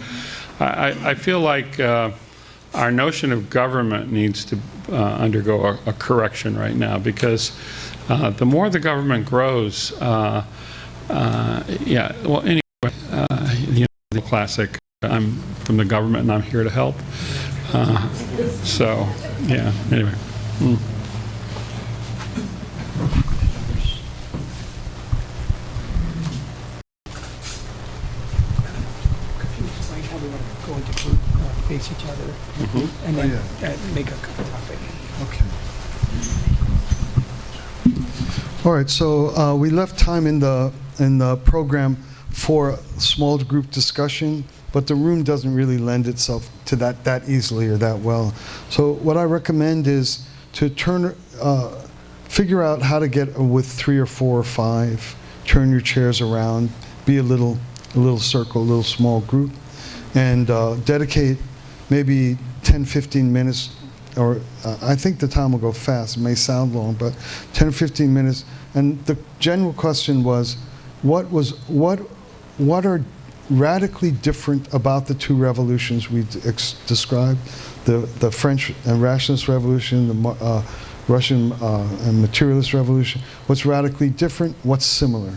I feel like our notion of government needs to undergo a correction right now, because the more the government grows, yeah, well, anyway, the classic, I'm from the government and I'm here to help. So, yeah, anyway. Face each other, and then make a topic. Okay. All right. So we left time in the program for small group discussion. but the room doesn't really lend itself to that easily or that well. So what I recommend is to figure out how to get with 3 or 4 or 5, turn your chairs around, be a little circle, a little small group, and dedicate maybe 10, 15 minutes, or I think the time will go fast. It may sound long, but 10 or 15 minutes. And the general question was, what are radically different about the 2 revolutions we described, the French and Rationalist Revolution, the Russian and Materialist Revolution? What's radically different? What's similar?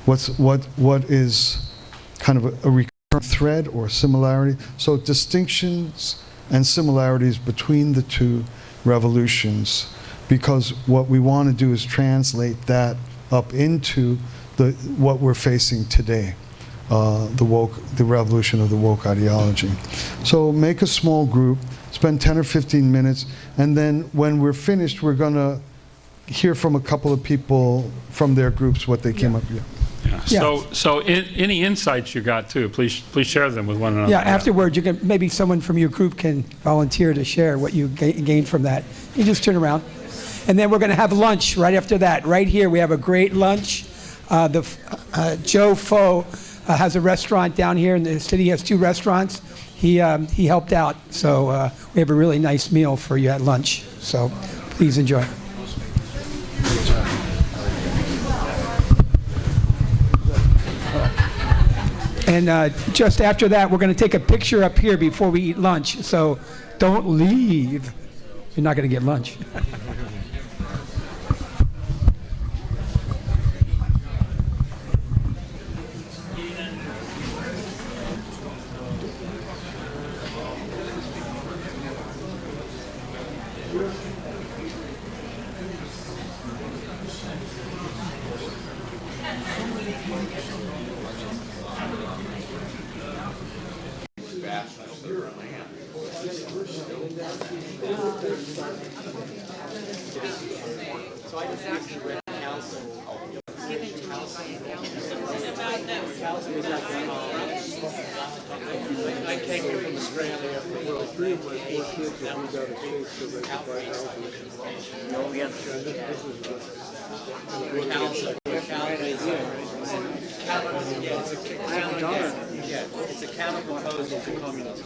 What is kind of a recurrent thread or similarity? So distinctions and similarities between the 2 revolutions, because what we want to do is translate that up into what we're facing today, the revolution of the woke ideology. So make a small group, spend 10 or 15 minutes, and then when we're finished, we're going to hear from a couple of people from their groups what they came up with. Yeah. So any insights you got too, please share them with one another. Yeah, afterwards, maybe someone from your group can volunteer to share what you gained from that. You just turn around. And then we're going to have lunch right after that. Right here, we have a great lunch. Joe Fo has a restaurant down here in the city. He has 2 restaurants. He helped out. So we have a really nice meal for you at lunch. So please enjoy. And just after that, we're going to take a picture up here before we eat lunch. So don't leave. You're not going to get lunch. I came here from Australia after World War III with 4 kids and we got a case so they could buy houses. It's a counter proposal to communism.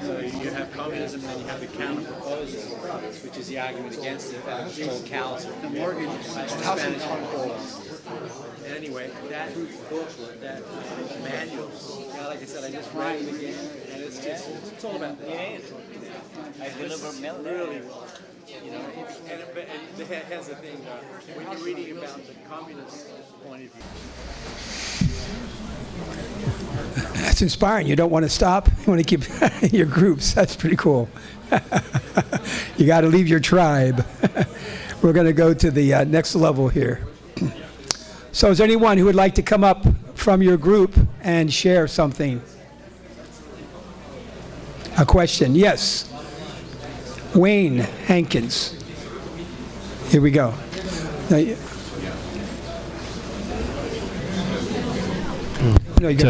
So you have communism and then you have the counter proposal, which is the argument against it, which is called CALS. The mortgage Spanish. Anyway, that booklet, that manual, like I said, I just read it again, and it's all about that. I deliver milk. Really well. You know, and it has a thing, when you're reading about the communist point of view. That's inspiring. You don't want to stop. You want to keep your groups. That's pretty cool. You got to leave your tribe. We're going to go to the next level here. So is there anyone who would like to come up from your group and share something? A question? Yes. Wayne Hankins. Here we go. Now, no, you got,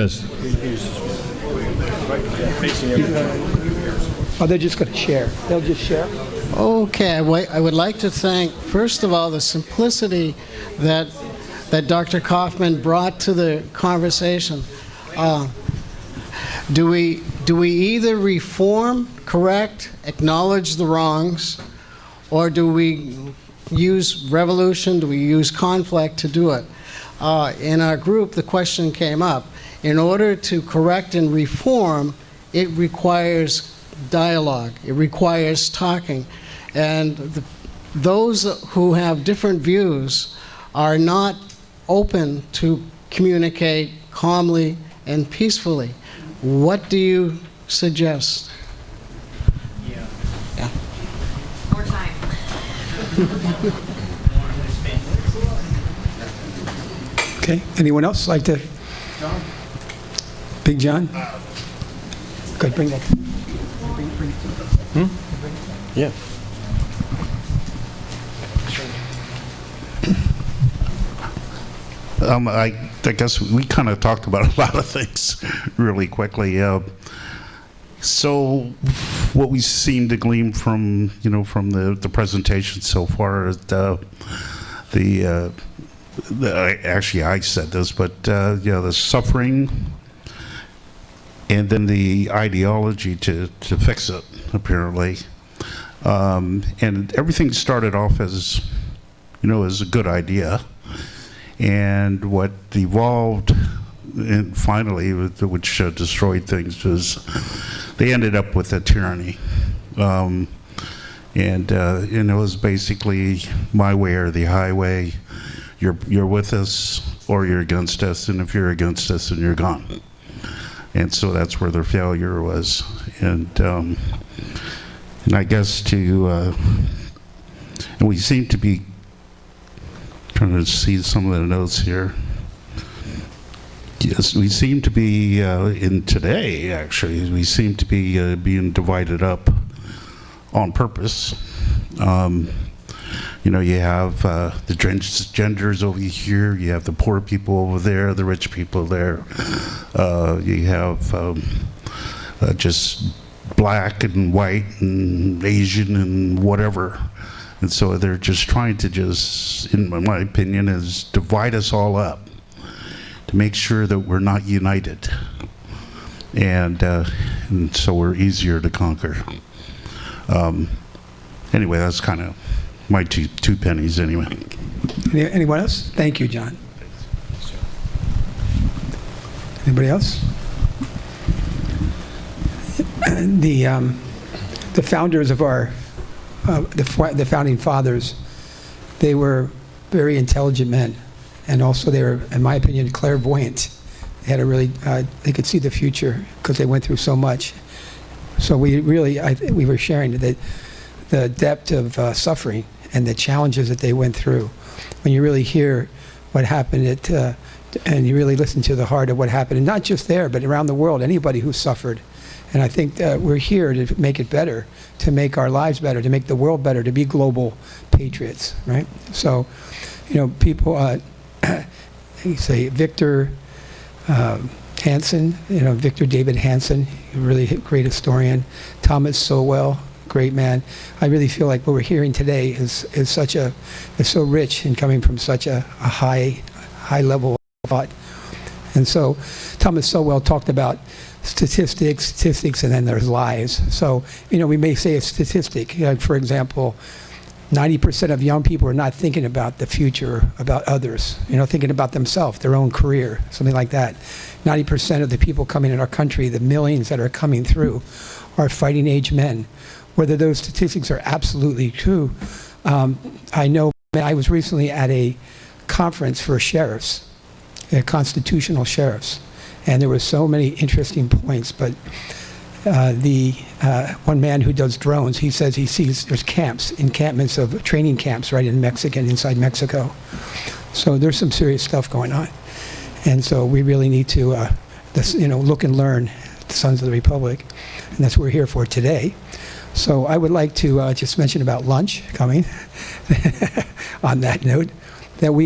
oh, they're just going to share. They'll just share. Okay, I would like to thank, first of all, the simplicity that Dr. Kaufman brought to the conversation. Do we either reform, correct, acknowledge the wrongs, or do we use revolution, do we use conflict to do it? In our group, the question came up. In order to correct and reform, it requires dialogue. It requires talking. And those who have different views are not open to communicate calmly and peacefully. What do you suggest? Yeah. More time. Okay. Anyone else like to? John? Big John? Good. Bring that. Yeah. I guess we kind of talked about a lot of things really quickly. So, what we seem to glean from the presentation so far is actually I said this, but the suffering, and then the ideology to fix it, apparently, and everything started off as as a good idea. And what evolved, and finally, which destroyed things, was they ended up with a tyranny. And it was basically my way or the highway. You're with us or you're against us, and if you're against us, then you're gone. And so that's where their failure was. And I guess and we seem to be trying to see some of the notes here. Yes, we seem to be in today. Actually, we seem to be being divided up on purpose. You have the transgenders over here. You have the poor people over there. The rich people there. You have just black and white and Asian and whatever. And so they're just trying to in my opinion, is divide us all up to make sure that we're not united. And so we're easier to conquer. Anyway, that's kind of my two pennies anyway. Anyone else? Thank you, John. Anybody else? The founders of our the founding fathers, they were very intelligent men, and also they were, in my opinion, clairvoyant. They had they could see the future because they went through so much. So we were sharing the depth of suffering and the challenges that they went through. When you really hear what happened and you really listen to the heart of what happened, and not just there, but around the world, anybody who suffered. And I think that we're here to make it better, to make our lives better, to make the world better, to be global patriots, right? So, people, you say Victor Hansen, Victor David Hansen, really great historian. Thomas Sowell, great man. I really feel like what we're hearing today is so rich and coming from such a high level of thought. And so Thomas Sowell talked about statistics, and then there's lies. So, we may say a statistic. For example, 90% of young people are not thinking about the future, about others, thinking about themselves, their own career, something like that. 90% of the people coming in our country, the millions that are coming through, are fighting age men. Whether those statistics are absolutely true, I know. I was recently at a conference for sheriffs, constitutional sheriffs, and there were so many interesting points, but one man who does drones, he says he sees there's encampments of training camps right inside Mexico. So there's some serious stuff going on. And so we really need to look and learn, the Sons of the Republic, and that's what we're here for today. So I would like to just mention about lunch coming on that note, that I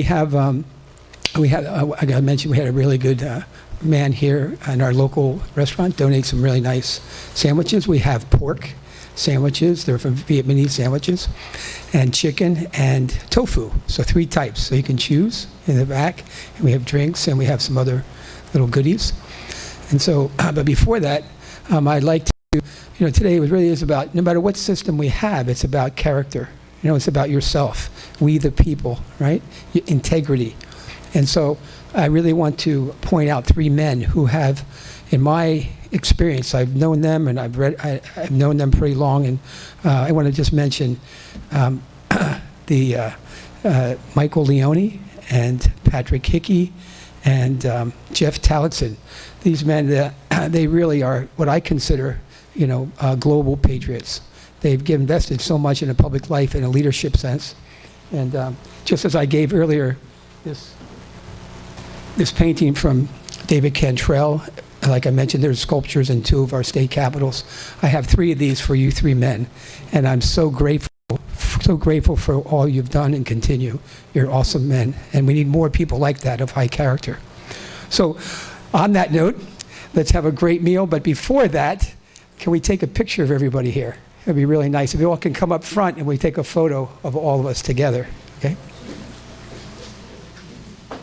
mentioned we had a really good man here in our local restaurant donate some really nice sandwiches. We have pork sandwiches. They're from Vietnamese sandwiches, and chicken and tofu. So 3 types. So you can choose in the back. And we have drinks, and we have some other little goodies. And so, but before that, I'd like to, today it really is about, no matter what system we have, it's about character. It's about yourself. We the people, right? Integrity. And so I really want to point out 3 men who have, in my experience, I've known them and I've known them pretty long, and I want to just mention Michael Leone and Patrick Hickey and Jeff Tallotson. These men, they really are what I consider, global patriots. They've invested so much in a public life in a leadership sense. And just as I gave earlier, this painting from David Cantrell, like I mentioned, there's sculptures in 2 of our state capitals. I have 3 of these for you 3 men, and I'm so grateful so grateful for all you've done and continue. You're awesome men, and we need more people like that of high character. So on that note, let's have a great meal, but before that, can we take a picture of everybody here? It'd be really nice if you all can come up front and we take a photo of all of us together, okay? Do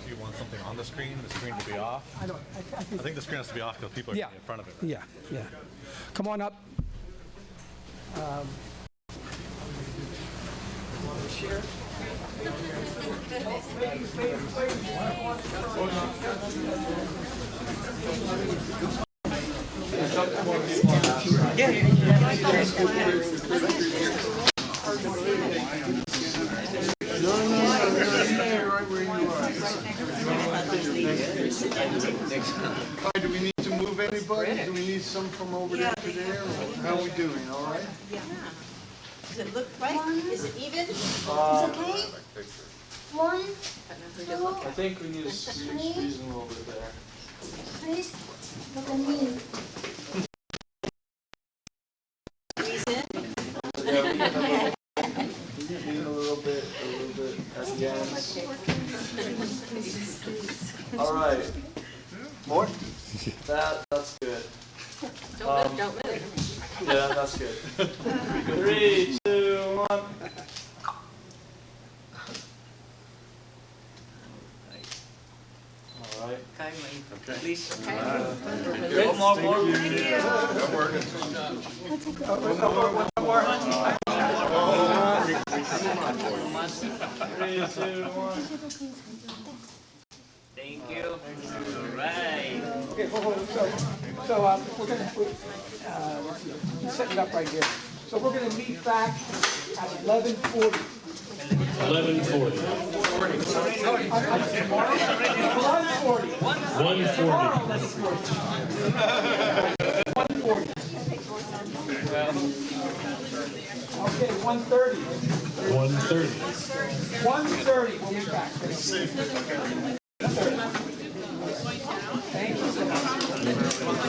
you want something on the screen to be off? I think the screen has to be off because people are getting in front of it. Right? Yeah. Come on up. Do we need to move anybody? Do we need some from over there to there? Or how are we doing? All right? Yeah. Does it look right? Is it even? It's okay? One, I think we need to squeeze them over there. please, look at me. Lean a little bit at the ends. All right. More? That's good. Don't move. Yeah, that's good. 3, 2, 1. All right. Okay. Please. One more. Thank you. All right. Okay, so we're going to set it up right here. So we're going to meet back at 11:40. 11:40. 1:40. Okay, 1:30. 1:30. 1:30. We'll be back. Thank you so much.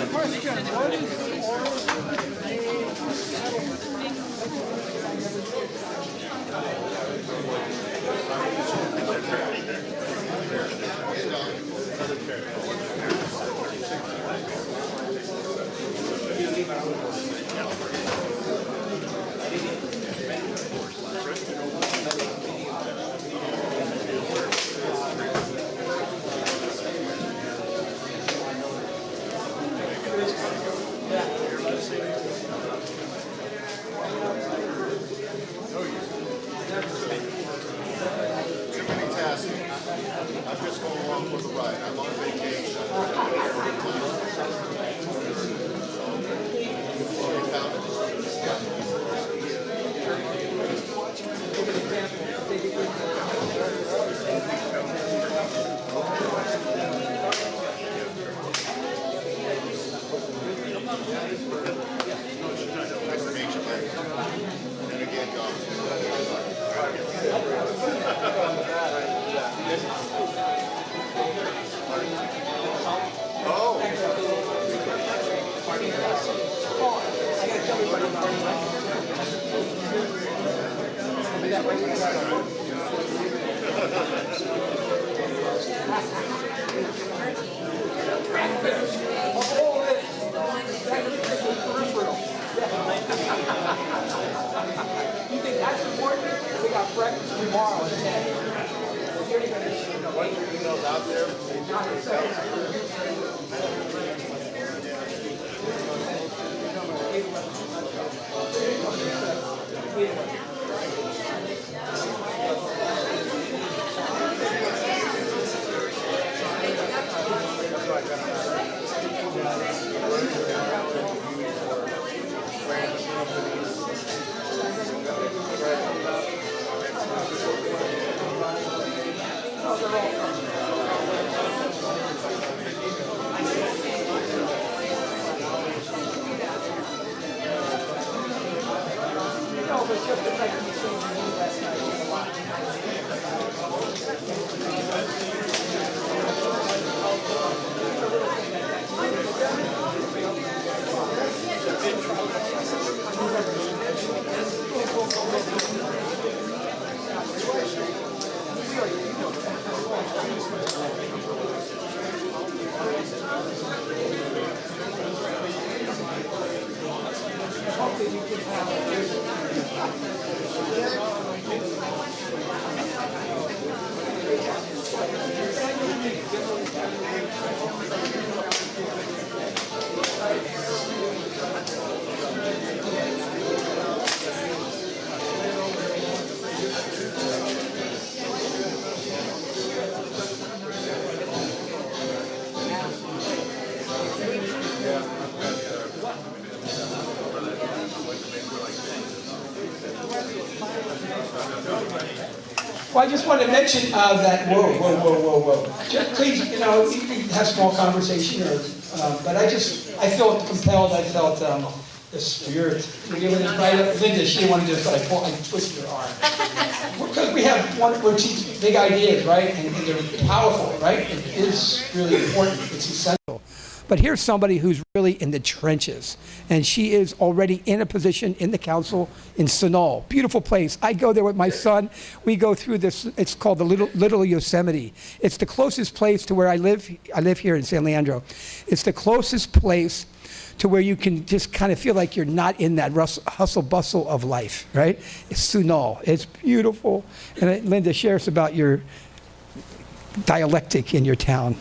Question, what is I'm just going along for the ride. I'm on vacation. You think that's important? We got breakfast tomorrow at 10. Once your email's out there, Well, I just want to mention that, whoa. Just please, you know, you can have small conversation, but I felt compelled, I felt the spirit. We're going to invite Linda, she didn't want to just like I twisted her arm. Because we're teaching big ideas, right? And they're powerful, right? It is really important, it's essential. But here's somebody who's really in the trenches, and she is already in a position in the council in Sunol. Beautiful place. I go there with my son. We go through this, it's called the Little Yosemite. It's the closest place to where I live. I live here in San Leandro. It's the closest place to where you can just kind of feel like you're not in that hustle bustle of life, right? It's Sunol. It's beautiful. And Linda, share us about your dialectic in your town.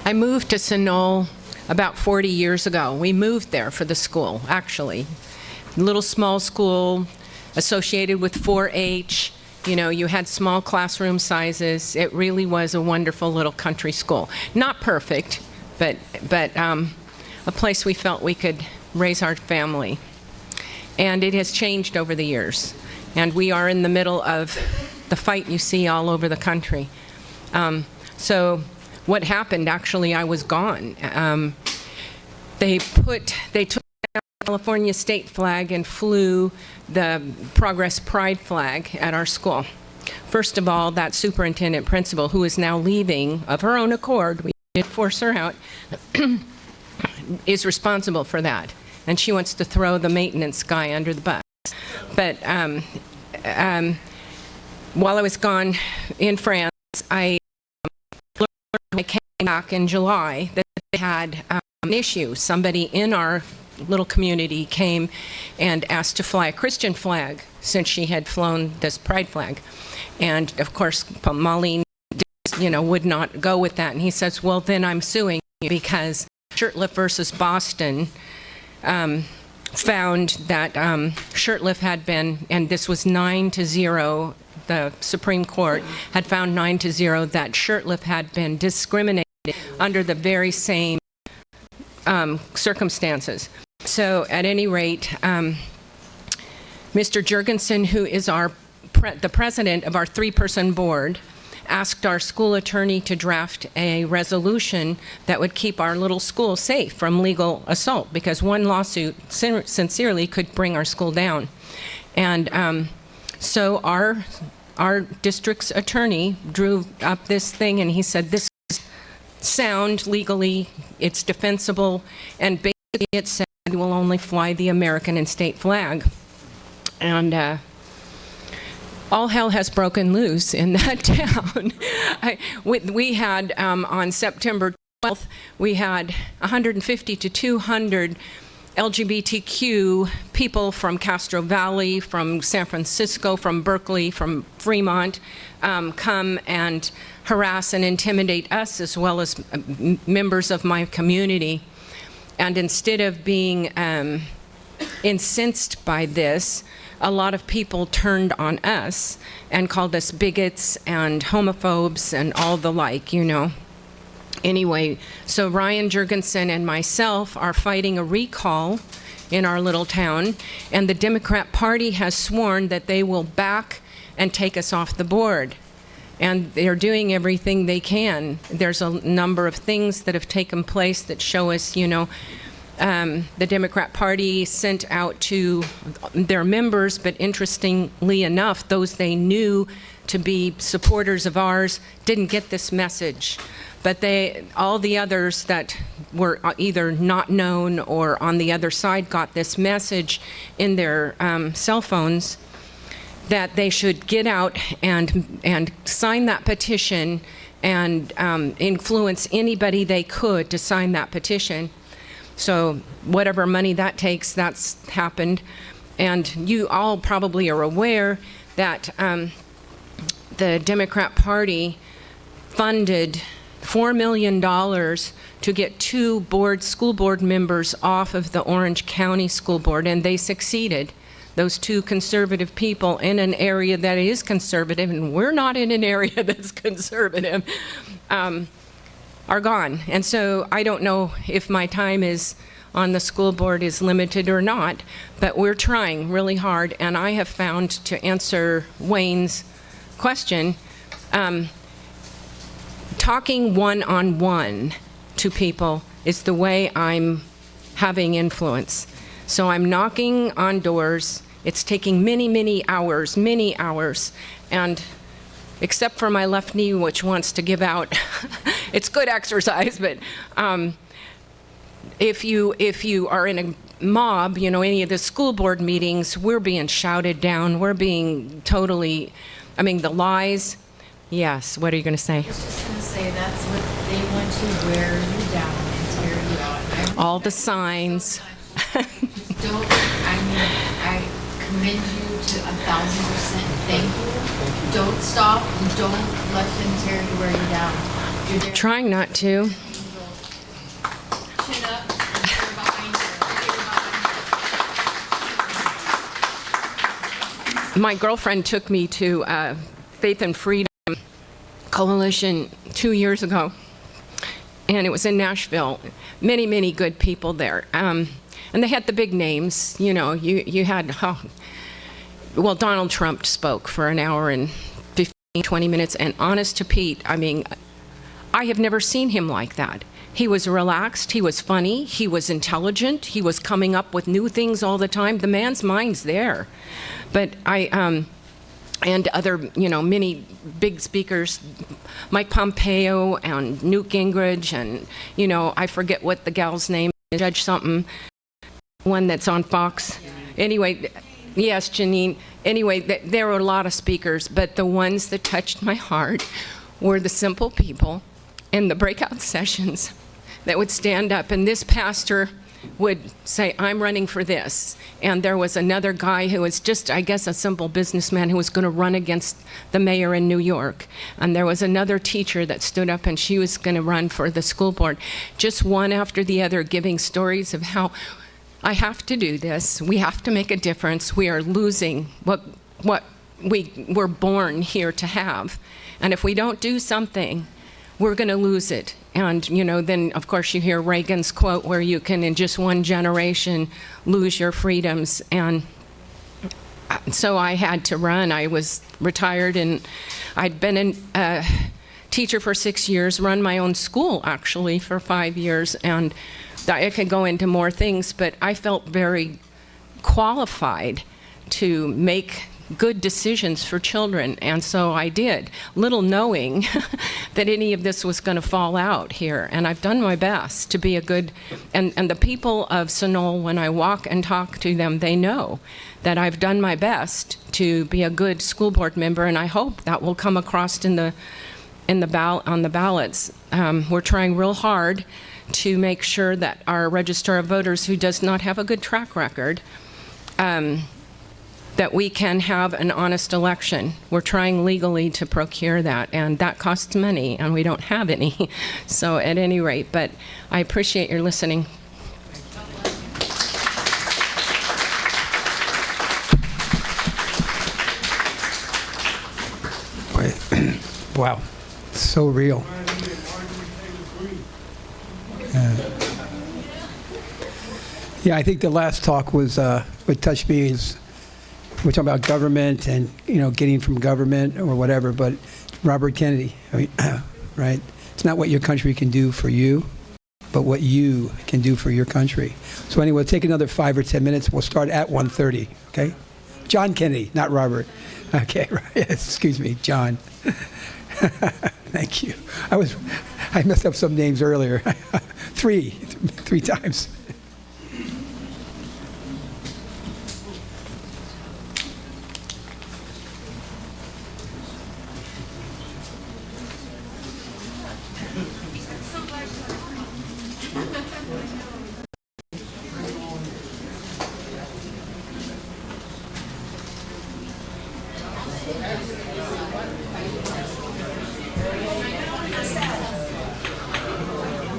I moved to Sunol about 40 years ago. We moved there for the school, actually. Little small school associated with 4-H. You know, you had small classroom sizes. It really was a wonderful little country school. Not perfect, but a place we felt we could raise our family. And it has changed over the years. And we are in the middle of the fight you see all over the country. So what happened, actually, I was gone. They took the California state flag and flew the Progress Pride flag at our school. First of all, that superintendent principal, who is now leaving of her own accord, we did force her out, is responsible for that. And she wants to throw the maintenance guy under the bus. But while I was gone in France, I came back in July that they had an issue. Somebody in our little community came and asked to fly a Christian flag since she had flown this pride flag. And of course, Marlene, would not go with that. And he says, well, then I'm suing you because Shurtleff versus Boston found that Shurtleff had been, and this was 9-0, the Supreme Court had found 9-0 that Shurtleff had been discriminated under the very same circumstances. So at any rate, Mr. Jurgensen, who is the president of our 3-person board, asked our school attorney to draft a resolution that would keep our little school safe from legal assault, because one lawsuit sincerely could bring our school down. And so our district's attorney drew up this thing, and he said this is sound legally, it's defensible, and basically it said we will only fly the American and state flag. And all hell has broken loose in that town. We had, on September 12th, we had 150 to 200 LGBTQ people from Castro Valley, from San Francisco, from Berkeley, from Fremont, come and harass and intimidate us as well as members of my community. And instead of being incensed by this, a lot of people turned on us and called us bigots and homophobes and all the like, Anyway, so Ryan Jurgensen and myself are fighting a recall in our little town, and the Democrat Party has sworn that they will back and take us off the board. And they're doing everything they can. There's a number of things that have taken place that show us, the Democrat Party sent out to their members, but interestingly enough, those they knew to be supporters of ours didn't get this message. But all the others that were either not known or on the other side got this message in their cell phones that they should get out and sign that petition and influence anybody they could to sign that petition. So whatever money that takes, that's happened. And you all probably are aware that the Democrat Party funded $4 million to get 2 school board members off of the Orange County School Board, and they succeeded. Those 2 conservative people in an area that is conservative, and we're not in an area that's conservative, are gone. And so I don't know if my time is on the school board is limited or not, but we're trying really hard, and I have found, to answer Wayne's question, talking one-on-one to people is the way I'm having influence. So I'm knocking on doors. It's taking many hours, and except for my left knee, which wants to give out, it's good exercise, but if you are in a mob, you know, any of the school board meetings, we're being shouted down. We're being totally, I mean, the lies. Yes, what are you going to say? I was just going to say that's what they want to wear you down and tear you out. All the signs. Don't, I commend you to 1,000%. Thank you. Don't stop and don't let them tear you, wear you down. You're there. Trying not to. Chin up. You're behind you. My girlfriend took me to Faith and Freedom Coalition 2 years ago, and it was in Nashville. Many good people there. And they had the big names, you know, you had, well, Donald Trump spoke for an hour and 20 minutes, and honest to Pete, I mean, I have never seen him like that. He was relaxed, he was funny, he was intelligent, he was coming up with new things all the time. The man's mind's there. But and other, you know, many big speakers, Mike Pompeo and Newt Gingrich, and, you know, I forget what the gal's name is, Judge something, one that's on Fox. Anyway, yes, Janine. Anyway, there were a lot of speakers, but the ones that touched my heart were the simple people in the breakout sessions that would stand up, and this pastor would say, I'm running for this. And there was another guy who was just, I guess, a simple businessman who was going to run against the mayor in New York. And there was another teacher that stood up, and she was going to run for the school board. Just one after the other, giving stories of how I have to do this. We have to make a difference. We are losing what we were born here to have. And if we don't do something, we're going to lose it. And, you know, then, of course, you hear Reagan's quote where you can, in just one generation, lose your freedoms. And so I had to run. I was retired, and I'd been a teacher for 6 years, run my own school, actually, for 5 years. And I could go into more things, but I felt very qualified to make good decisions for children, and so I did, little knowing that any of this was going to fall out here. And I've done my best to be a good, and the people of Sunol, when I walk and talk to them, they know that I've done my best to be a good school board member, and I hope that will come across on the ballots. We're trying real hard to make sure that our Register of Voters, who does not have a good track record, that we can have an honest election. We're trying legally to procure that, and that costs money, and we don't have any. So at any rate, but I appreciate your listening. Wow, so real. Yeah, I think the last talk was what touched me is we're talking about government and, you know, getting from government or whatever, but Robert Kennedy, I mean, right? It's not what your country can do for you, but what you can do for your country. So anyway, we'll take another 5 or 10 minutes. We'll start at 1:30, okay? John Kennedy, not Robert. Okay, right. Excuse me, John. Thank you. I messed up some names earlier. three times.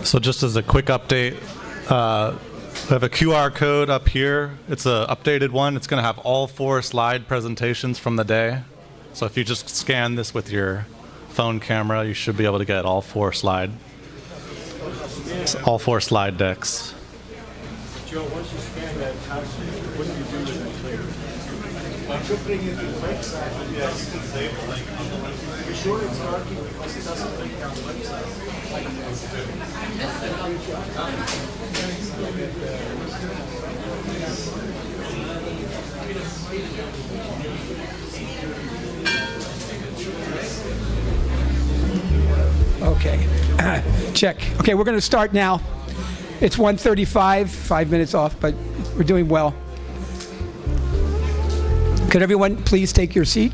So just as a quick update, we have a QR code up here. It's an updated one. It's going to have all 4 slide presentations from the day. So if you just scan this with your phone camera, you should be able to get all 4 slide decks. Joe, once you scan that house, what do you do with it later? Putting it in the website, yeah, you can save the link. Be sure it's working because it doesn't link on the website. Okay. Check. Okay, we're going to start now. It's 1:35, 5 minutes off, but we're doing well. Could everyone please take your seat?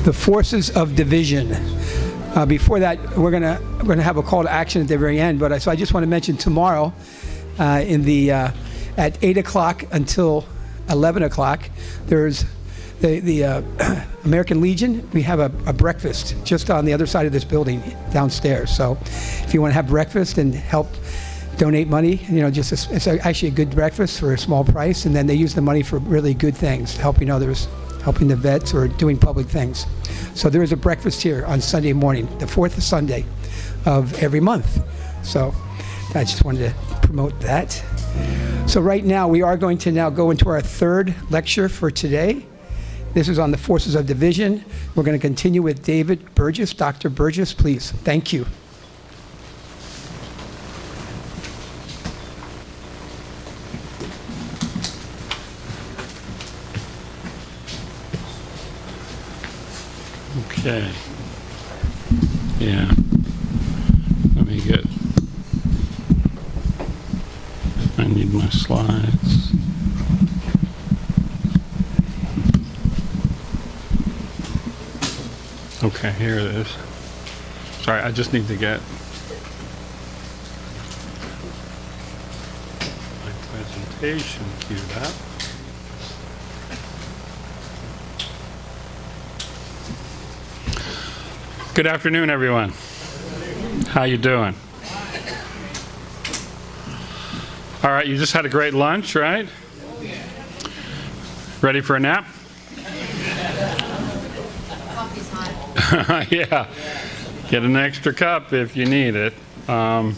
The forces of division. Before that, we're gonna have a call to action at the very end. But so I just want to mention tomorrow, at 8 o'clock until 11 o'clock, there's the American Legion. We have a breakfast just on the other side of this building downstairs. So if you want to have breakfast and help donate money, it's actually a good breakfast for a small price. And then they use the money for really good things, helping others, helping the vets, or doing public things. So there is a breakfast here on Sunday morning, the fourth Sunday of every month. So I just wanted to promote that. So right now, we are going to now go into our third lecture for today. This is on the forces of division. We're going to continue with David Burgess. Dr. Burgess, please. Thank you. Okay. Yeah. Let me get. I need my slides. Okay, here it is. Sorry, I just need to get my presentation queued up. Good afternoon, everyone. How you doing? All right, you just had a great lunch, right? Ready for a nap? Coffee's hot. Yeah, get an extra cup if you need it. Yeah,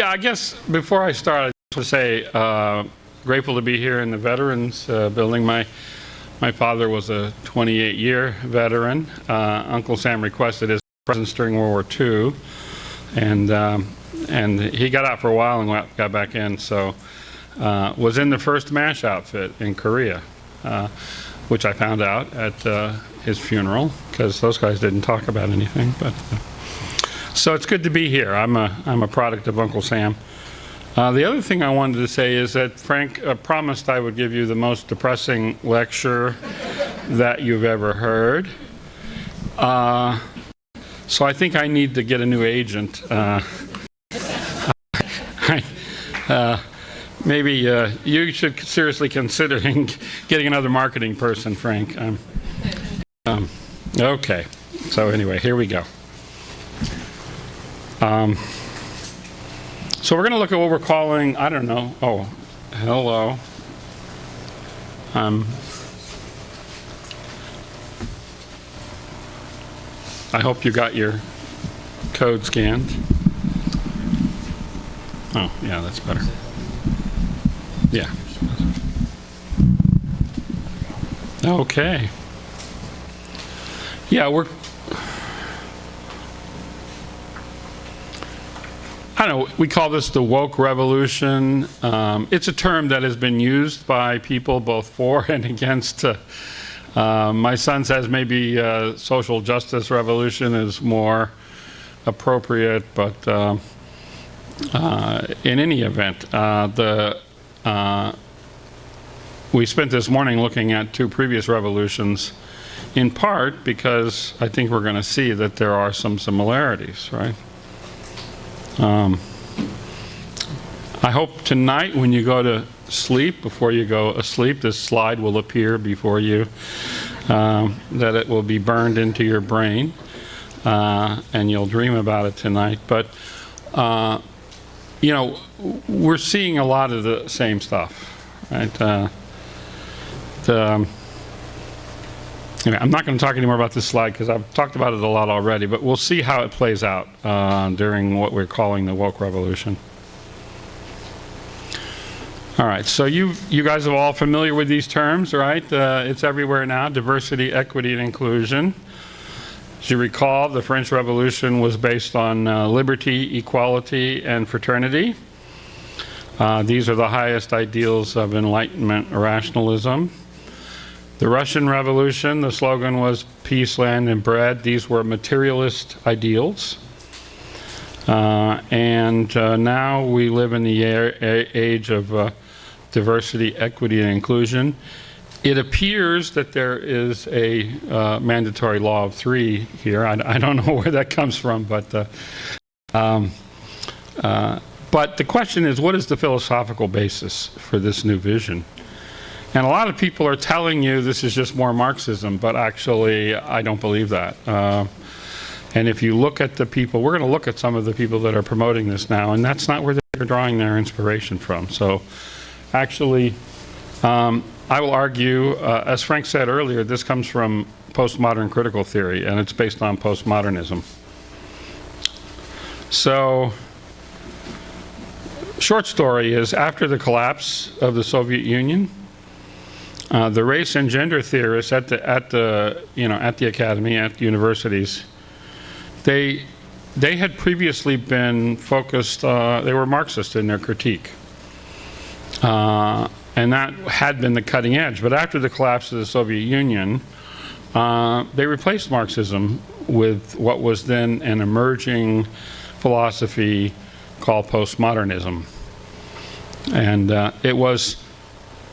I guess before I start, I just want to say grateful to be here in the Veterans Building. My father was a 28-year veteran. Uncle Sam requested his presence during World War II, and he got out for a while and got back in. So was in the first MASH outfit in Korea, which I found out at his funeral because those guys didn't talk about anything. But so it's good to be here. I'm a product of Uncle Sam. The other thing I wanted to say is that Frank promised I would give you the most depressing lecture that you've ever heard. So I think I need to get a new agent. Maybe you should seriously consider getting another marketing person, Frank. Okay. So anyway, here we go. So we're going to look at what we're calling, I don't know, oh, hello. I hope you got your code scanned. Oh, yeah, that's better. Yeah. Okay. Yeah, I don't know, we call this the woke revolution. It's a term that has been used by people both for and against. My son says maybe social justice revolution is more appropriate, but in any event, we spent this morning looking at two previous revolutions, in part because I think we're going to see that there are some similarities, right? I hope tonight when you go to sleep, before you go asleep, this slide will appear before you, that it will be burned into your brain, and you'll dream about it tonight. But you know, we're seeing a lot of the same stuff, right? Anyway, I'm not going to talk anymore about this slide because I've talked about it a lot already, but we'll see how it plays out during what we're calling the woke revolution. All right, so you guys are all familiar with these terms, right? It's everywhere now: diversity, equity, and inclusion. As you recall, the French Revolution was based on liberty, equality, and fraternity. These are the highest ideals of Enlightenment rationalism. The Russian Revolution, the slogan was peace, land, and bread. These were materialist ideals. Now we live in the age of diversity, equity, and inclusion. It appears that there is a mandatory law of three here. I don't know where that comes from, but the question is, what is the philosophical basis for this new vision? And a lot of people are telling you this is just more Marxism, but actually I don't believe that. And if you look at the people, we're going to look at some of the people that are promoting this now, and that's not where they're drawing their inspiration from. So actually, I will argue, as Frank said earlier, this comes from postmodern critical theory, and it's based on postmodernism. So, short story is, after the collapse of the Soviet Union, the race and gender theorists at the academy, at the universities, they had previously been focused. They were Marxist in their critique, and that had been the cutting edge. But after the collapse of the Soviet Union, they replaced Marxism with what was then an emerging philosophy called postmodernism, and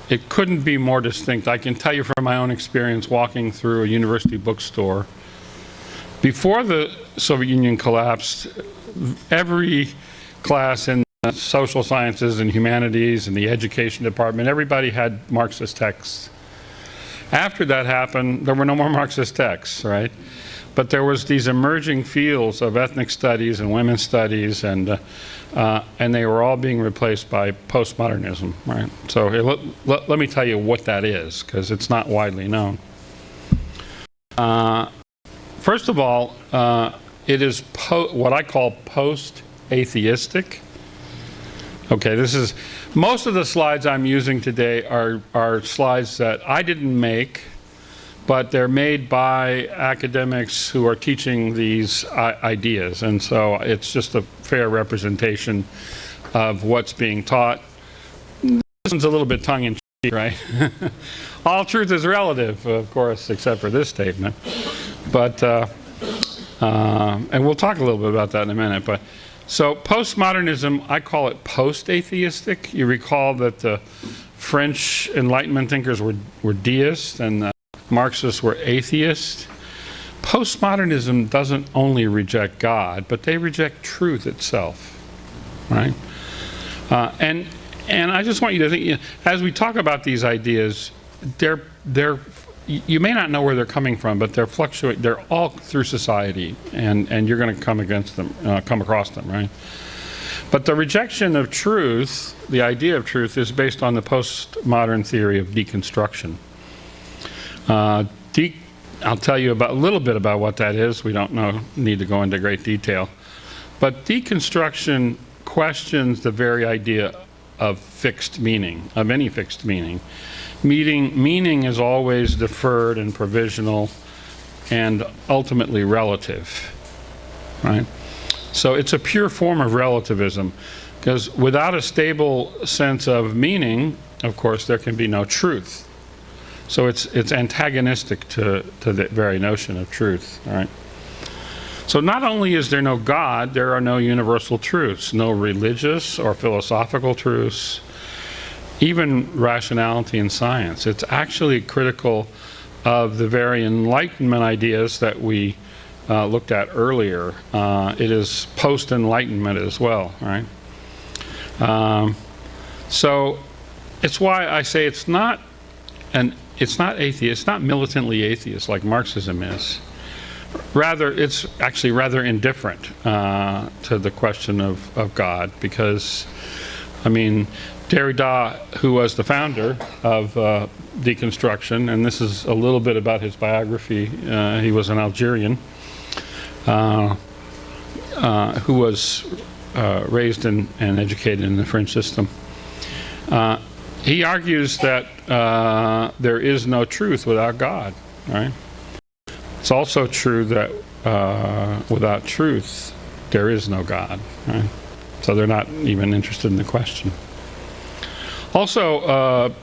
it couldn't be more distinct. I can tell you from my own experience walking through a university bookstore. Before the Soviet Union collapsed, every class in the social sciences and humanities and the education department, everybody had Marxist texts. After that happened, there were no more Marxist texts, right? But there was these emerging fields of ethnic studies and women's studies, and they were all being replaced by postmodernism, right? So let me tell you what that is, because it's not widely known. First of all, it is what I call post-atheistic. Okay, most of the slides I'm using today are slides that I didn't make, but they're made by academics who are teaching these ideas, and so it's just a fair representation of what's being taught. This one's a little bit tongue-in-cheek, right? All truth is relative, of course, except for this statement. But and we'll talk a little bit about that in a minute. But so postmodernism, I call it post-atheistic. You recall that the French Enlightenment thinkers were deists, and the Marxists were atheists. Postmodernism doesn't only reject God, but they reject truth itself, right? And I just want you to think, as we talk about these ideas, you may not know where they're coming from, but they're fluctuating. They're all through society, and you're going to come across them, right? But the rejection of truth, the idea of truth, is based on the postmodern theory of deconstruction. I'll tell you a little bit about what that is. We don't need to go into great detail. But deconstruction questions the very idea of fixed meaning, of any fixed meaning. Meaning is always deferred and provisional and ultimately relative, right? So it's a pure form of relativism, because without a stable sense of meaning, of course, there can be no truth. So it's antagonistic to the very notion of truth, right? So not only is there no God, there are no universal truths, no religious or philosophical truths, even rationality in science. It's actually critical of the very Enlightenment ideas that we looked at earlier. It is post-Enlightenment as well, right? So it's why I say it's not atheist, it's not militantly atheist like Marxism is. it's actually rather indifferent to the question of God, because, I mean, Derrida, who was the founder of deconstruction, and this is a little bit about his biography, he was an Algerian who was raised and educated in the French system. He argues that there is no truth without God, right? It's also true that without truth, there is no God, right? So they're not even interested in the question. Also,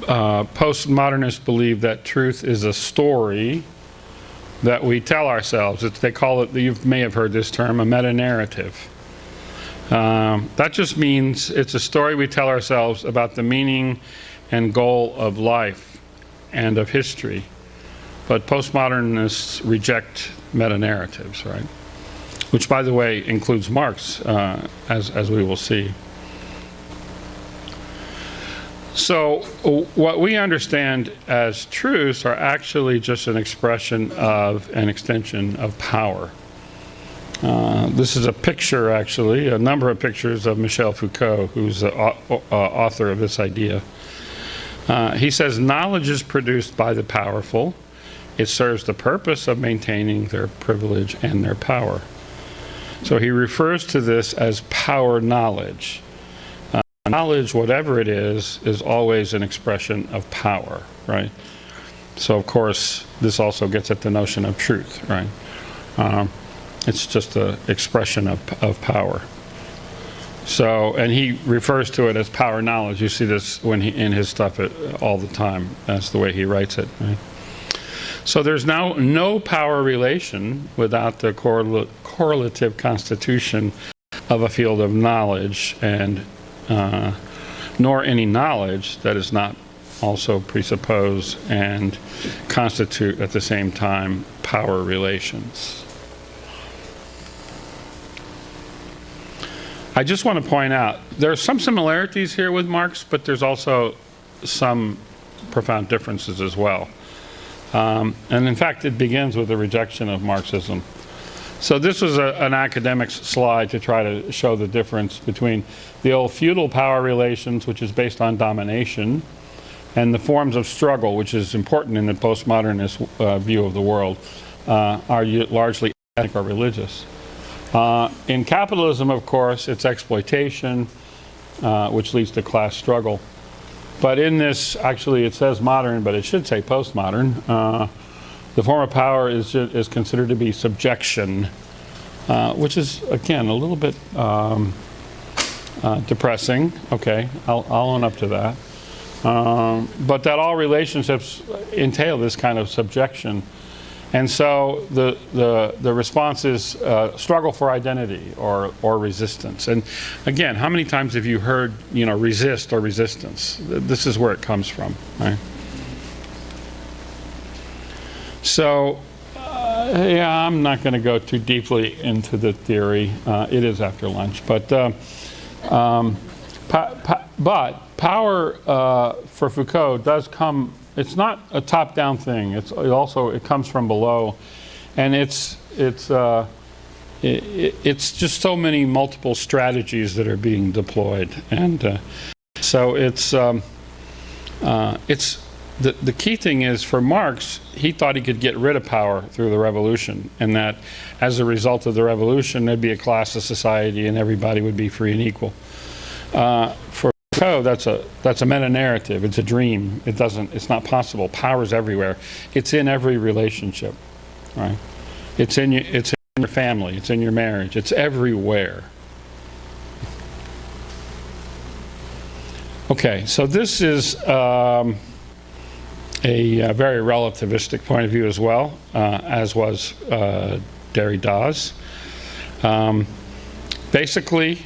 postmodernists believe that truth is a story that we tell ourselves. They call it, you may have heard this term, a meta-narrative. That just means it's a story we tell ourselves about the meaning and goal of life and of history. But postmodernists reject meta-narratives, right? Which, by the way, includes Marx, as we will see. So what we understand as truths are actually just an expression of an extension of power. This is a picture, actually, a number of pictures of Michel Foucault, who's the author of this idea. He says, knowledge is produced by the powerful. It serves the purpose of maintaining their privilege and their power. So he refers to this as power knowledge. Knowledge, whatever it is always an expression of power, right? So, of course, this also gets at the notion of truth, right? It's just an expression of power. So, and he refers to it as power knowledge. You see this when in his stuff all the time. That's the way he writes it, right? So there's now no power relation without the correlative constitution of a field of knowledge, and nor any knowledge that is not also presuppose and constitute at the same time power relations. I just want to point out, there are some similarities here with Marx, but there's also some profound differences as well. And in fact, it begins with the rejection of Marxism. So this was an academic's slide to try to show the difference between the old feudal power relations, which is based on domination, and the forms of struggle, which is important in the postmodernist view of the world, are largely ethnic or religious. In capitalism, of course, it's exploitation, which leads to class struggle. But in this, actually, it says modern, but it should say postmodern. The form of power is considered to be subjection, which is, again, a little bit depressing. Okay, I'll own up to that. But that all relationships entail this kind of subjection. And so the response is struggle for identity or resistance. And again, how many times have you heard, resist or resistance? This is where it comes from, right? So, yeah, I'm not going to go too deeply into the theory. It is after lunch, but power for Foucault does come. It's not a top-down thing. It comes from below, and it's just so many multiple strategies that are being deployed, and so it's the key thing is for Marx, he thought he could get rid of power through the revolution, and that as a result of the revolution, there'd be a class of society and everybody would be free and equal. For Foucault, that's a meta-narrative. It's a dream. It's not possible. Power's everywhere. It's in every relationship, right? It's in your family. It's in your marriage. It's everywhere. Okay, so this is a very relativistic point of view as well, as was Derrida's. Basically,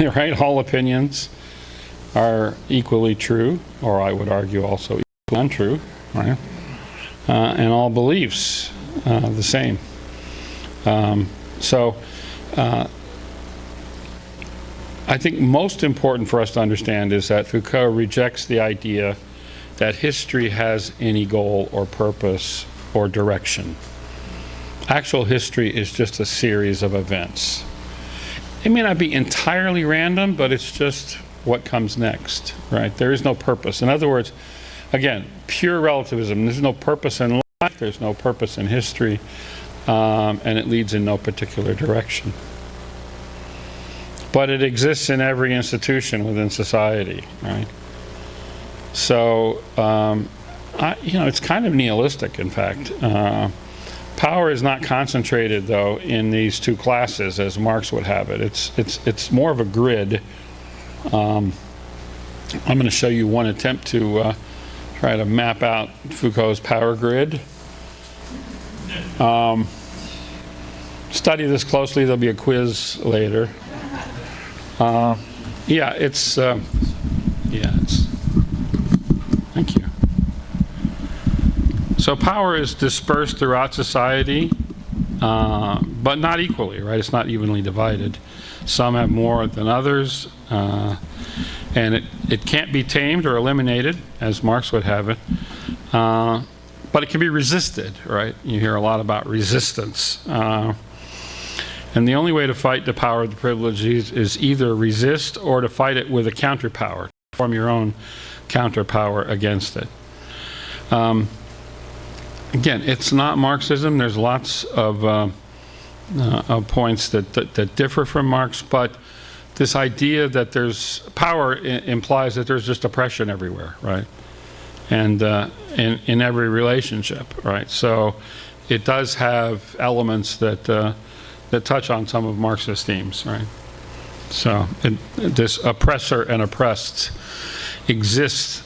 right, all opinions are equally true, or I would argue also equally untrue, right? And all beliefs the same. So I think most important for us to understand is that Foucault rejects the idea that history has any goal or purpose or direction. Actual history is just a series of events. It may not be entirely random, but it's just what comes next, right? There is no purpose. In other words, again, pure relativism. There's no purpose in life, there's no purpose in history, and it leads in no particular direction. But it exists in every institution within society, right? So, it's kind of nihilistic, in fact. Power is not concentrated, though, in these two classes, as Marx would have it. It's more of a grid. I'm going to show you one attempt to try to map out Foucault's power grid. Study this closely. There'll be a quiz later. It's thank you. So power is dispersed throughout society, but not equally, right? It's not evenly divided. Some have more than others, and it can't be tamed or eliminated, as Marx would have it, but it can be resisted, right? You hear a lot about resistance. And the only way to fight the power of the privileges is either resist or to fight it with a counterpower, form your own counterpower against it. Again, it's not Marxism. There's lots of points that differ from Marx, but this idea that there's power implies that there's just oppression everywhere, right? And in every relationship, right? So it does have elements that touch on some of Marxist themes, right? So this oppressor and oppressed exists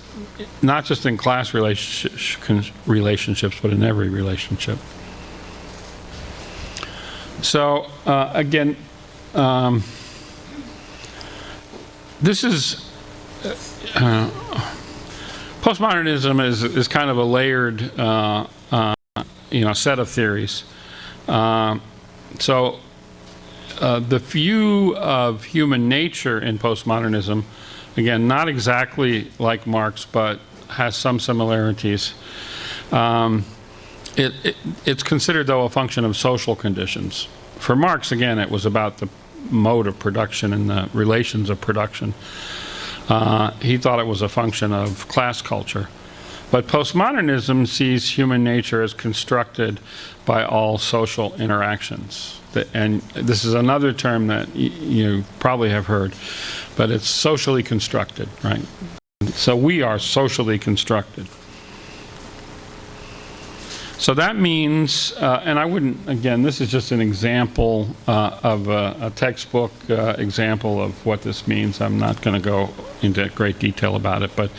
not just in class relationships, but in every relationship. So again, this is postmodernism is kind of a layered set of theories. So the view of human nature in postmodernism, again, not exactly like Marx, but has some similarities. It's considered, though, a function of social conditions. For Marx, again, it was about the mode of production and the relations of production. He thought it was a function of class culture. But postmodernism sees human nature as constructed by all social interactions. And this is another term that you probably have heard, but it's socially constructed, right? So we are socially constructed. So that means, and I wouldn't, again, this is just an example of a textbook example of what this means. I'm not going to go into great detail about it, but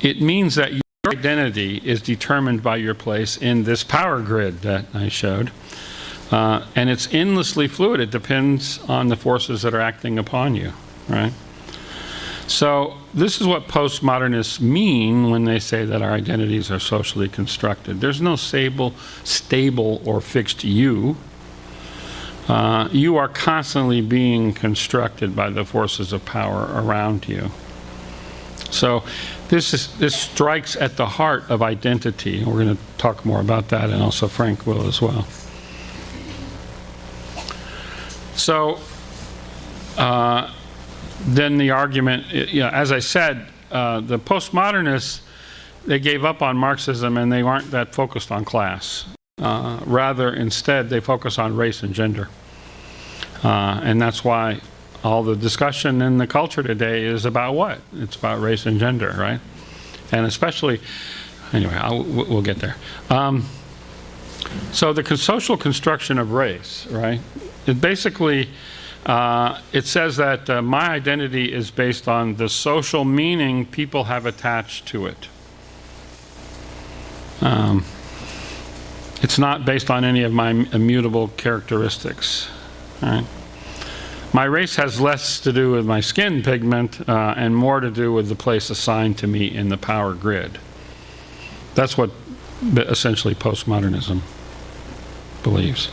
it means that your identity is determined by your place in this power grid that I showed. And it's endlessly fluid. It depends on the forces that are acting upon you, right? So this is what postmodernists mean when they say that our identities are socially constructed. There's no stable or fixed you. You are constantly being constructed by the forces of power around you. So this strikes at the heart of identity. We're going to talk more about that, and also Frank will as well. So then the argument, as I said, the postmodernists, they gave up on Marxism and they weren't that focused on class. Rather, instead, they focus on race and gender. And that's why all the discussion in the culture today is about what? It's about race and gender, right? And especially, anyway, we'll get there. So the social construction of race, right? It basically, it says that my identity is based on the social meaning people have attached to it. It's not based on any of my immutable characteristics, right? My race has less to do with my skin pigment and more to do with the place assigned to me in the power grid. That's what essentially postmodernism believes.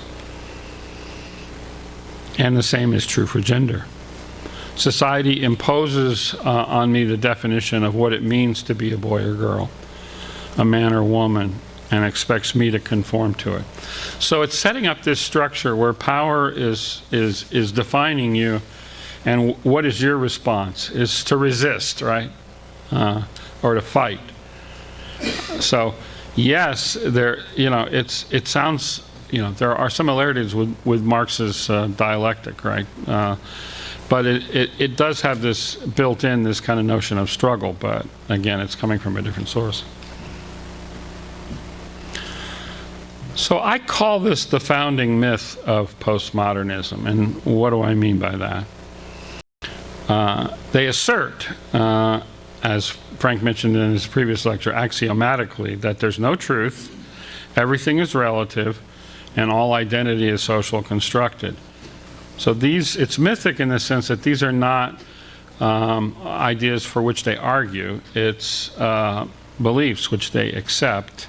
And the same is true for gender. Society imposes on me the definition of what it means to be a boy or girl, a man or woman, and expects me to conform to it. So it's setting up this structure where power is defining you, and what is your response? Is to resist, right? Or to fight. So yes, it sounds, there are similarities with Marx's dialectic, right? But it does have this built in, this kind of notion of struggle, but again, it's coming from a different source. So I call this the founding myth of postmodernism, and what do I mean by that? They assert, as Frank mentioned in his previous lecture, axiomatically, that there's no truth, everything is relative, and all identity is social constructed. So it's mythic in the sense that these are not ideas for which they argue, it's beliefs which they accept,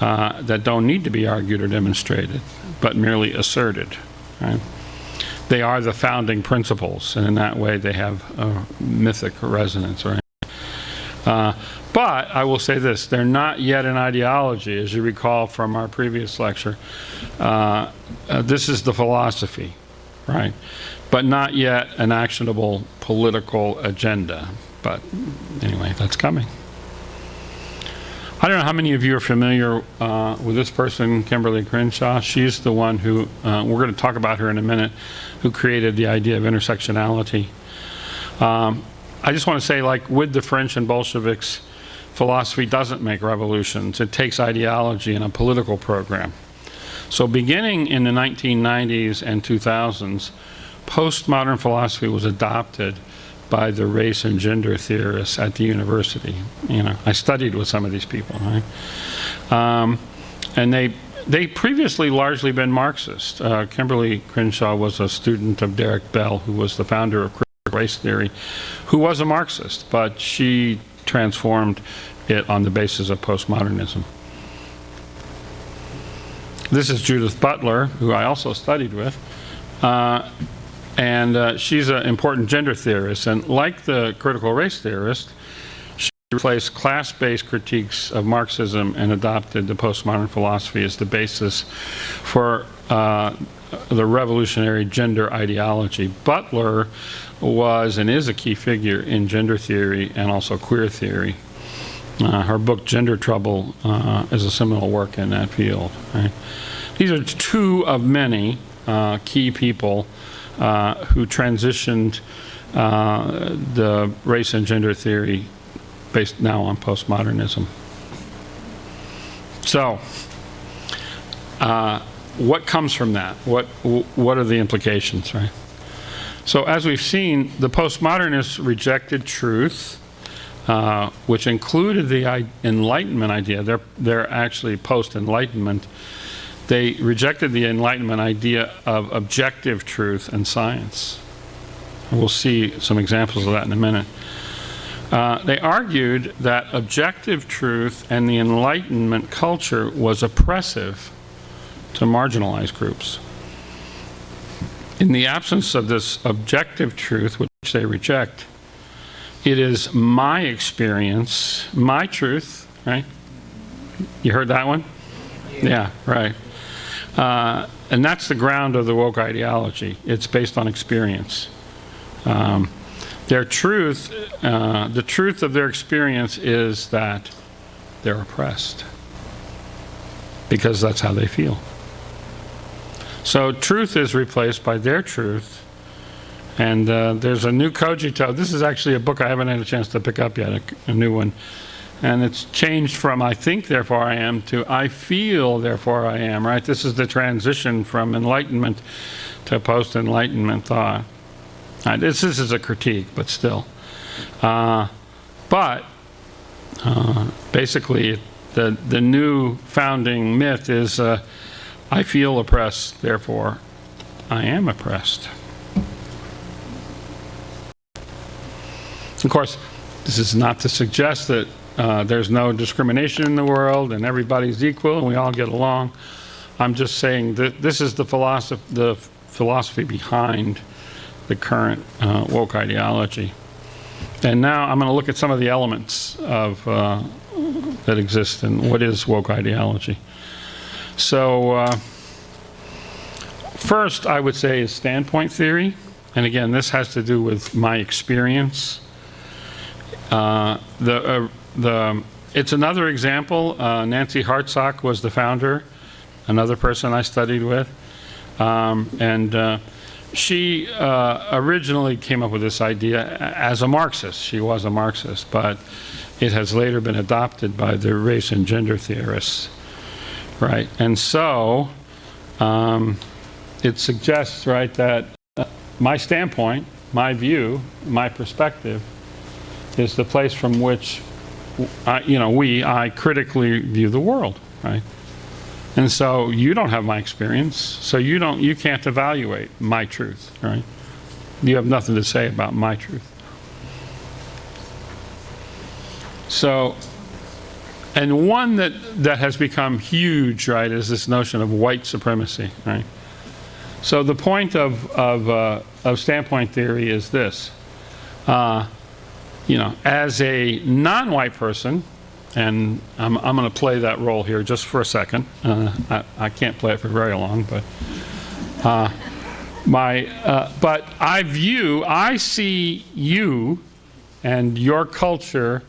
that don't need to be argued or demonstrated, but merely asserted. Right? They are the founding principles, and in that way they have a mythic resonance. Right? But I will say this, they're not yet an ideology, as you recall from our previous lecture. This is the philosophy, right? But not yet an actionable political agenda. But anyway, that's coming. I don't know how many of you are familiar with this person, Kimberly Crenshaw. She's the one who, we're going to talk about her in a minute, who created the idea of intersectionality. I just want to say, like with the French and Bolsheviks, philosophy doesn't make revolutions. It takes ideology and a political program. So beginning in the 1990s and 2000s, postmodern philosophy was adopted by the race and gender theorists at the university. I studied with some of these people, right? And they previously largely been Marxist. Kimberly Crenshaw was a student of Derek Bell, who was the founder of critical race theory, who was a Marxist, but she transformed it on the basis of postmodernism. This is Judith Butler, who I also studied with. And she's an important gender theorist, and like the critical race theorist, she replaced class-based critiques of Marxism and adopted the postmodern philosophy as the basis for the revolutionary gender ideology. Butler was and is a key figure in gender theory and also queer theory. Her book, Gender Trouble, is a seminal work in that field. Right? These are two of many key people who transitioned the race and gender theory based now on postmodernism. So, what comes from that? What are the implications, right? So as we've seen, the postmodernists rejected truth, which included the Enlightenment idea. They're actually post-Enlightenment. They rejected the Enlightenment idea of objective truth and science. We'll see some examples of that in a minute. They argued that objective truth and the Enlightenment culture was oppressive to marginalized groups. In the absence of this objective truth, which they reject, it is my experience, my truth, right? You heard that one? Yeah, right. And that's the ground of the woke ideology. It's based on experience. Their truth, the truth of their experience is that they're oppressed, because that's how they feel. So truth is replaced by their truth, and there's a new cogito. This is actually a book I haven't had a chance to pick up yet, a new one. And it's changed from I think, therefore I am, to I feel, therefore I am, right? This is the transition from Enlightenment to post-Enlightenment thought. This is a critique, but still. Basically, the new founding myth is I feel oppressed, therefore I am oppressed. Of course, this is not to suggest that there's no discrimination in the world and everybody's equal and we all get along. I'm just saying that this is the philosophy behind the current woke ideology. And now I'm going to look at some of the elements of that exists and what is woke ideology. So first, I would say is standpoint theory. And again, this has to do with my experience. It's another example. Nancy Hartsock was the founder, another person I studied with. She originally came up with this idea as a Marxist. She was a Marxist, but it has later been adopted by the race and gender theorists, right? And so it suggests, right, that my standpoint, my view, my perspective is the place from which I critically view the world, right? And so you don't have my experience, so you can't evaluate my truth, right? You have nothing to say about my truth. So, and one that has become huge, right, is this notion of white supremacy, right? So the point of standpoint theory is this. As a non-white person, and I'm going to play that role here just for a second. I can't play it for very long, but but I see you and your culture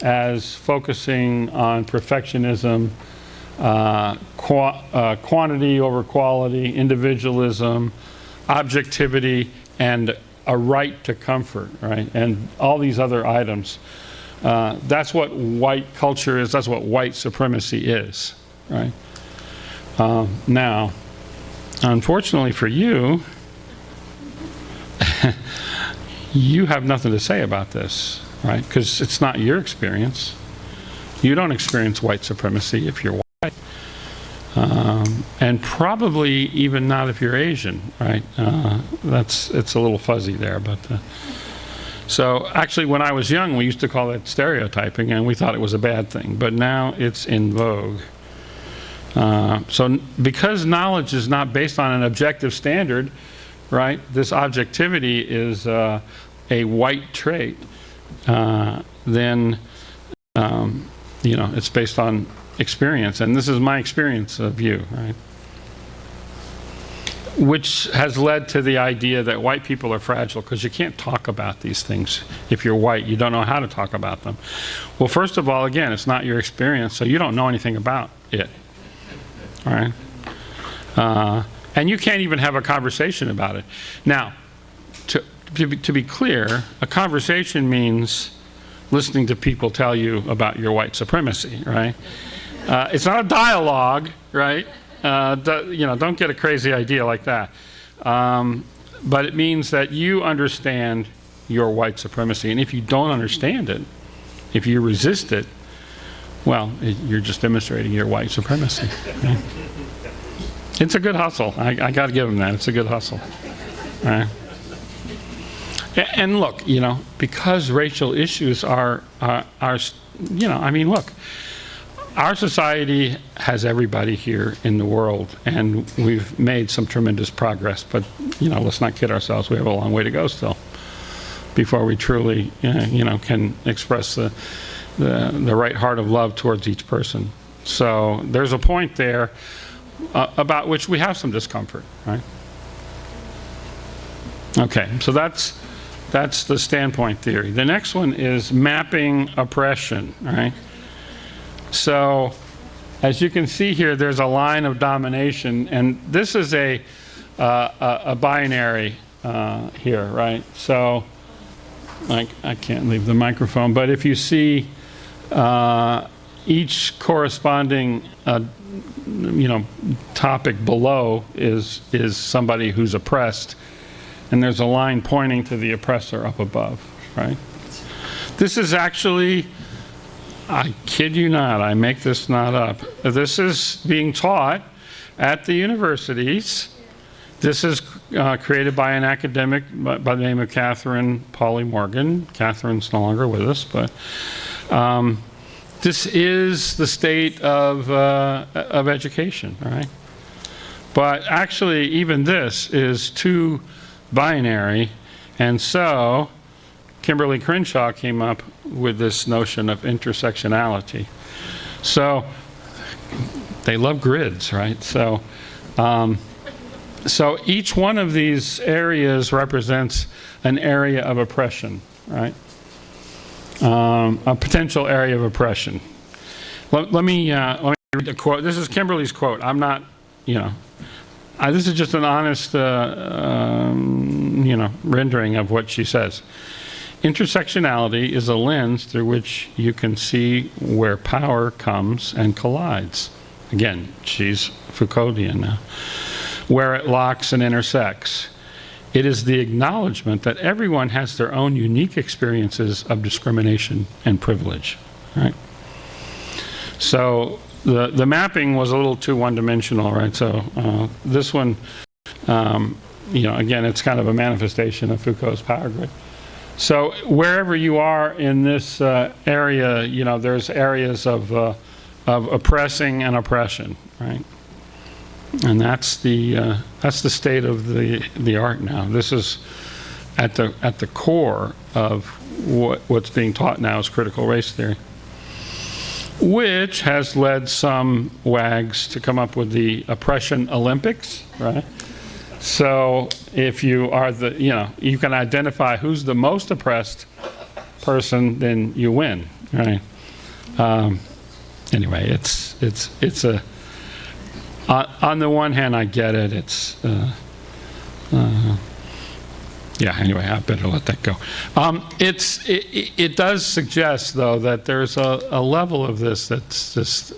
as focusing on perfectionism, quantity over quality, individualism, objectivity, and a right to comfort, right? And all these other items. That's what white culture is. That's what white supremacy is, right? Now, unfortunately for you, you have nothing to say about this, right? Because it's not your experience. You don't experience white supremacy if you're white. And probably even not if you're Asian, right? It's a little fuzzy there, but so actually when I was young we used to call that stereotyping and we thought it was a bad thing, but now it's in vogue. So because knowledge is not based on an objective standard, right, this objectivity is a white trait, then it's based on experience, and this is my experience of you, right? Which has led to the idea that white people are fragile because you can't talk about these things. If you're white, you don't know how to talk about them. Well, first of all, again, it's not your experience, so you don't know anything about it, all right? And you can't even have a conversation about it. Now, to be clear, a conversation means listening to people tell you about your white supremacy, right? It's not a dialogue, right? Don't get a crazy idea like that. But it means that you understand your white supremacy. And if you don't understand it, if you resist it, well, you're just demonstrating your white supremacy. Right? It's a good hustle. I got to give them that. It's a good hustle. Right? And look, because racial issues are look, our society has everybody here in the world, and we've made some tremendous progress, but let's not kid ourselves. We have a long way to go still before we truly can express the right heart of love towards each person. So there's a point there about which we have some discomfort, right? Okay, so that's the standpoint theory. The next one is mapping oppression, right? So, as you can see here, there's a line of domination, and this is a binary here, right? So, I can't leave the microphone, but if you see each corresponding, topic below is somebody who's oppressed, and there's a line pointing to the oppressor up above, right? This is actually, I kid you not, I make this not up. This is being taught at the universities. This is created by an academic by the name of Catherine Pauley Morgan. Catherine's no longer with us, but this is the state of education, right? But actually, even this is too binary, and so Kimberly Crenshaw came up with this notion of intersectionality. So they love grids, right? So, so each one of these areas represents an area of oppression, right? A potential area of oppression. Let me read a quote. This is Kimberly's quote. I'm not, this is just an honest, rendering of what she says. Intersectionality is a lens through which you can see where power comes and collides. Again, she's Foucauldian now. Where it locks and intersects. It is the acknowledgement that everyone has their own unique experiences of discrimination and privilege, right? So the mapping was a little too one-dimensional, right? So this one, again, it's kind of a manifestation of Foucault's power grid. So wherever you are in this area, there's areas of oppressing and oppression, right? And that's the state of the art now. This is at the core of what's being taught now is critical race theory, which has led some wags to come up with the oppression Olympics, right? So if you are you can identify who's the most oppressed person, then you win, right? Anyway, it's a on the one hand, I get it. It's yeah. Anyway, I better let that go. It does suggest, though, that there's a level of this that's just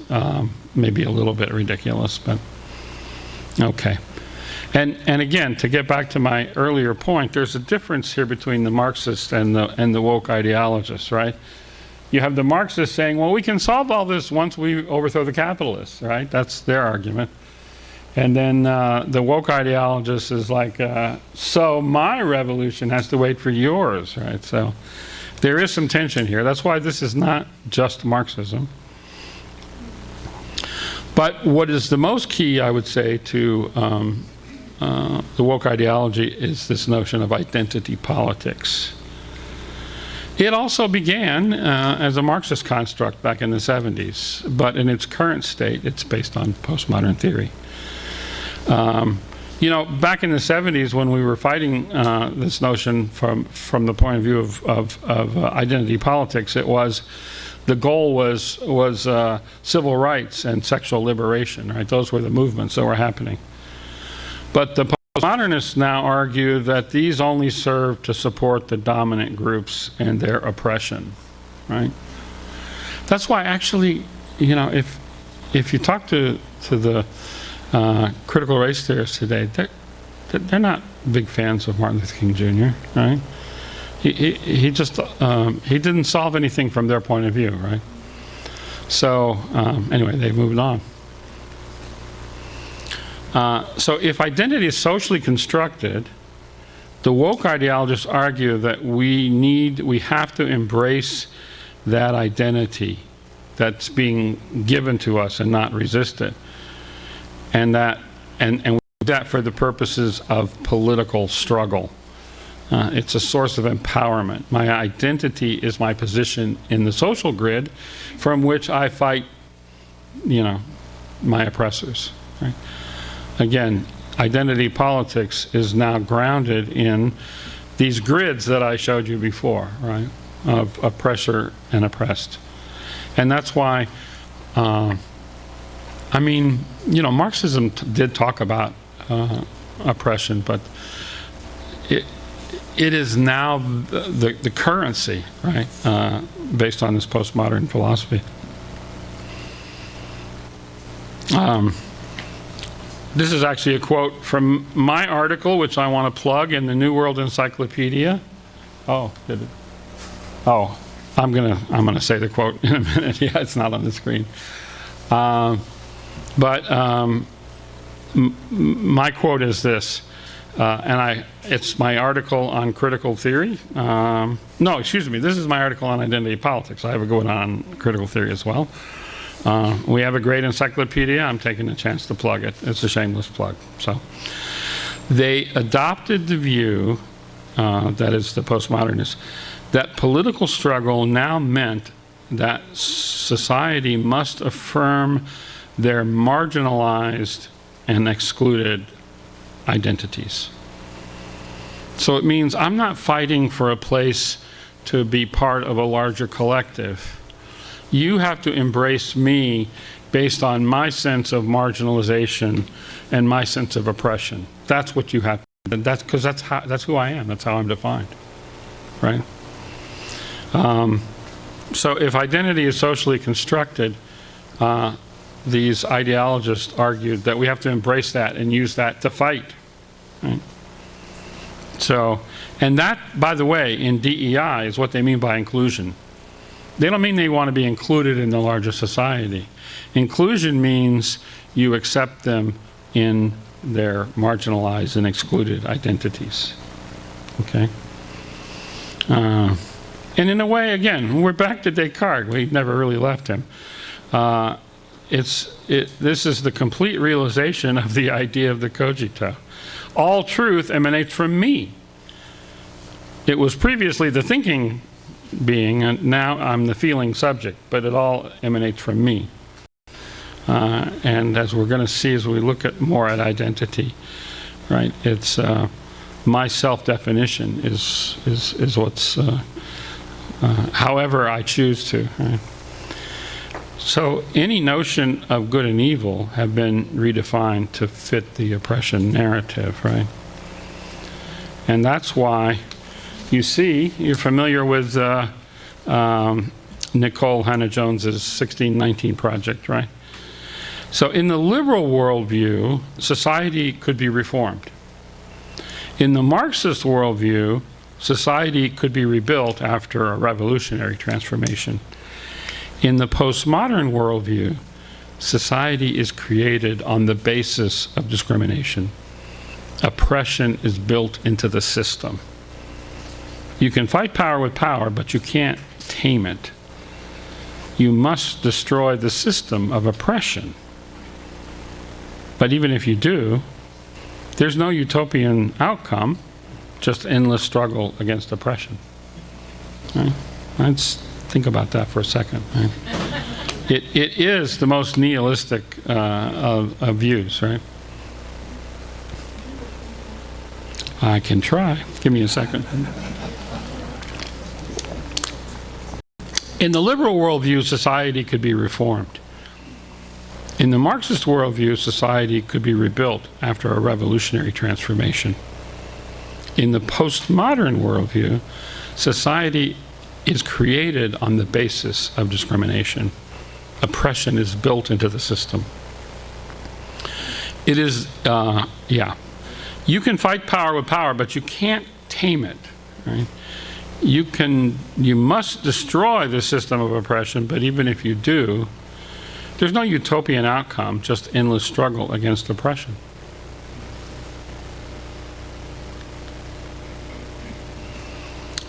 maybe a little bit ridiculous, but okay. And again, to get back to my earlier point, there's a difference here between the Marxists and the woke ideologists, right? You have the Marxists saying, well, we can solve all this once we overthrow the capitalists, right? That's their argument. And then the woke ideologist is like, so my revolution has to wait for yours, right? So there is some tension here. That's why this is not just Marxism. But what is the most key, I would say, to the woke ideology is this notion of identity politics. It also began as a Marxist construct back in the 70s, but in its current state, it's based on postmodern theory. Back in the 70s when we were fighting this notion from the point of view of identity politics, the goal was civil rights and sexual liberation, right? Those were the movements that were happening. But the postmodernists now argue that these only serve to support the dominant groups and their oppression, right? That's why actually, if you talk to the critical race theorists today, they're not big fans of Martin Luther King Jr., right? He just he didn't solve anything from their point of view, right? So anyway, they've moved on. So if identity is socially constructed, the woke ideologists argue that we have to embrace that identity that's being given to us and not resist it. And we do that for the purposes of political struggle. It's a source of empowerment. My identity is my position in the social grid from which I fight, my oppressors, right? Again, identity politics is now grounded in these grids that I showed you before, right, of oppressor and oppressed. And that's why, Marxism did talk about oppression, but it is now the currency, right, based on this postmodern philosophy. This is actually a quote from my article, which I want to plug in the New World Encyclopedia. Oh, did it? Oh, I'm gonna say the quote in a minute. Yeah, it's not on the screen. My quote is this, it's my article on critical theory. No, excuse me. This is my article on identity politics. I have a good one on critical theory as well. We have a great encyclopedia. I'm taking a chance to plug it. It's a shameless plug. So they adopted the view, that is the postmodernists, that political struggle now meant that society must affirm their marginalized and excluded identities. So it means I'm not fighting for a place to be part of a larger collective. You have to embrace me based on my sense of marginalization and my sense of oppression. That's what you have to do. That's because that's who I am. That's how I'm defined, right? So if identity is socially constructed, these ideologists argued that we have to embrace that and use that to fight. Right? So, and that, by the way, in DEI is what they mean by inclusion. They don't mean they want to be included in the larger society. Inclusion means you accept them in their marginalized and excluded identities. Okay? And in a way, again, we're back to Descartes. We never really left him. This is the complete realization of the idea of the cogito. All truth emanates from me. It was previously the thinking being, and now I'm the feeling subject, but it all emanates from me. And as we're going to see as we look at more at identity, right, it's my self-definition is what's however I choose to. Right? So any notion of good and evil have been redefined to fit the oppression narrative, right? And that's why you see, you're familiar with Nicole Hannah-Jones's 1619 Project, right? So in the liberal worldview, society could be reformed. In the Marxist worldview, society could be rebuilt after a revolutionary transformation. In the postmodern worldview, society is created on the basis of discrimination. Oppression is built into the system. You can fight power with power, but you can't tame it. You must destroy the system of oppression. But even if you do, there's no utopian outcome, just endless struggle against oppression. Right? Let's think about that for a second. Right? It is the most nihilistic of views, right? I can try. Give me a second. In the liberal worldview, society could be reformed. In the Marxist worldview, society could be rebuilt after a revolutionary transformation. In the postmodern worldview, society is created on the basis of discrimination. Oppression is built into the system. It is, you can fight power with power, but you can't tame it, right? You must destroy the system of oppression, but even if you do, there's no utopian outcome, just endless struggle against oppression.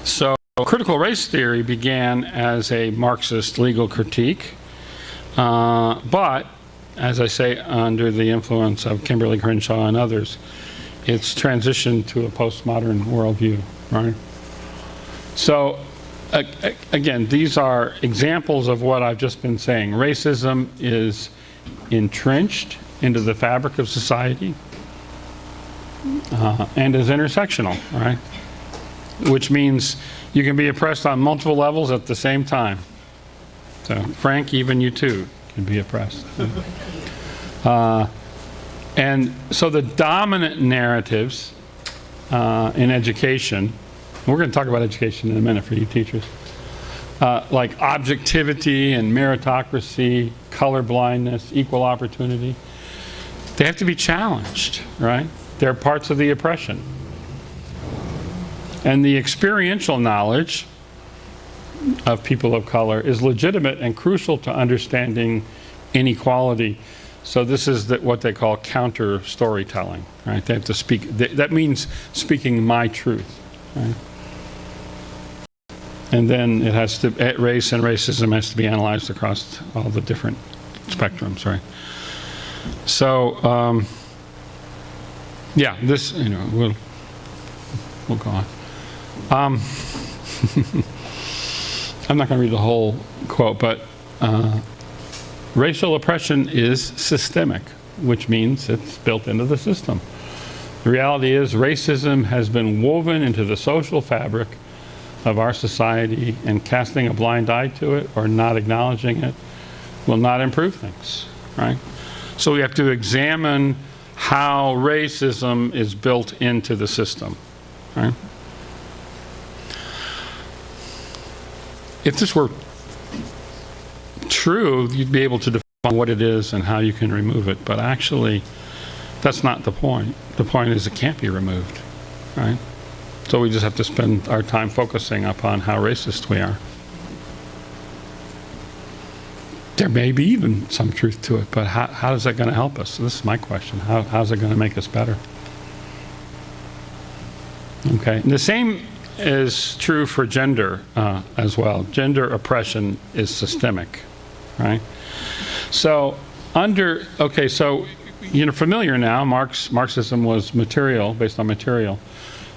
So critical race theory began as a Marxist legal critique, but as I say, under the influence of Kimberly Crenshaw and others, it's transitioned to a postmodern worldview, right? So again, these are examples of what I've just been saying. Racism is entrenched into the fabric of society and is intersectional, right? Which means you can be oppressed on multiple levels at the same time. So, Frank, even you too can be oppressed. And so the dominant narratives in education, we're going to talk about education in a minute for you teachers, like objectivity and meritocracy, color blindness, equal opportunity, they have to be challenged, right? They're parts of the oppression. And the experiential knowledge of people of color is legitimate and crucial to understanding inequality. So this is what they call counter storytelling, right? They have to speak, that means speaking my truth, right? And then it has to, race and racism has to be analyzed across all the different spectrums, right? So, yeah, this, we'll go on. I'm not going to read the whole quote, but racial oppression is systemic, which means it's built into the system. The reality is racism has been woven into the social fabric of our society, and casting a blind eye to it or not acknowledging it will not improve things, right? So we have to examine how racism is built into the system, right? If this were true, you'd be able to define what it is and how you can remove it, but actually that's not the point. The point is it can't be removed, right? So we just have to spend our time focusing upon how racist we are. There may be even some truth to it, but how is that going to help us? So this is my question. How's it going to make us better? Okay. And the same is true for gender as well. Gender oppression is systemic, right? So so you're familiar now, Marxism was material, based on material.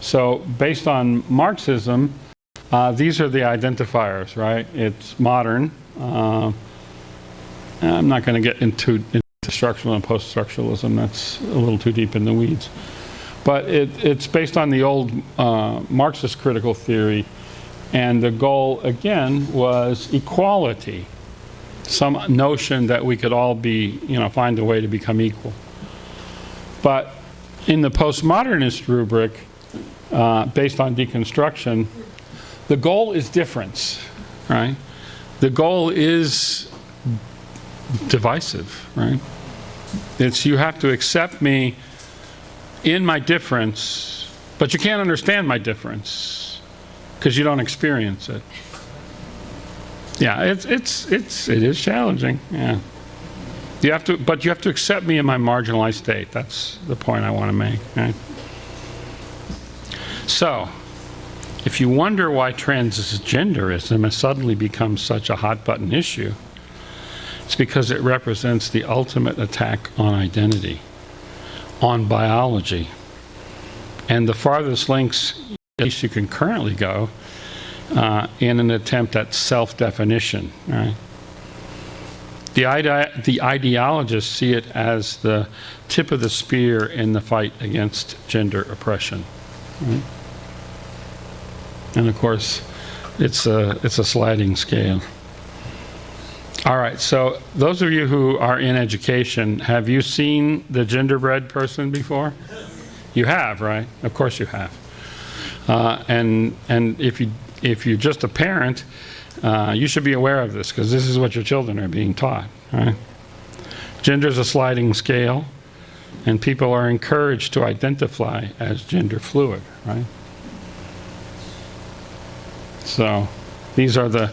So based on Marxism, these are the identifiers, right? It's modern. I'm not going to get into structural and post-structuralism. That's a little too deep in the weeds. But it's based on the old Marxist critical theory, and the goal, again, was equality. Some notion that we could all be, find a way to become equal. But in the postmodernist rubric, based on deconstruction, the goal is difference, right? The goal is divisive, right? It's you have to accept me in my difference, but you can't understand my difference because you don't experience it. Yeah, it is challenging. Yeah, but you have to accept me in my marginalized state. That's the point I want to make. Right? So, if you wonder why transgenderism has suddenly become such a hot button issue, it's because it represents the ultimate attack on identity, on biology, and the farthest links at least you can currently go in an attempt at self-definition. Right? The ideologists see it as the tip of the spear in the fight against gender oppression. Right? And of course, it's a sliding scale. All right, so those of you who are in education, have you seen the genderbread person before? You have, right? Of course you have. And if you're just a parent, you should be aware of this, because this is what your children are being taught. Right? Gender is a sliding scale, and people are encouraged to identify as gender fluid. Right? So these are the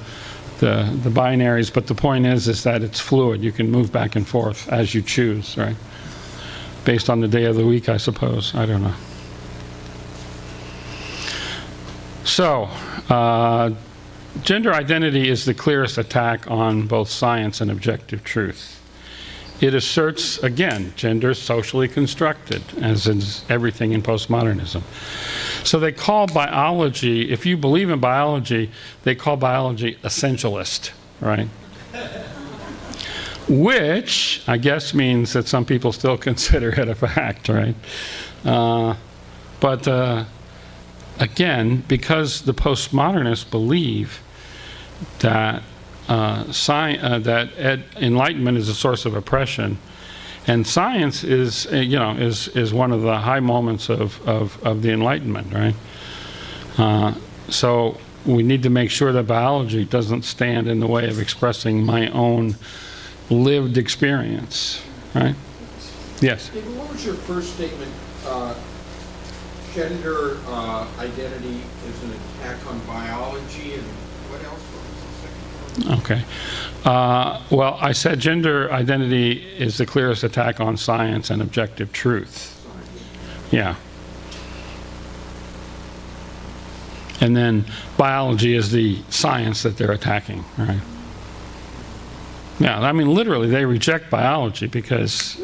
binaries, but the point is that it's fluid. You can move back and forth as you choose, right? Based on the day of the week, I suppose. I don't know. So, gender identity is the clearest attack on both science and objective truth. It asserts, again, gender is socially constructed, as is everything in postmodernism. So they call biology, if you believe in biology, they call biology essentialist, right? Which, I guess, means that some people still consider it a fact, right? But again, because the postmodernists believe that enlightenment is a source of oppression, and science is one of the high moments of the Enlightenment, right? So we need to make sure that biology doesn't stand in the way of expressing my own lived experience, right? Yes. David, what was your first statement? Gender identity is an attack on biology, and what else was the second one? Okay. Well, I said gender identity is the clearest attack on science and objective truth. Yeah. And then biology is the science that they're attacking, right? Yeah, I mean, literally, they reject biology because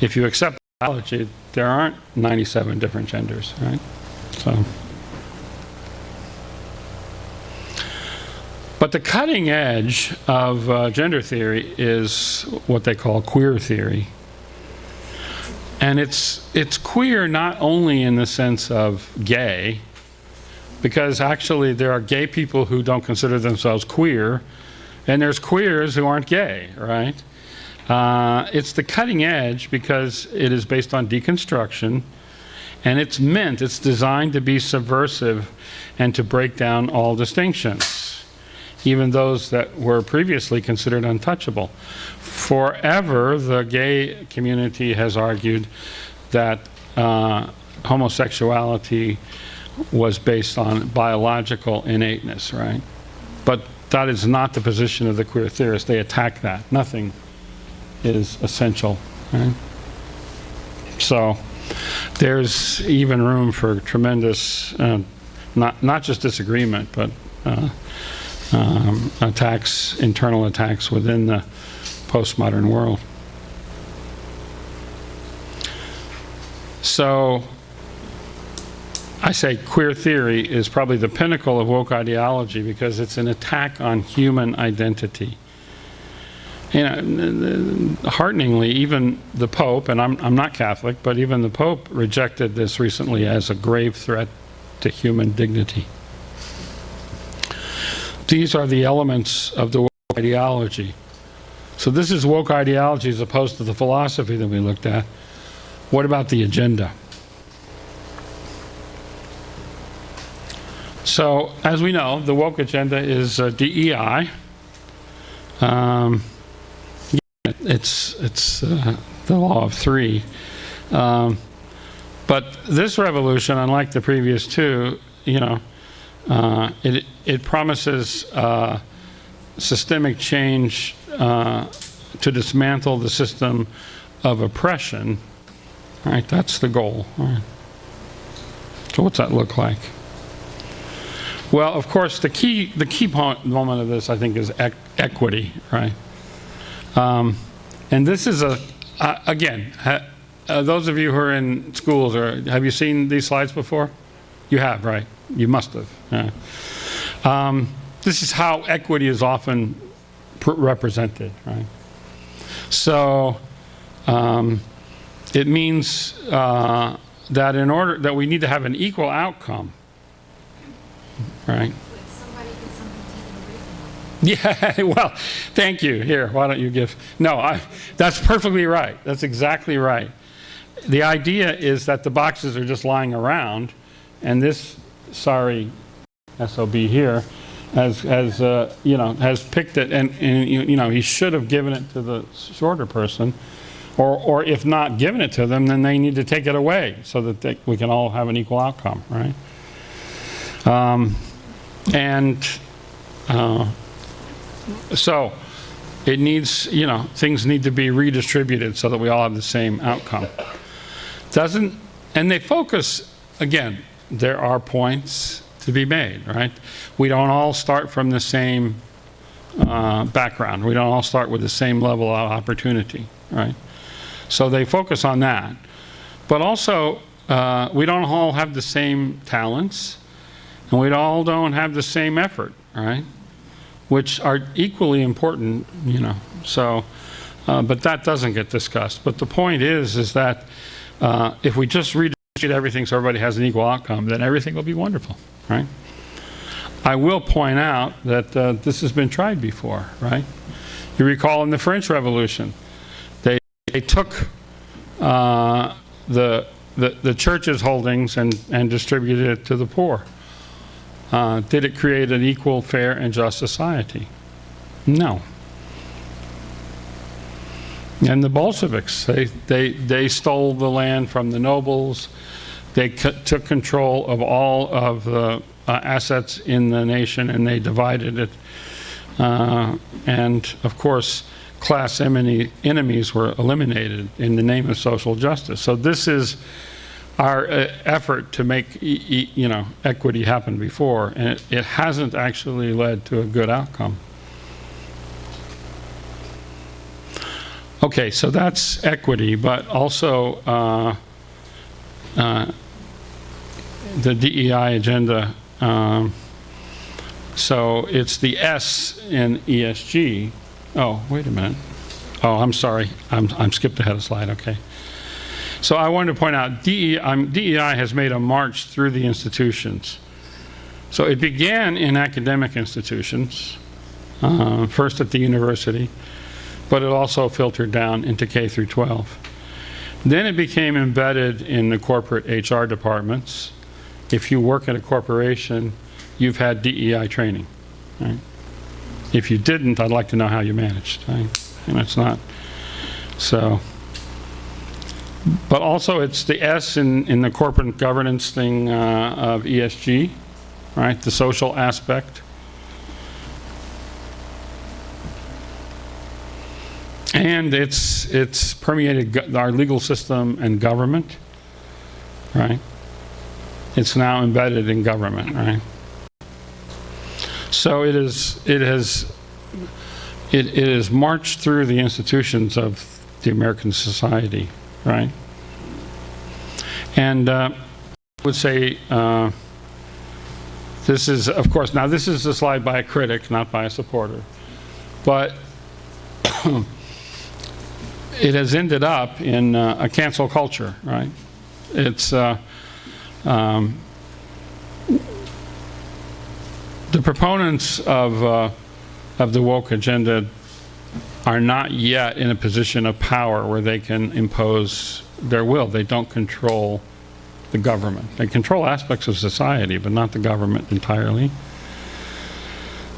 if you accept biology, there aren't 97 different genders, right? So, But the cutting edge of gender theory is what they call queer theory. And it's queer not only in the sense of gay, because actually there are gay people who don't consider themselves queer, and there's queers who aren't gay, right? It's the cutting edge because it is based on deconstruction, and it's designed to be subversive and to break down all distinctions, even those that were previously considered untouchable. Forever, the gay community has argued that homosexuality was based on biological innateness, right? But that is not the position of the queer theorists. They attack that. Nothing is essential, right? So there's even room for tremendous, not just disagreement, but attacks, internal attacks within the postmodern world. So I say queer theory is probably the pinnacle of woke ideology because it's an attack on human identity. You know, hearteningly, even the Pope, and I'm not Catholic, but even the Pope rejected this recently as a grave threat to human dignity. These are the elements of the woke ideology. So this is woke ideology as opposed to the philosophy that we looked at. What about the agenda? So, as we know, the woke agenda is DEI. It's the law of three. But this revolution, unlike the previous two, you know, it promises systemic change to dismantle the system of oppression. Right, that's the goal. Right. So what's that look like? Well, of course, the key moment of this, I think, is equity, right? And this is again, those of you who are in schools, have you seen these slides before? You have, right? You must have. Yeah. This is how equity is often represented, right? So it means that in order that we need to have an equal outcome, right? Yeah, well, thank you. Here, why don't you give? No, that's perfectly right. That's exactly right. The idea is that the boxes are just lying around, and this sorry SOB here has picked it, and you know, he should have given it to the shorter person, or if not given it to them, then they need to take it away so that we can all have an equal outcome, right? So it needs, you know, things need to be redistributed so that we all have the same outcome. And they focus, again, there are points to be made, right? We don't all start from the same background. We don't all start with the same level of opportunity, right? So they focus on that. But also, we don't all have the same talents, and we all don't have the same effort, right? Which are equally important, you know. So, but that doesn't get discussed. But the point is that if we just redistribute everything so everybody has an equal outcome, then everything will be wonderful, right? I will point out that this has been tried before, right? You recall in the French Revolution, they took the church's holdings and distributed it to the poor. Did it create an equal, fair, and just society? No. And the Bolsheviks, they stole the land from the nobles. They took control of all of the assets in the nation, and they divided it. And of course, class enemies were eliminated in the name of social justice. So this is our effort to make you know, equity happen before, and it hasn't actually led to a good outcome. Okay, so that's equity, but also the DEI agenda So it's the S in ESG. Oh, wait a minute. Oh, I'm sorry. I'm skipped ahead a slide. Okay. So I wanted to point out DEI has made a march through the institutions. So it began in academic institutions, first at the university, but it also filtered down into K through 12. Then it became embedded in the corporate HR departments. If you work at a corporation, you've had DEI training, right? If you didn't, I'd like to know how you managed, right? And it's not. So, but also it's the S in the corporate governance thing of ESG, right? The social aspect. And it's permeated our legal system and government, right? It's now embedded in government, right? So it has marched through the institutions of the American society, right? And I would say this is, of course, now this is a slide by a critic, not by a supporter, but it has ended up in a cancel culture, right? It's the proponents of the woke agenda are not yet in a position of power where they can impose their will. They don't control the government. They control aspects of society, but not the government entirely.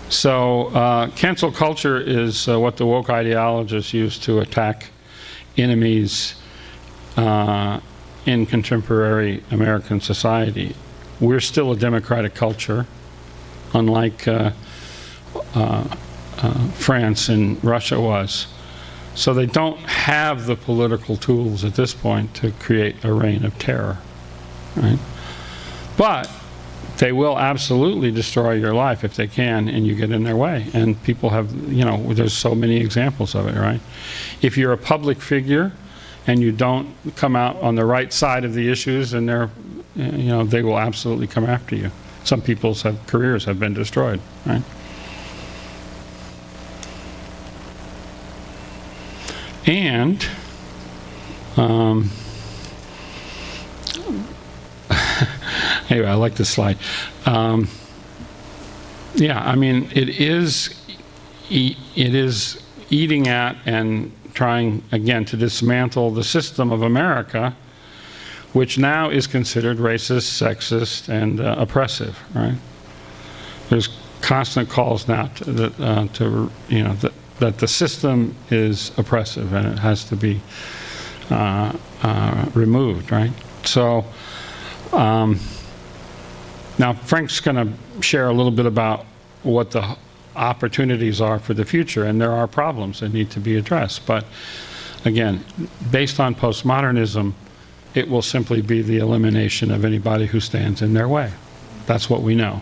So cancel culture is what the woke ideologists use to attack enemies in contemporary American society. We're still a democratic culture, unlike France and Russia was. So they don't have the political tools at this point to create a reign of terror, right? But they will absolutely destroy your life if they can and you get in their way. And people have, you know, there's so many examples of it, right? If you're a public figure and you don't come out on the right side of the issues, and they're, you know, they will absolutely come after you. Some people's careers have been destroyed, right? And anyway, I like this slide. Yeah, I mean, it is eating at and trying, again, to dismantle the system of America, which now is considered racist, sexist, and oppressive, right? There's constant calls now to you know, that the system is oppressive and it has to be removed, right? So now Frank's going to share a little bit about what the opportunities are for the future, and there are problems that need to be addressed. But again, based on postmodernism, it will simply be the elimination of anybody who stands in their way. That's what we know.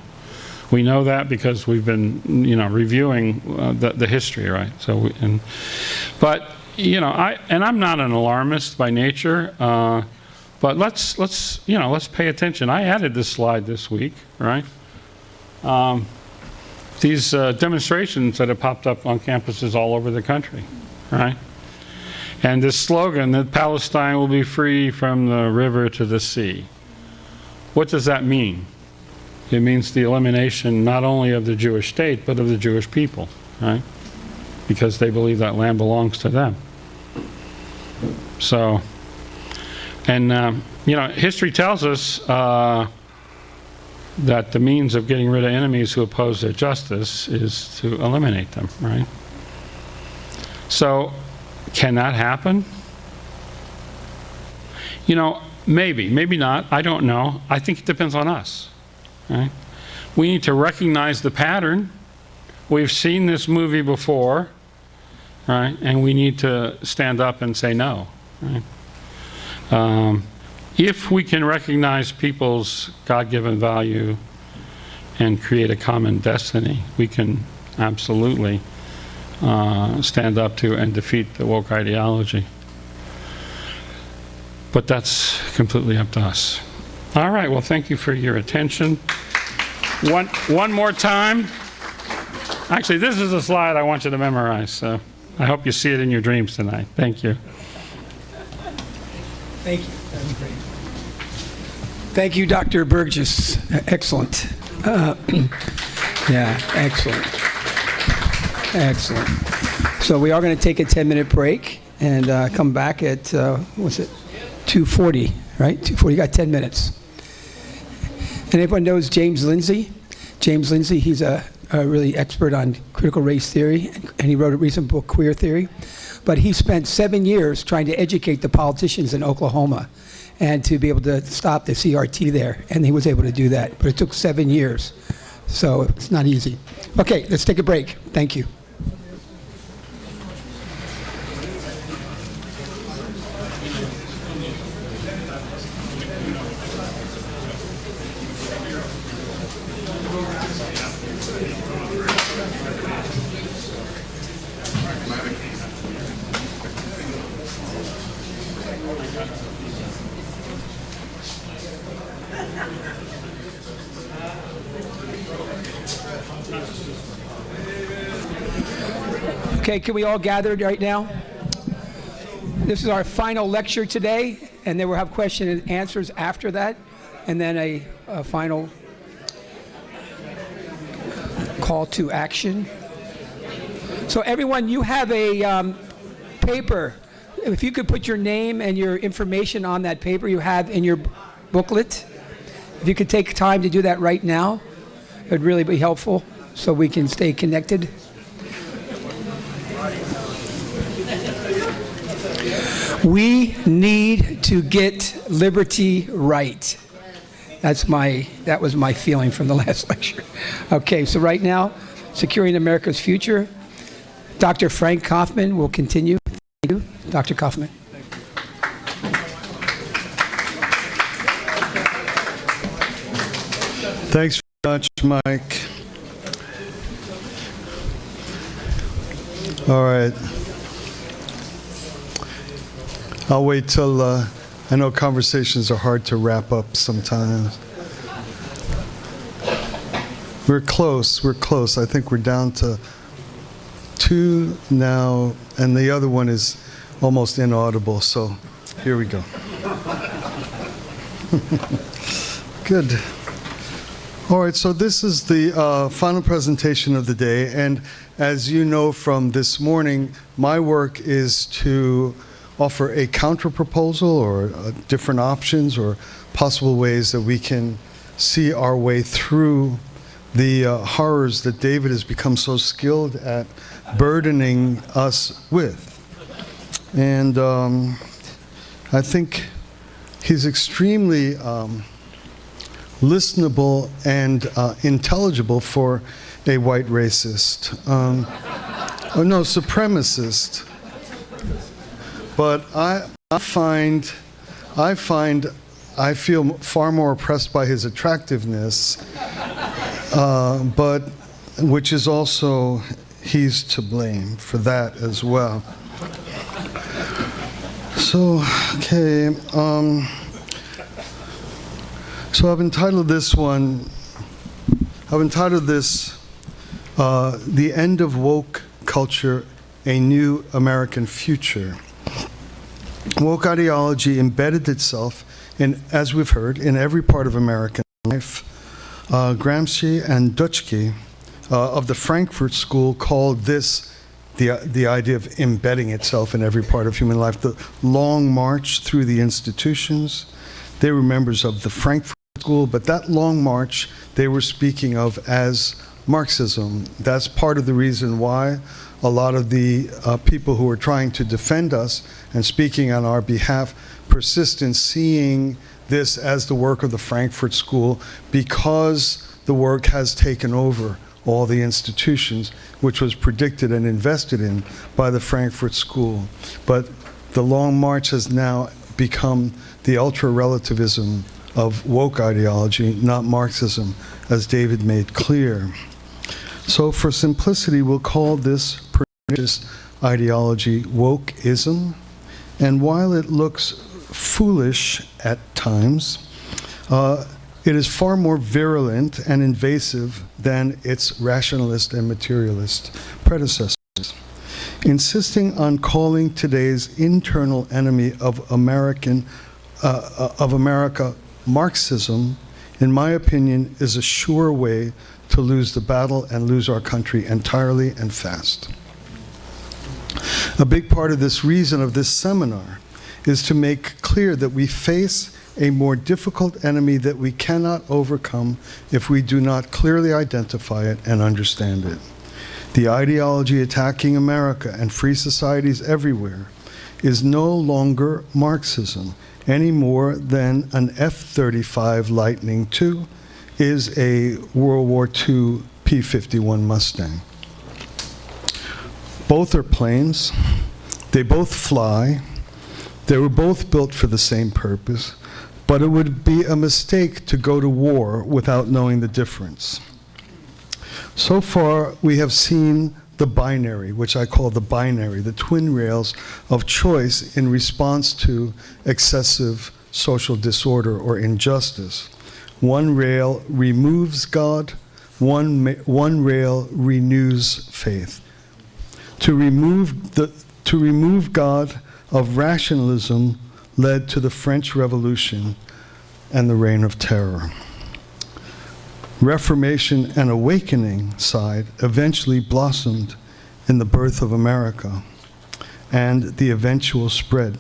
We know that because we've been, you know, reviewing the history, right? So, but you know, I'm not an alarmist by nature, but let's pay attention. I added this slide this week, right? These demonstrations that have popped up on campuses all over the country, right? And this slogan that Palestine will be free from the river to the sea. What does that mean? It means the elimination not only of the Jewish state, but of the Jewish people, right? Because they believe that land belongs to them. So, and you know, history tells us that the means of getting rid of enemies who oppose their justice is to eliminate them, right? So, can that happen? You know, maybe not. I don't know. I think it depends on us. Right? We need to recognize the pattern. We've seen this movie before, right? And we need to stand up and say no. Right? If we can recognize people's God-given value and create a common destiny, we can absolutely stand up to and defeat the woke ideology. But that's completely up to us. All right, well, thank you for your attention. One more time. Actually, this is a slide I want you to memorize, so I hope you see it in your dreams tonight. Thank you. Thank you. That was great. Thank you, Dr. Burgess. Excellent. Yeah, excellent. Excellent. So we are going to take a 10-minute break and come back at, what's it, 2:40, right? 2:40, you got 10 minutes. And everyone knows James Lindsay? James Lindsay, he's a really expert on critical race theory, and he wrote a recent book, Queer Theory. But he spent 7 years trying to educate the politicians in Oklahoma and to be able to stop the CRT there, and he was able to do that. But it took 7 years, so it's not easy. Okay, let's take a break. Thank you. Okay, can we all gather right now? This is our final lecture today, and then we'll have question and answers after that, and then a final call to action. So everyone, you have a paper. If you could put your name and your information on that paper you have in your booklet. If you could take time to do that right now, it would really be helpful so we can stay connected. We need to get liberty right. That was my feeling from the last lecture. Okay, so right now, Securing America's Future. Dr. Frank Kaufman will continue. Thank you, Dr. Kaufman. Thanks very much, Mike. All right. I'll wait till, I know conversations are hard to wrap up sometimes. We're close. I think we're down to 2 now, and the other one is almost inaudible, so here we go. Good. All right, so this is the final presentation of the day, and as you know from this morning, my work is to offer a counter-proposal or different options or possible ways that we can see our way through the horrors that David has become so skilled at burdening us with. And I think he's extremely listenable and intelligible for a white racist. Oh no, supremacist. But I feel far more oppressed by his attractiveness, but which is also, he's to blame for that as well. So, okay, so I've entitled this The End of Woke Culture, A New American Future. Woke ideology embedded itself in, as we've heard, in every part of American life. Gramsci and Dutschke of the Frankfurt School called this the idea of embedding itself in every part of human life, the long march through the institutions. They were members of the Frankfurt School, but that long march they were speaking of as Marxism. That's part of the reason why a lot of the people who are trying to defend us and speaking on our behalf persist in seeing this as the work of the Frankfurt School, because the work has taken over all the institutions, which was predicted and invested in by the Frankfurt School. But the Long March has now become the ultra-relativism of woke ideology, not Marxism, as David made clear. So for simplicity, we'll call this pernicious ideology wokeism. And while it looks foolish at times, It is far more virulent and invasive than its rationalist and materialist predecessors. Insisting on calling today's internal enemy of America Marxism, in my opinion, is a sure way to lose the battle and lose our country entirely and fast. A big part of this reason of this seminar is to make clear that we face a more difficult enemy that we cannot overcome if we do not clearly identify it and understand it. The ideology attacking America and free societies everywhere is no longer Marxism any more than an F-35 Lightning II is a World War II P-51 Mustang. Both are planes. They both fly. They were both built for the same purpose, but it would be a mistake to go to war without knowing the difference. So far, we have seen the binary, which I call the binary, the twin rails of choice in response to excessive social disorder or injustice. One rail removes God, one rail renews faith. To remove God of rationalism led to the French Revolution and the Reign of Terror. Reformation and awakening side eventually blossomed in the birth of America and the eventual spread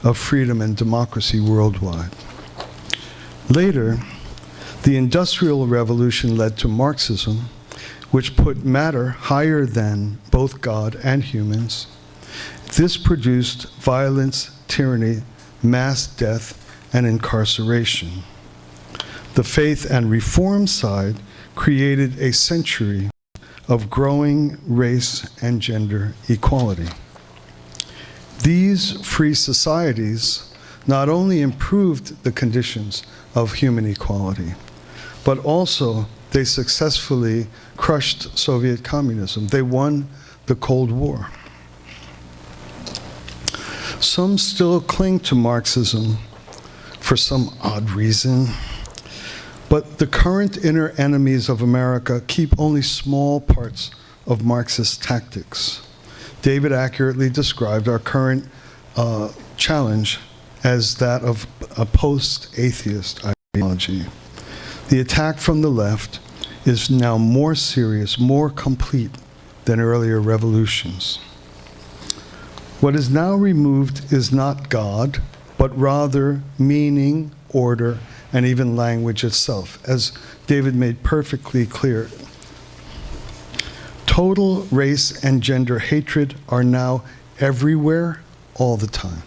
of freedom and democracy worldwide. Later, the Industrial Revolution led to Marxism, which put matter higher than both God and humans. This produced violence, tyranny, mass death, and incarceration. The faith and reform side created a century of growing race and gender equality. These free societies not only improved the conditions of human equality, but also they successfully crushed Soviet communism. They won the Cold War. Some still cling to Marxism for some odd reason, but the current inner enemies of America keep only small parts of Marxist tactics. David accurately described our current challenge as that of a post-atheist ideology. The attack from the left is now more serious, more complete than earlier revolutions. What is now removed is not God, but rather meaning, order, and even language itself, as David made perfectly clear. Total race and gender hatred are now everywhere, all the time.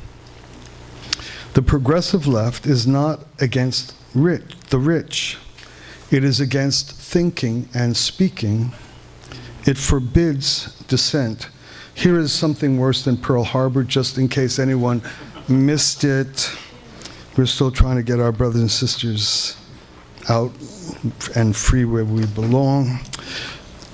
The progressive left is not against the rich. It is against thinking and speaking. It forbids dissent. Here is something worse than Pearl Harbor, just in case anyone missed it. We're still trying to get our brothers and sisters out and free where we belong.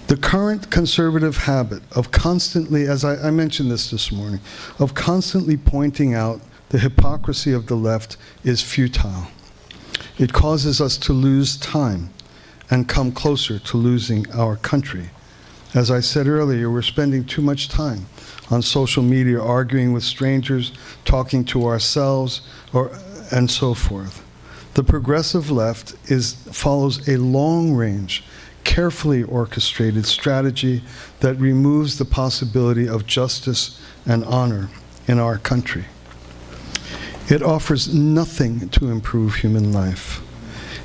The current conservative habit of constantly, as I mentioned this morning, of constantly pointing out the hypocrisy of the left is futile. It causes us to lose time and come closer to losing our country. As I said earlier, we're spending too much time on social media arguing with strangers, talking to ourselves, and so forth. The progressive left follows a long-range, carefully orchestrated strategy that removes the possibility of justice and honor in our country. It offers nothing to improve human life.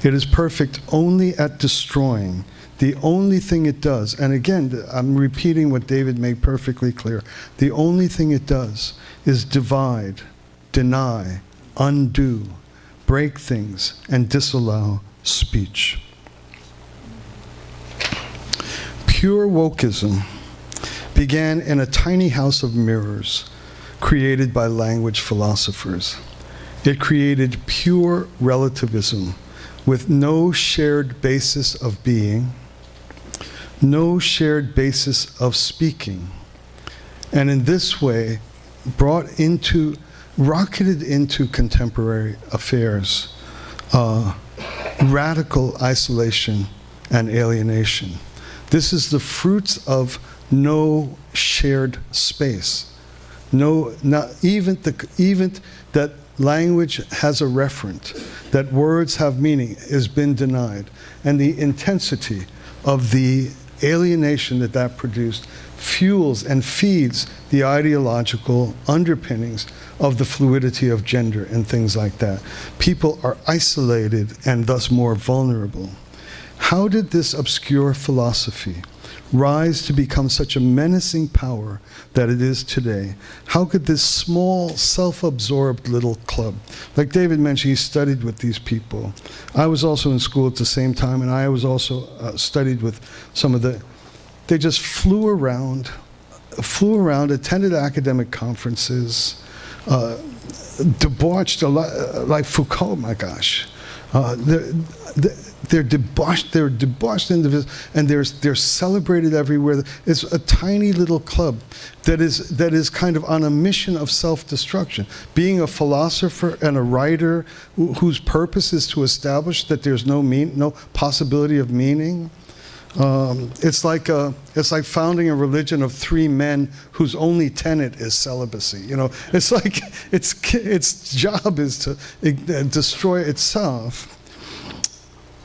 It is perfect only at destroying. The only thing it does, and again, I'm repeating what David made perfectly clear, the only thing it does is divide, deny, undo, break things, and disallow speech. Pure wokeism began in a tiny house of mirrors created by language philosophers. It created pure relativism with no shared basis of being, no shared basis of speaking, and in this way rocketed into contemporary affairs radical isolation and alienation. This is the fruits of no shared space. No, not even that language has a referent, that words have meaning, has been denied. And the intensity of the alienation that produced fuels and feeds the ideological underpinnings of the fluidity of gender and things like that. People are isolated and thus more vulnerable. How did this obscure philosophy rise to become such a menacing power that it is today? How could this small, self-absorbed little club, like David mentioned, he studied with these people. I was also in school at the same time, and I was also studied with some of they just flew around, attended academic conferences, debauched, like Foucault, my gosh. They're debauched individuals, and they're celebrated everywhere. It's a tiny little club that is kind of on a mission of self-destruction. Being a philosopher and a writer whose purpose is to establish that there's no possibility of meaning. It's like founding a religion of three men whose only tenet is celibacy. You know, it's like its job is to destroy itself.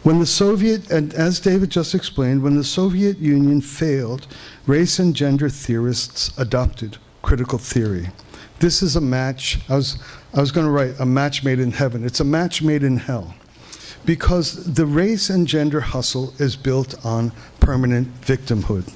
When the Soviet, and as David just explained, when the Soviet Union failed, race and gender theorists adopted critical theory. This is a match. I was going to write a match made in heaven. It's a match made in hell. Because the race and gender hustle is built on permanent victimhood.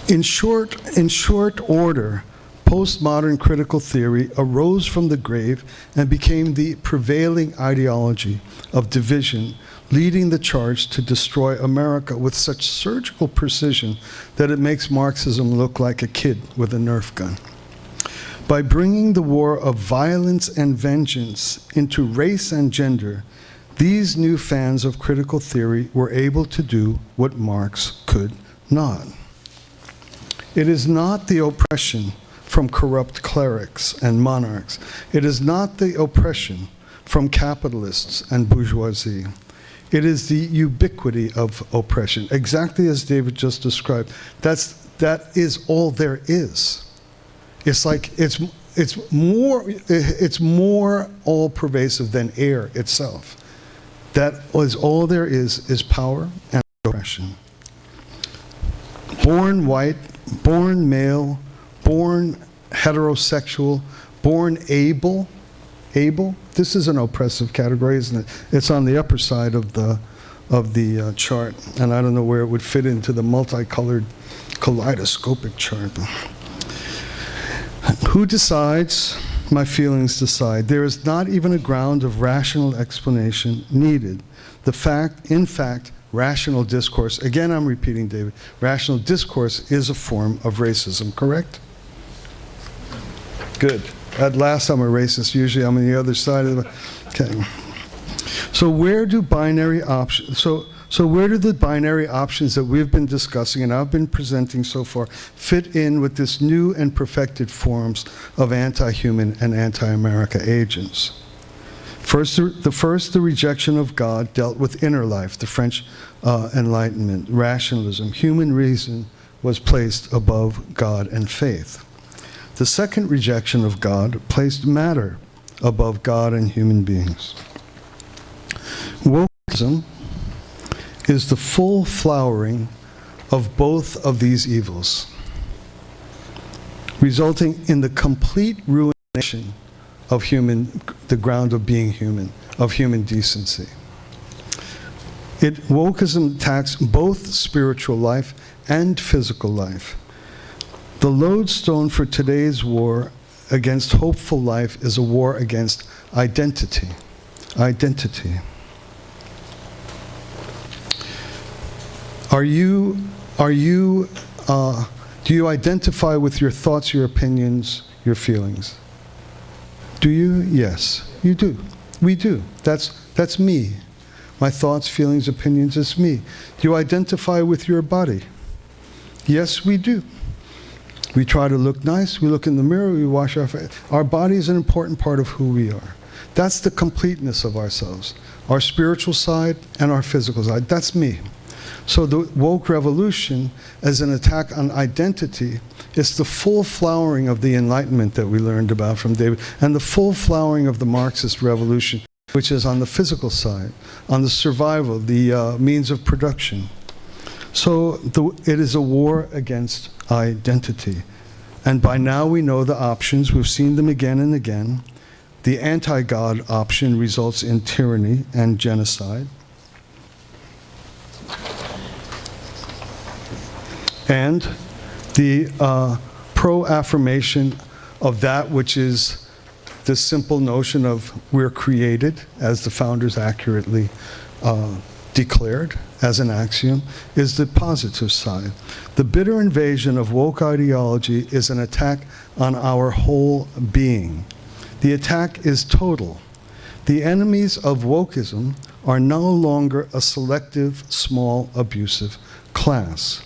In short order, postmodern critical theory arose from the grave and became the prevailing ideology of division, leading the charge to destroy America with such surgical precision that it makes Marxism look like a kid with a Nerf gun. By bringing the war of violence and vengeance into race and gender, these new fans of critical theory were able to do what Marx could not. It is not the oppression from corrupt clerics and monarchs. It is not the oppression from capitalists and bourgeoisie. It is the ubiquity of oppression, exactly as David just described. That is all there is. It's like it's more all pervasive than air itself. That is all there is power and oppression. Born white, born male, born heterosexual, born able. This is an oppressive category, isn't it? It's on the upper side of the chart, and I don't know where it would fit into the multicolored kaleidoscopic chart. Who decides? My feelings decide. There is not even a ground of rational explanation needed. In fact, rational discourse, again I'm repeating David, rational discourse is a form of racism, correct? Good. At last I'm a racist, usually I'm on the other side of the, okay. So where do binary options, so where do the binary options that we've been discussing and I've been presenting so far fit in with this new and perfected forms of anti-human and anti-America agents? The rejection of God dealt with inner life, the French Enlightenment, rationalism. Human reason was placed above God and faith. The second rejection of God placed matter above God and human beings. Wokeism is the full flowering of both of these evils, resulting in the complete ruination of the ground of being human, of human decency. Wokeism attacks both spiritual life and physical life. The lodestone for today's war against hopeful life is a war against identity. Identity. Do you identify with your thoughts, your opinions, your feelings? Do you? Yes, you do. We do. That's me. My thoughts, feelings, opinions is me. Do you identify with your body? Yes, we do. We try to look nice, we look in the mirror, we wash our face. Our body is an important part of who we are. That's the completeness of ourselves, our spiritual side and our physical side. That's me. So the woke revolution, as an attack on identity, is the full flowering of the Enlightenment that we learned about from David, and the full flowering of the Marxist revolution, which is on the physical side, on the survival, the means of production. So it is a war against identity. And by now we know the options. We've seen them again and again. The anti-God option results in tyranny and genocide. And the pro-affirmation of that which is the simple notion of we're created, as the founders accurately declared as an axiom, is the positive side. The bitter invasion of woke ideology is an attack on our whole being. The attack is total. The enemies of wokeism are no longer a selective, small, abusive class.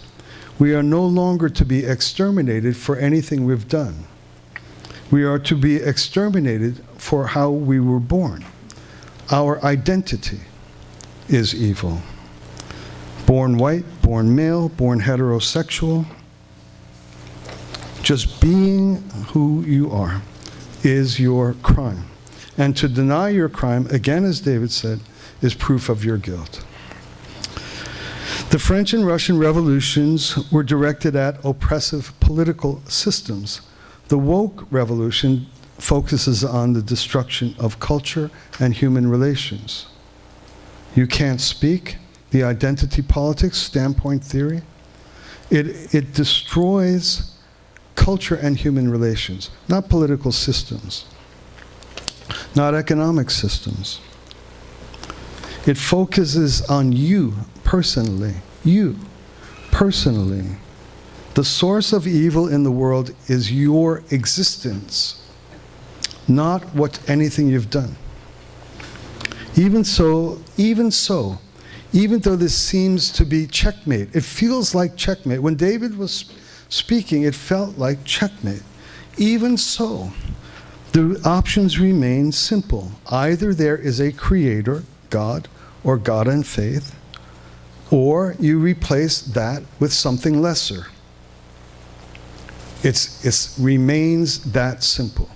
We are no longer to be exterminated for anything we've done. We are to be exterminated for how we were born. Our identity is evil. Born white, born male, born heterosexual. Just being who you are is your crime. And to deny your crime, again as David said, is proof of your guilt. The French and Russian revolutions were directed at oppressive political systems. The woke revolution focuses on the destruction of culture and human relations. You can't speak, the identity politics, standpoint theory. It destroys culture and human relations, not political systems, not economic systems. It focuses on you personally, you personally. The source of evil in the world is your existence, not what anything you've done. Even though this seems to be checkmate, it feels like checkmate. When David was speaking, it felt like checkmate. Even so, the options remain simple. Either there is a creator, God, or God and faith, or you replace that with something lesser. It remains that simple.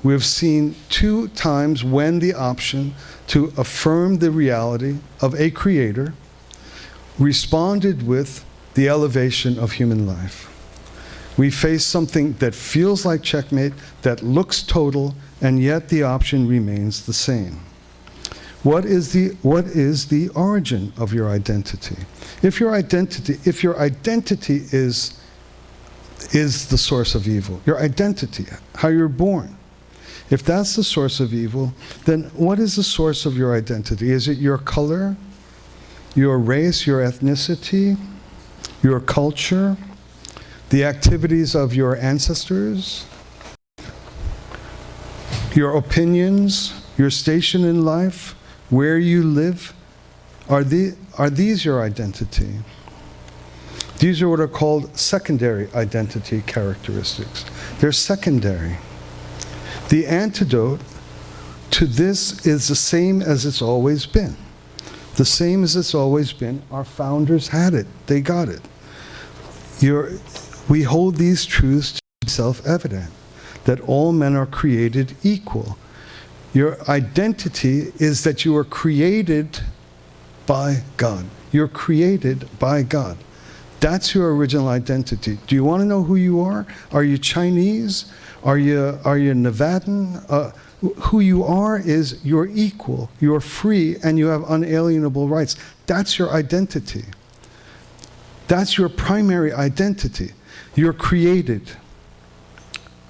We've seen 2 times when the option to affirm the reality of a creator responded with the elevation of human life. We face something that feels like checkmate, that looks total, and yet the option remains the same. What is the origin of your identity? If your identity is the source of evil, your identity, how you're born, if that's the source of evil, then what is the source of your identity? Is it your color, your race, your ethnicity, your culture, the activities of your ancestors, your opinions, your station in life, where you live? Are these your identity? These are what are called secondary identity characteristics. They're secondary. The antidote to this is the same as it's always been. The same as it's always been. Our founders had it. They got it. We hold these truths to be self-evident, that all men are created equal. Your identity is that you are created by God. You're created by God. That's your original identity. Do you want to know who you are? Are you Chinese? Are you Nevadan? Who you are is you're equal, you're free, and you have unalienable rights. That's your identity. That's your primary identity. You're created.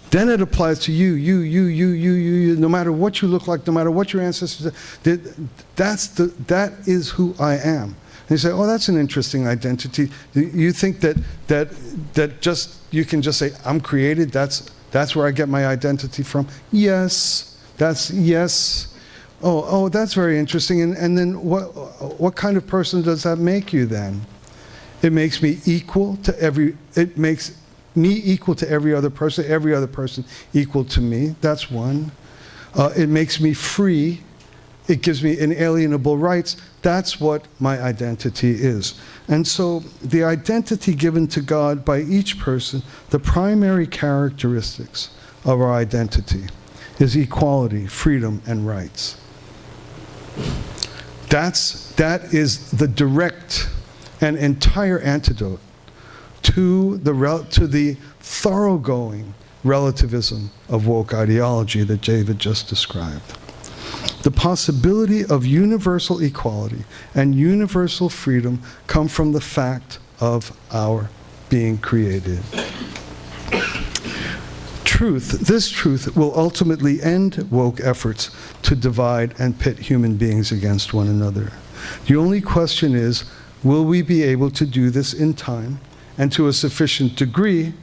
Then it applies to you, no matter what you look like, no matter what your ancestors did. That is who I am. And you say, oh, that's an interesting identity. You think that just you can just say, I'm created, that's where I get my identity from? Yes. Yes. Oh, that's very interesting. And then what kind of person does that make you then? It makes me equal to every other person equal to me. That's one. It makes me free. It gives me inalienable rights. That's what my identity is. And so the identity given to God by each person, the primary characteristics of our identity is equality, freedom, and rights. That is the direct and entire antidote to the thoroughgoing relativism of woke ideology that David just described. The possibility of universal equality and universal freedom come from the fact of our being created. This truth will ultimately end woke efforts to divide and pit human beings against one another. The only question is, will we be able to do this in time and to a sufficient degree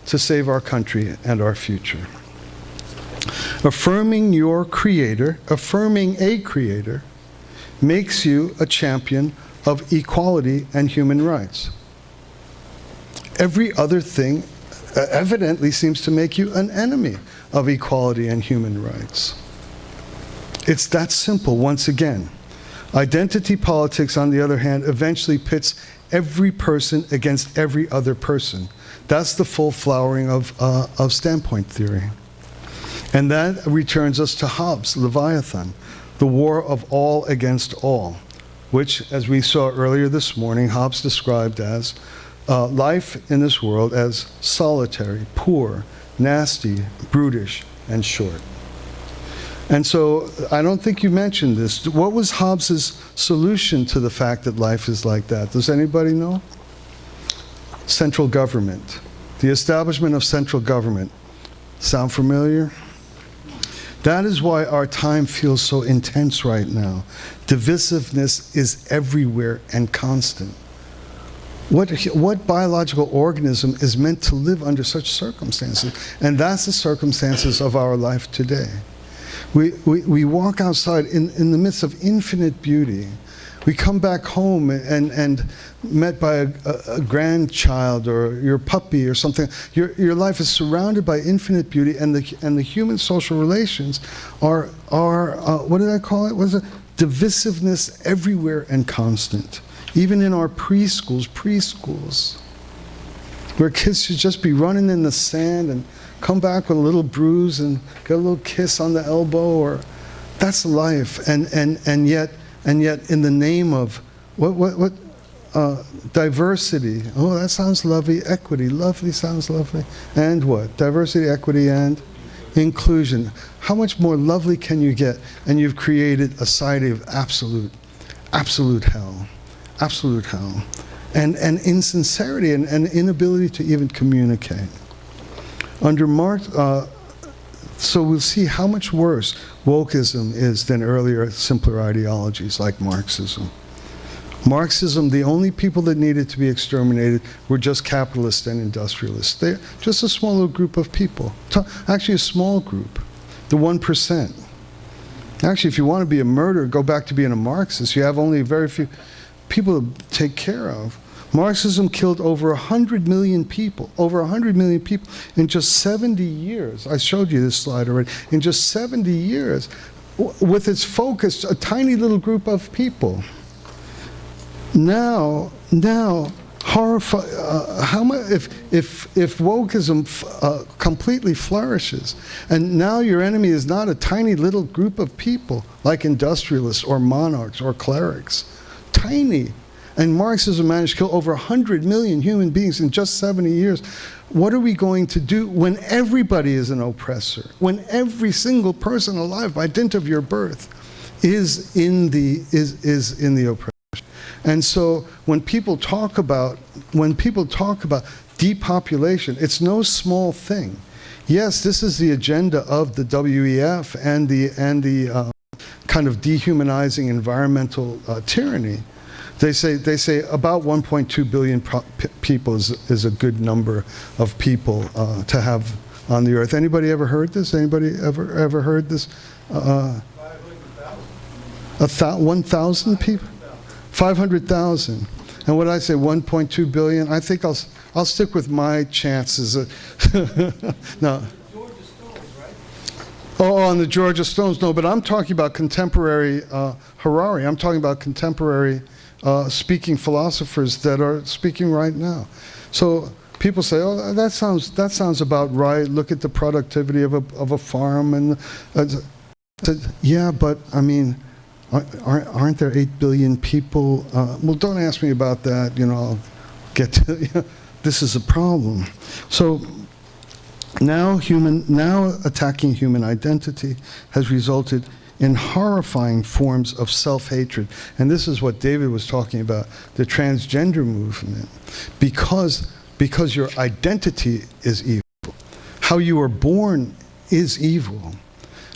to save our country and our future? Affirming a creator, makes you a champion of equality and human rights. Every other thing evidently seems to make you an enemy of equality and human rights. It's that simple, once again. Identity politics, on the other hand, eventually pits every person against every other person. That's the full flowering of standpoint theory. And that returns us to Hobbes' Leviathan, the war of all against all, which, as we saw earlier this morning, Hobbes described as life in this world as solitary, poor, nasty, brutish, and short. And so I don't think you mentioned this. What was Hobbes' solution to the fact that life is like that? Does anybody know? Central government. The establishment of central government. Sound familiar? That is why our time feels so intense right now. Divisiveness is everywhere and constant. What biological organism is meant to live under such circumstances? And that's the circumstances of our life today. We walk outside in the midst of infinite beauty. We come back home and met by a grandchild or your puppy or something. Your life is surrounded by infinite beauty, and the human social relations are what did I call it? What is it? Divisiveness everywhere and constant. Even in our preschools, where kids should just be running in the sand and come back with a little bruise and get a little kiss on the elbow, or that's life. And yet in the name of what diversity. Oh, that sounds lovely. Equity, lovely, sounds lovely. And what? Diversity, equity, and inclusion. How much more lovely can you get? And you've created a society of absolute hell. Absolute hell. And insincerity and inability to even communicate. Under Marx, so we'll see how much worse wokeism is than earlier simpler ideologies like Marxism. Marxism, the only people that needed to be exterminated were just capitalists and industrialists. They're just a small little group of people. Actually a small group, the 1%. Actually, if you want to be a murderer, go back to being a Marxist. You have only very few people to take care of. Marxism killed over 100 million people, in just 70 years. I showed you this slide already. In just 70 years, with its focus, a tiny little group of people. Now, horrified. If wokeism completely flourishes, and now your enemy is not a tiny little group of people like industrialists or monarchs or clerics, tiny. And Marxism managed to kill over 100 million human beings in just 70 years. What are we going to do when everybody is an oppressor? When every single person alive by dint of your birth is in the oppression? And so when people talk about depopulation, it's no small thing. Yes, this is the agenda of the WEF and the kind of dehumanizing environmental tyranny. They say about 1.2 billion people is a good number of people to have on the earth. Anybody ever heard this? Anybody ever heard this? 1,000 people? 500,000. And what I say, 1.2 billion? I think I'll stick with my chances. No. Oh, on the Georgia Stones, no, but I'm talking about contemporary Harari. I'm talking about contemporary speaking philosophers that are speaking right now. So people say, "Oh, that sounds about right. Look at the productivity of a farm." And yeah, but I mean, aren't there 8 billion people? Well, don't ask me about that. You know, I'll get to. You know, this is a problem. So. Now attacking human identity has resulted in horrifying forms of self-hatred. And this is what David was talking about, the transgender movement. Because your identity is evil. How you were born is evil.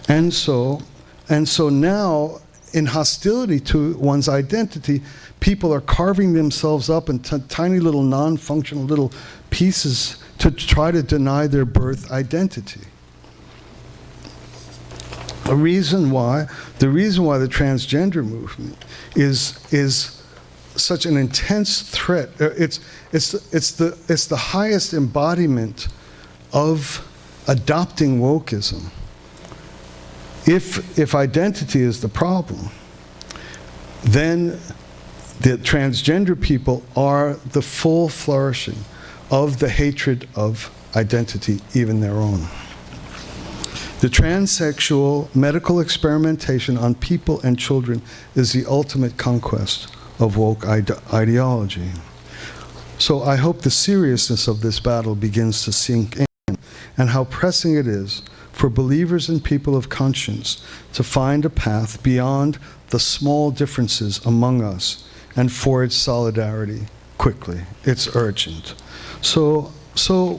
And so now, in hostility to one's identity, people are carving themselves up in tiny little non-functional little pieces to try to deny their birth identity. The reason why the transgender movement is such an intense threat. It's the highest embodiment of adopting wokeism. If identity is the problem, then the transgender people are the full flourishing of the hatred of identity, even their own. The transsexual medical experimentation on people and children is the ultimate conquest of woke ideology. So I hope the seriousness of this battle begins to sink in, and how pressing it is for believers and people of conscience to find a path beyond the small differences among us and for its solidarity quickly. It's urgent. So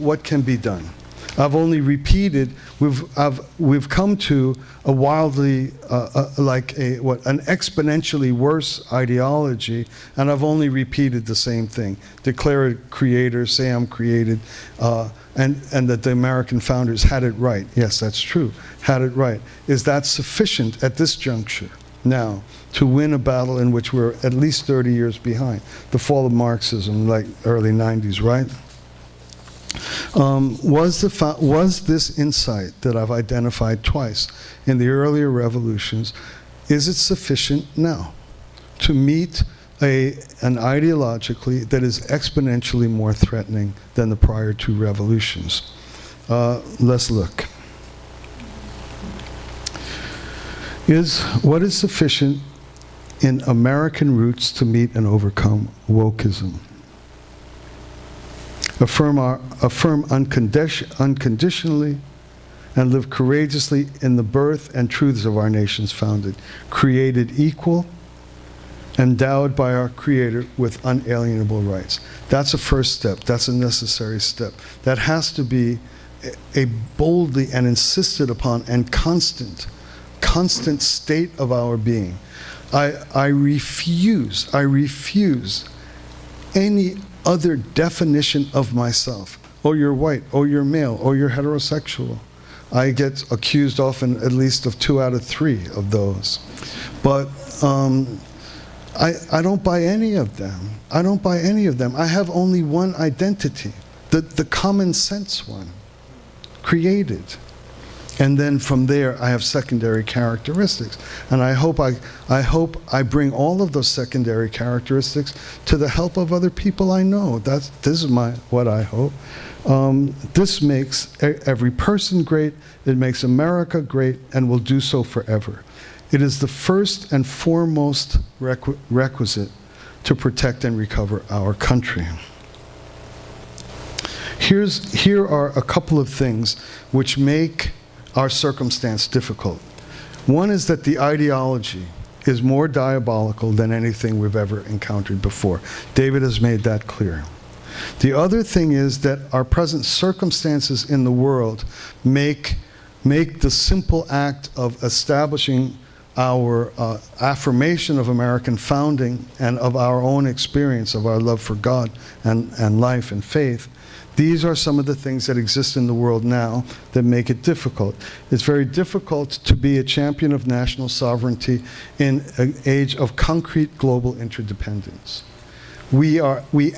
what can be done? I've only repeated, we've come to a wildly, an exponentially worse ideology, and I've only repeated the same thing. Declare a creator, say I'm created, and that the American founders had it right. Yes, that's true, had it right. Is that sufficient at this juncture now to win a battle in which we're at least 30 years behind? The fall of Marxism, like early 90s, right? Was this insight that I've identified twice in the earlier revolutions, is it sufficient now to meet an ideologically that is exponentially more threatening than the prior two revolutions? Let's look. What is sufficient in American roots to meet and overcome wokeism? Affirm unconditionally and live courageously in the birth and truths of our nation's founded, created equal, endowed by our Creator with unalienable rights. That's a first step. That's a necessary step. That has to be a boldly and insisted upon and constant state of our being. I refuse any other definition of myself. Oh, you're white, oh, you're male, oh, you're heterosexual. I get accused often at least of 2 out of 3 of those. But I don't buy any of them. I don't buy any of them. I have only one identity, the common sense one, created. And then from there, I have secondary characteristics. And I hope I bring all of those secondary characteristics to the help of other people I know. This is what I hope. This makes every person great. It makes America great, and will do so forever. It is the first and foremost requisite to protect and recover our country. Here are a couple of things which make our circumstance difficult. One is that the ideology is more diabolical than anything we've ever encountered before. David has made that clear. The other thing is that our present circumstances in the world make the simple act of establishing our affirmation of American founding and of our own experience of our love for God and life and faith. These are some of the things that exist in the world now that make it difficult. It's very difficult to be a champion of national sovereignty in an age of concrete global interdependence. we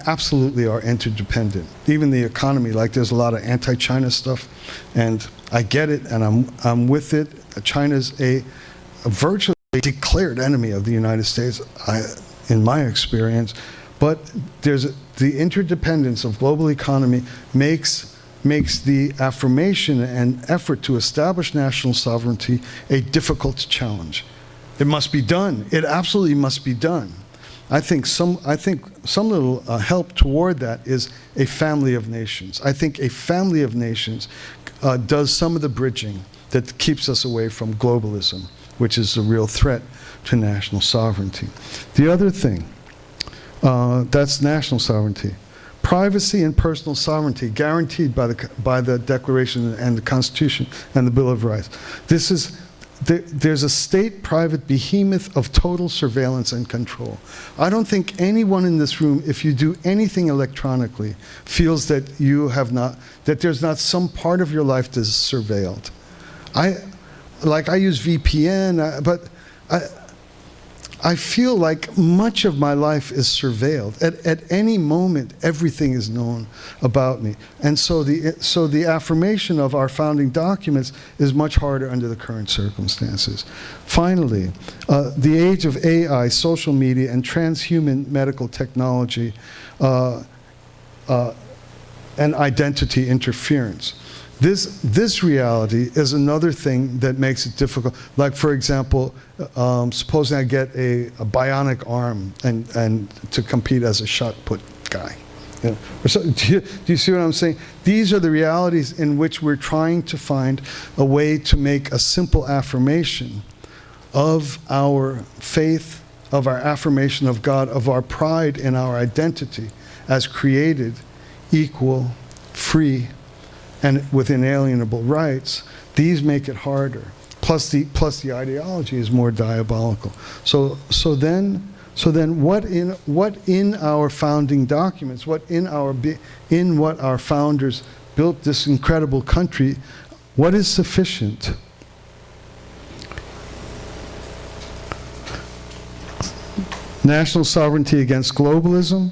absolutely are interdependent. Even the economy, like there's a lot of anti-China stuff, and I get it, and I'm with it. China's a virtually declared enemy of the United States, in my experience. But the interdependence of global economy makes the affirmation and effort to establish national sovereignty a difficult challenge. It must be done. It absolutely must be done. I think some little help toward that is a family of nations. I think a family of nations does some of the bridging that keeps us away from globalism, which is a real threat to national sovereignty. The other thing, that's national sovereignty. Privacy and personal sovereignty guaranteed by the Declaration and the Constitution and the Bill of Rights. There's a state-private behemoth of total surveillance and control. I don't think anyone in this room, if you do anything electronically, feels that that there's not some part of your life that's surveilled. I use VPN, but I feel like much of my life is surveilled. At any moment, everything is known about me. And so the affirmation of our founding documents is much harder under the current circumstances. Finally, the age of AI, social media, and transhuman medical technology and identity interference. This reality is another thing that makes it difficult. Like, for example, supposing I get a bionic arm and to compete as a shot put guy. You know, do you see what I'm saying? These are the realities in which we're trying to find a way to make a simple affirmation of our faith, of our affirmation of God, of our pride in our identity as created, equal, free, and with inalienable rights. These make it harder. Plus the ideology is more diabolical. So then what in our founding documents, what our founders built this incredible country, what is sufficient? National sovereignty against globalism,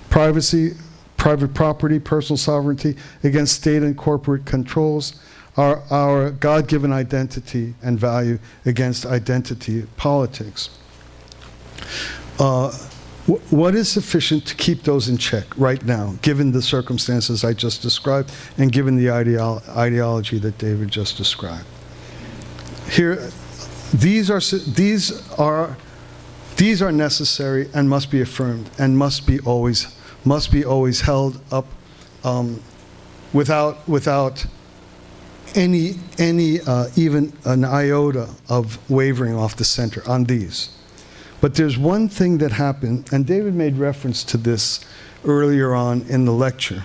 privacy, private property, personal sovereignty against state and corporate controls, our God-given identity and value against identity politics. What is sufficient to keep those in check right now, given the circumstances I just described and given the ideology that David just described? Here, these are necessary and must be affirmed and must be always held up without any even an iota of wavering off the center on these. But there's one thing that happened, and David made reference to this earlier on in the lecture.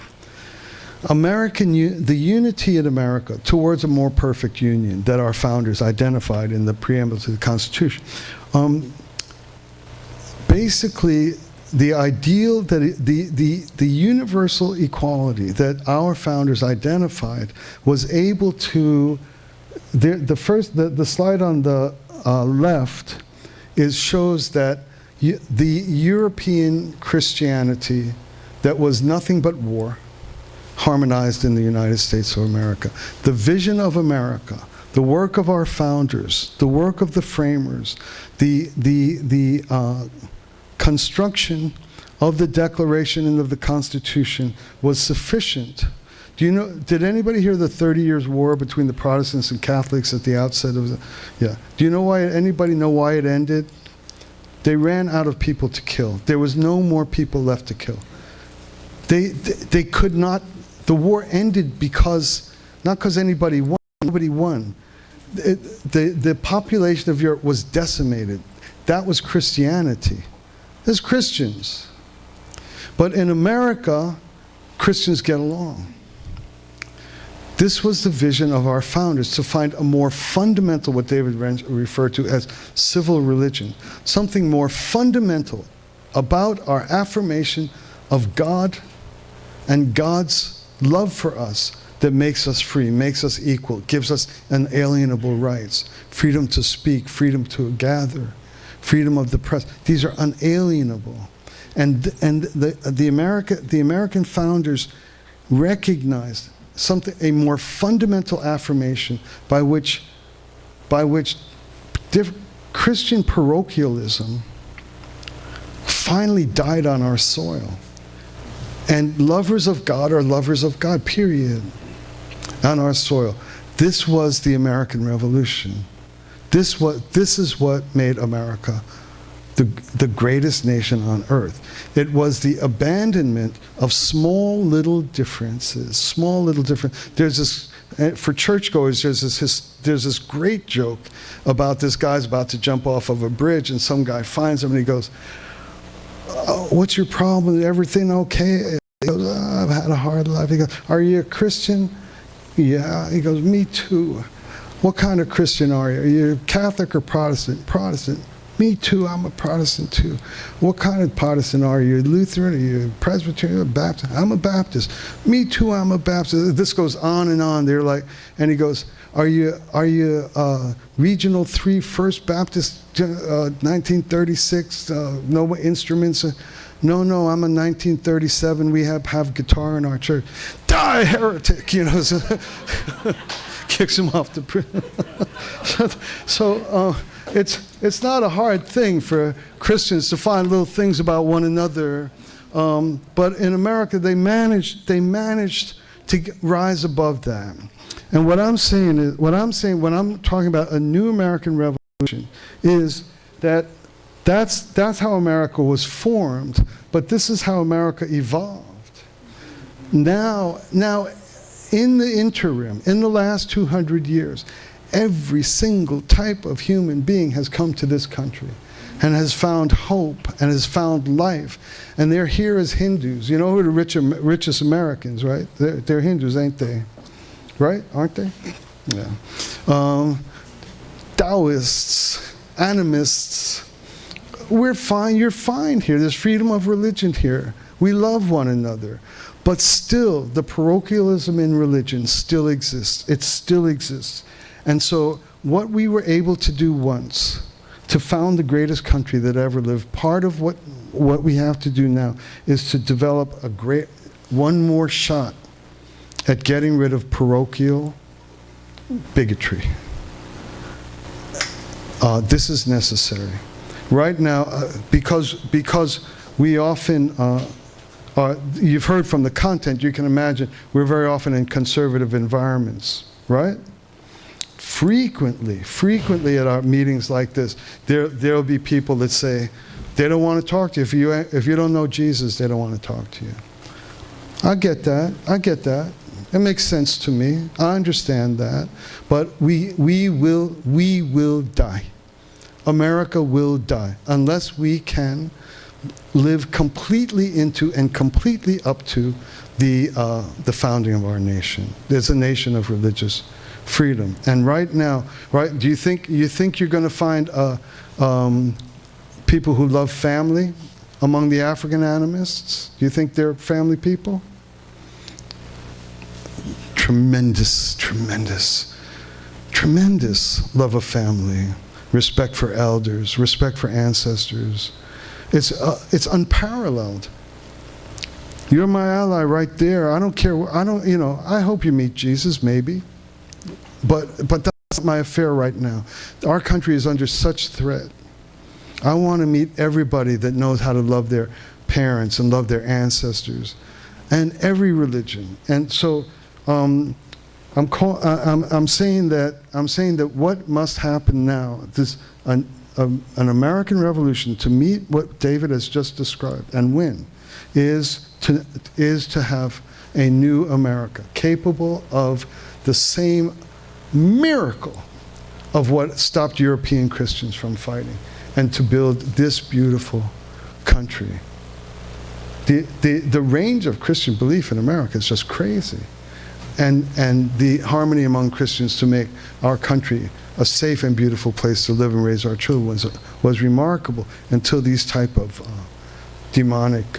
The unity in America towards a more perfect union that our founders identified in the preamble to the Constitution. Basically, the ideal, the universal equality that our founders identified was able to, the slide on the left shows that the European Christianity that was nothing but war harmonized in the United States of America. The vision of America, the work of our founders, the work of the framers, the construction of the Declaration and of the Constitution was sufficient. Did anybody hear the 30 Years' War between the Protestants and Catholics at the outset of yeah. Do you know anybody know why it ended? They ran out of people to kill. There was no more people left to kill. They could not, the war ended not because anybody won, nobody won. The population of Europe was decimated. That was Christianity. There's Christians. But in America, Christians get along. This was the vision of our founders, to find a more fundamental, what David referred to as civil religion, something more fundamental about our affirmation of God and God's love for us that makes us free, makes us equal, gives us unalienable rights, freedom to speak, freedom to gather, freedom of the press. These are unalienable. the American founders recognized something, a more fundamental affirmation by which Christian parochialism finally died on our soil. And lovers of God are lovers of God, period, on our soil. This was the American Revolution. This is what made America the greatest nation on earth. It was the abandonment of small little differences, There's this, for churchgoers, there's this great joke about this guy's about to jump off of a bridge, and some guy finds him and he goes, "Oh, what's your problem? Is everything okay?" He goes, "Oh, I've had a hard life." He goes, "Are you a Christian?" "Yeah." He goes, "Me too." "What kind of Christian are you? Are you Catholic or Protestant?" "Protestant." "Me too, I'm a Protestant too." "What kind of Protestant are you? Lutheran? Are you Presbyterian? Or Baptist?" "I'm a Baptist." "Me too, I'm a Baptist." This goes on and on. They're like, and he goes, Are you Regional 3 First Baptist, 1936, no instruments?" No, I'm a 1937, we have guitar in our church." "Die, heretic," so kicks him off the prison. So it's not a hard thing for Christians to find little things about one another, but in America they managed to rise above that. And what I'm saying when I'm talking about a new American Revolution is that that's how America was formed, but this is how America evolved. Now in the interim, in the last 200 years, every single type of human being has come to this country and has found hope and has found life. And they're here as Hindus. You know who are the richest Americans, right? They're Hindus, ain't they? Right? Aren't they? Yeah. Taoists, animists. We're fine. You're fine here. There's freedom of religion here. We love one another. But still, the parochialism in religion still exists. It still exists. And so what we were able to do once, to found the greatest country that ever lived, part of what we have to do now is to develop one more shot at getting rid of parochial bigotry. This is necessary. Right now, because we often, you've heard from the content, you can imagine, we're very often in conservative environments, right? Frequently at our meetings like this, there'll be people that say, they don't want to talk to you. If you don't know Jesus, they don't want to talk to you. I get that. It makes sense to me. I understand that. But we will die. America will die unless we can live completely into and completely up to the founding of our nation. There's a nation of religious freedom. And right now, do you think you're going to find people who love family among the African animists? Do you think they're family people? Tremendous love of family, respect for elders, respect for ancestors. It's unparalleled. You're my ally right there. I don't care. I hope you meet Jesus, maybe. But that's not my affair right now. Our country is under such threat. I want to meet everybody that knows how to love their parents and love their ancestors, and every religion. And so I'm saying that what must happen now, an American Revolution to meet what David has just described and win, is to have a new America capable of the same miracle of what stopped European Christians from fighting, and to build this beautiful country. The range of Christian belief in America is just crazy. And the harmony among Christians to make our country a safe and beautiful place to live and raise our children was remarkable until these type of demonic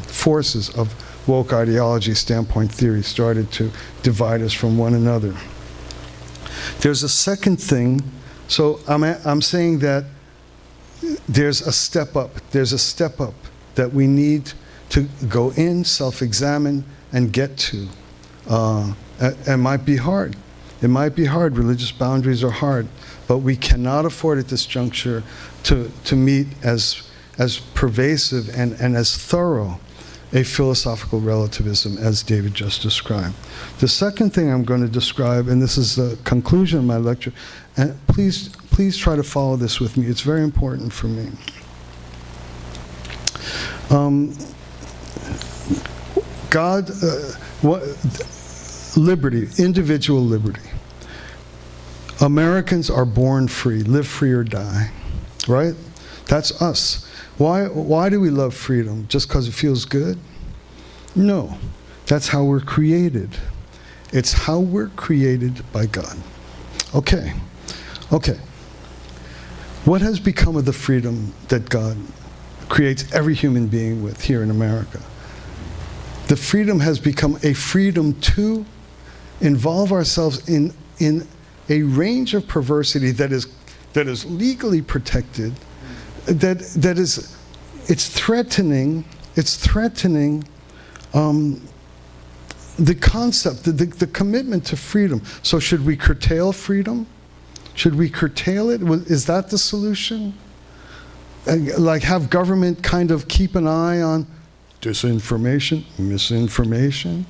forces of woke ideology, standpoint theory started to divide us from one another. There's a second thing. So I'm saying that there's a step up. There's a step up that we need to go in, self-examine, and get to. It might be hard. It might be hard. Religious boundaries are hard. But we cannot afford at this juncture to meet as pervasive and as thorough a philosophical relativism as David just described. The second thing I'm going to describe, and this is the conclusion of my lecture, and please try to follow this with me. It's very important for me. Liberty, individual liberty. Americans are born free, live free or die, right? That's us. Why do we love freedom? Just because it feels good? No. That's how we're created. It's how we're created by God. Okay. What has become of the freedom that God creates every human being with here in America? The freedom has become a freedom to involve ourselves in a range of perversity that is legally protected, that is, it's threatening the concept, the commitment to freedom. So should we curtail freedom? Should we curtail it? Is that the solution? Like have government kind of keep an eye on disinformation, misinformation,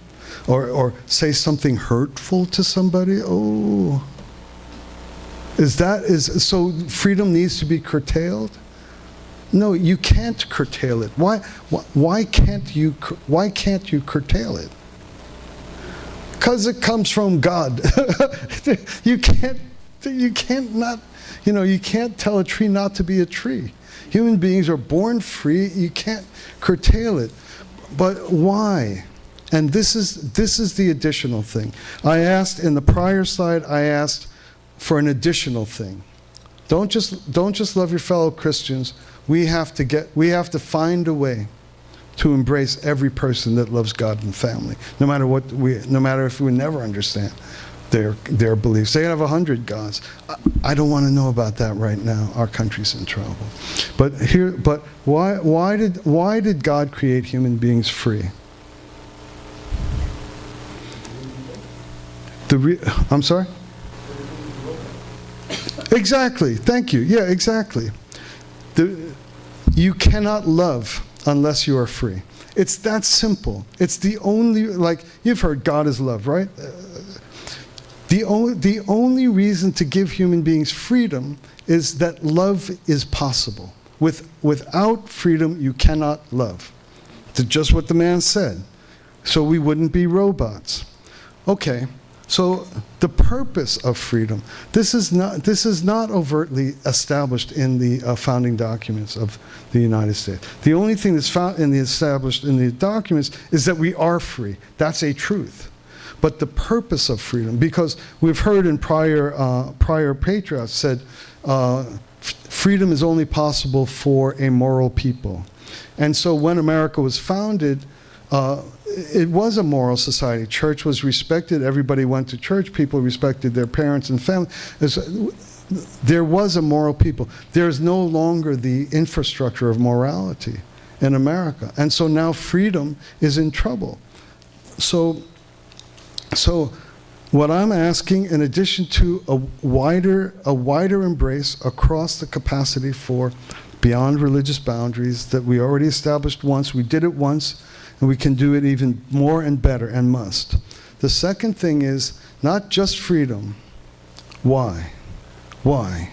or say something hurtful to somebody? Oh, so freedom needs to be curtailed? No, you can't curtail it. Why can't you curtail it? Because it comes from God. You can't tell a tree not to be a tree. Human beings are born free. You can't curtail it. But why? And this is the additional thing. I asked in the prior slide, I asked for an additional thing. Don't just love your fellow Christians. We have to find a way to embrace every person that loves God and family, no matter if we never understand their beliefs. They have 100 gods. I don't want to know about that right now. Our country's in trouble. But why did God create human beings free? I'm sorry? Exactly. Thank you. Yeah, exactly. You cannot love unless you are free. It's that simple. It's the only, like, you've heard God is love, right? The only reason to give human beings freedom is that love is possible. Without freedom, you cannot love. That's just what the man said. So we wouldn't be robots. Okay. So the purpose of freedom, this is not overtly established in the founding documents of the United States. The only thing that's established in the documents is that we are free. That's a truth. But the purpose of freedom, because we've heard in prior patriots said, freedom is only possible for a moral people. And so when America was founded, it was a moral society. Church was respected. Everybody went to church. People respected their parents and family. There was a moral people. There's no longer the infrastructure of morality in America. And so now freedom is in trouble. So what I'm asking, in addition to a wider embrace across the capacity for beyond religious boundaries that we already established once, we did it once, and we can do it even more and better and must. The second thing is not just freedom. Why? Why?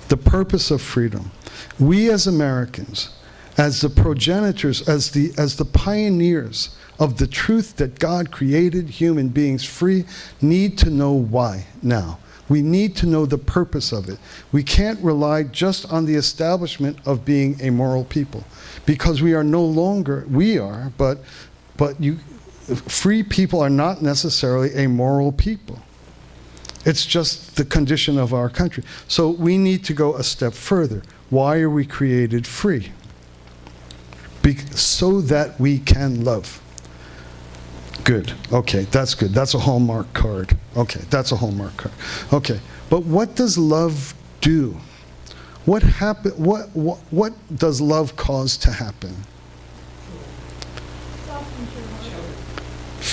The purpose of freedom. We as Americans, as the progenitors, as the pioneers of the truth that God created human beings free, need to know why now. We need to know the purpose of it. We can't rely just on the establishment of being a moral people, because we are no longer, but free people are not necessarily a moral people. It's just the condition of our country. So we need to go a step further. Why are we created free? So that we can love. Good. Okay, that's good. That's a Hallmark card. Okay, that's a Hallmark card. Okay, but what does love do? What does love cause to happen?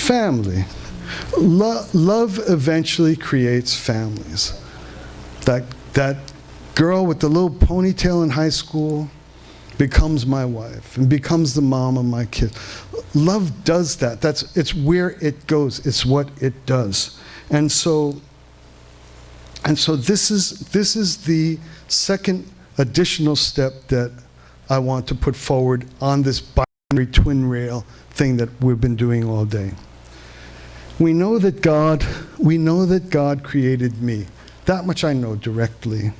Family. Love eventually creates families. That girl with the little ponytail in high school becomes my wife and becomes the mom of my kid. Love does that. It's where it goes. It's what it does. And so this is the second additional step that I want to put forward on this binary twin rail thing that we've been doing all day. We know that God created me. That much I know directly.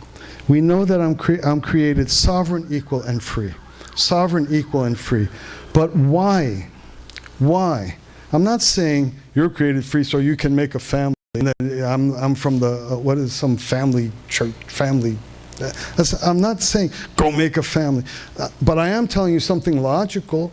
We know that I'm created sovereign, equal, and free. Sovereign, equal, and free. But why? Why? I'm not saying you're created free so you can make a family. I'm from the, what is some family church, family. I'm not saying go make a family. But I am telling you something logical.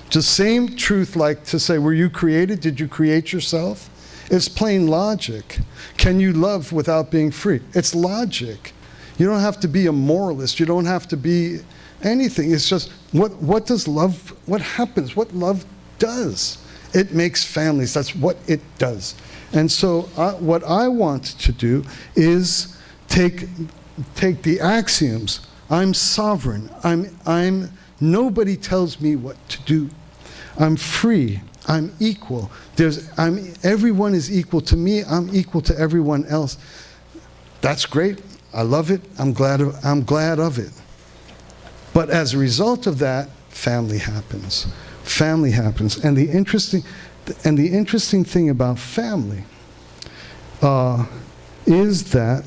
Just same truth like to say, were you created? Did you create yourself? It's plain logic. Can you love without being free? It's logic. You don't have to be a moralist. You don't have to be anything. It's just what does love, what happens, what love does. It makes families. That's what it does. And so what I want to do is take the axioms. I'm sovereign. Nobody tells me what to do. I'm free. I'm equal. Everyone is equal to me. I'm equal to everyone else. That's great. I love it. I'm glad of it. But as a result of that, family happens. Family happens. And the interesting thing about family is that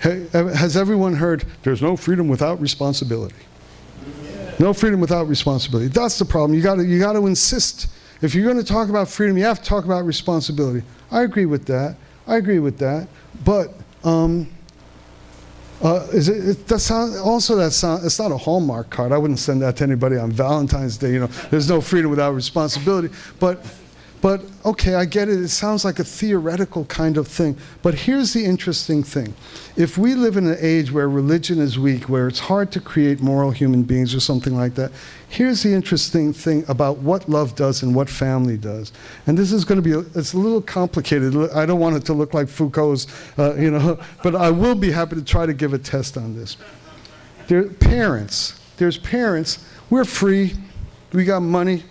has everyone heard there's no freedom without responsibility? No freedom without responsibility. That's the problem. You got to insist. If you're going to talk about freedom, you have to talk about responsibility. I agree with that. But it's not a Hallmark card. I wouldn't send that to anybody on Valentine's Day. There's no freedom without responsibility. But okay, I get it. It sounds like a theoretical kind of thing. But here's the interesting thing. If we live in an age where religion is weak, where it's hard to create moral human beings or something like that, here's the interesting thing about what love does and what family does. And this is going to be, it's a little complicated. I don't want it to look like Foucault's, but I will be happy to try to give a test on this. There's parents. We're free. We got money.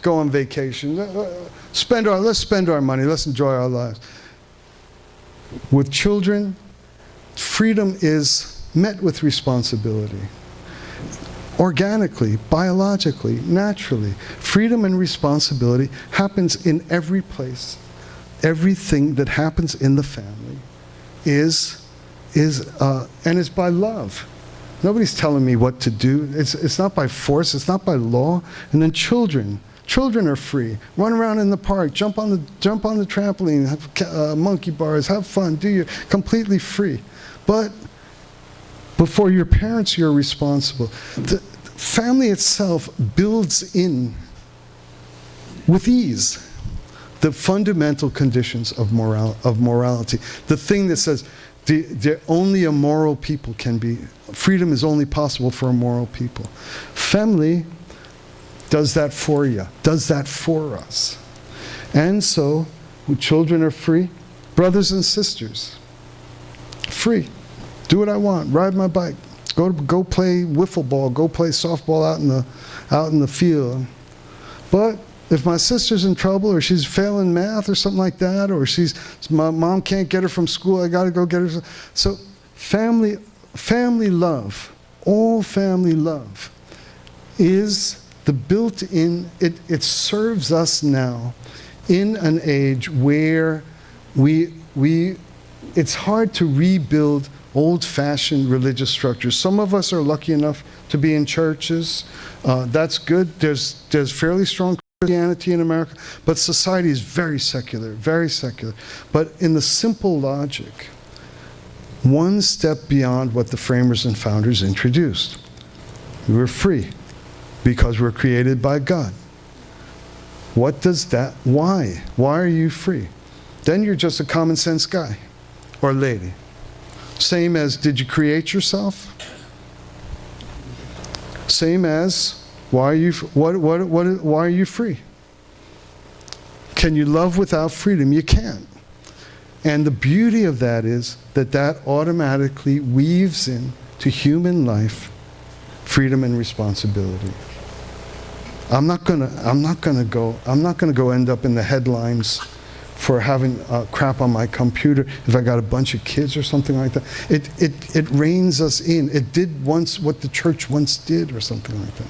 Go on vacation. Let's spend our money. Let's enjoy our lives. With children, freedom is met with responsibility. Organically, biologically, naturally. Freedom and responsibility happens in every place. Everything that happens in the family is by love. Nobody's telling me what to do. It's not by force. It's not by law. And then children are free. Run around in the park, jump on the trampoline, have monkey bars, have fun. You're completely free. But before your parents, you're responsible. The family itself builds in with ease the fundamental conditions of morality. The thing that says only a moral people can be. Freedom is only possible for a moral people. Family does that for you, does that for us. And so, when children are free, brothers and sisters, free. Do what I want, ride my bike, go play wiffle ball, go play softball out in the field. But if my sister's in trouble or she's failing math or something like that, or my mom can't get her from school, I gotta go get her. So family love, all family love is the built-in, it serves us now in an age where it's hard to rebuild old-fashioned religious structures. Some of us are lucky enough to be in churches. That's good. There's fairly strong Christianity in America, but society is very secular, very secular. But in the simple logic, one step beyond what the framers and founders introduced. We were free because we're created by God. What does that, why? Why are you free? Then you're just a common sense guy or lady. Same as, did you create yourself? Same as, Why are you free? Can you love without freedom? You can't. And the beauty of that is that automatically weaves in to human life freedom and responsibility. I'm not gonna go end up in the headlines for having crap on my computer if I got a bunch of kids or something like that. It reins us in. It did once what the church once did or something like that.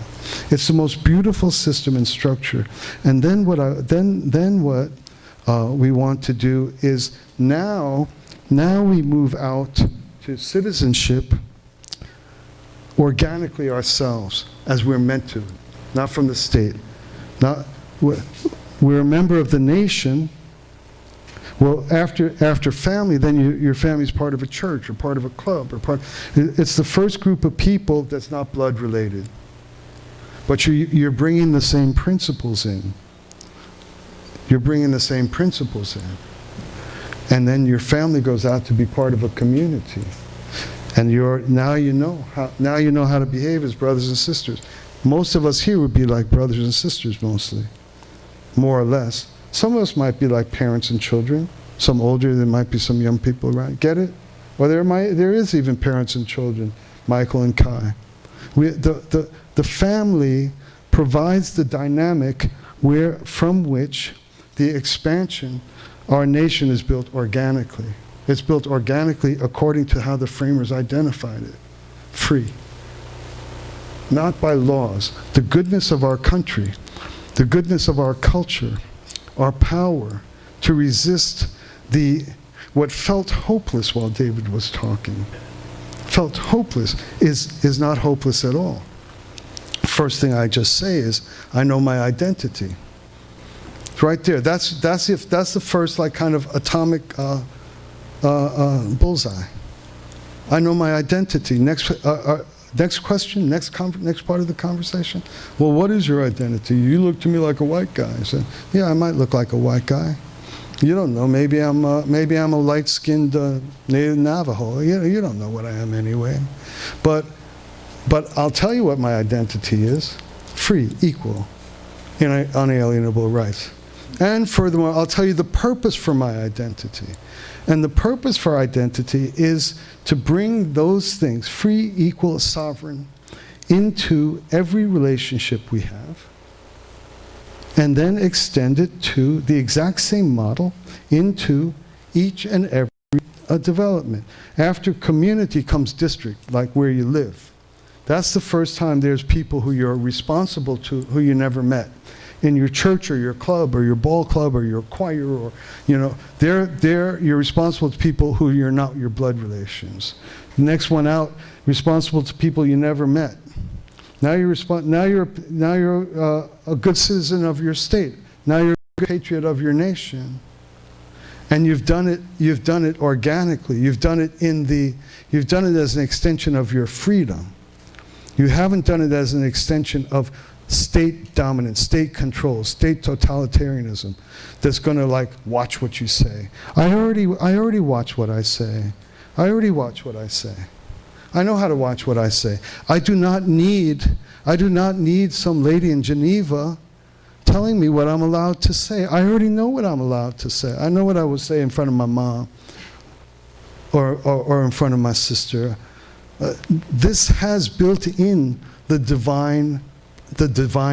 It's the most beautiful system and structure. And then what we want to do is now we move out to citizenship organically ourselves, as we're meant to, not from the state. We're a member of the nation. Well, after family, then your family's part of a church or part of a club it's the first group of people that's not blood related, but you're bringing the same principles in. You're bringing the same principles in, and then your family goes out to be part of a community, and now you know how to behave as brothers and sisters. Most of us here would be like brothers and sisters mostly, more or less. Some of us might be like parents and children. Some older, there might be some young people around. Get it? Or there is even parents and children, Michael and Kai. The family provides the dynamic from which the expansion, our nation is built organically. It's built organically according to how the framers identified it. Free. Not by laws. The goodness of our country, the goodness of our culture, our power to resist what felt hopeless while David was talking. Felt hopeless is not hopeless at all. First thing I just say is, I know my identity. It's right there. That's the first kind of atomic bullseye. I know my identity. Next question, next part of the conversation. Well, what is your identity? You look to me like a white guy. I said, yeah, I might look like a white guy. You don't know. Maybe I'm a light-skinned native Navajo. You don't know what I am anyway. But I'll tell you what my identity is: free, equal, and unalienable rights. And furthermore, I'll tell you the purpose for my identity. And the purpose for identity is to bring those things, free, equal, sovereign, into every relationship we have, and then extend it to the exact same model into each and every development. After community comes district, like where you live. That's the first time there's people who you're responsible to who you never met. In your church or your club or your ball club or your choir, or you're responsible to people who you're not your blood relations. The next one out, responsible to people you never met. Now you're a good citizen of your state. Now you're a good patriot of your nation. And you've done it organically. You've done it as an extension of your freedom. You haven't done it as an extension of state dominance, state control, state totalitarianism that's going to watch what you say. I already watch what I say. I already watch what I say. I know how to watch what I say. I do not need some lady in Geneva telling me what I'm allowed to say. I already know what I'm allowed to say. I know what I would say in front of my mom or in front of my sister. This has built in the divine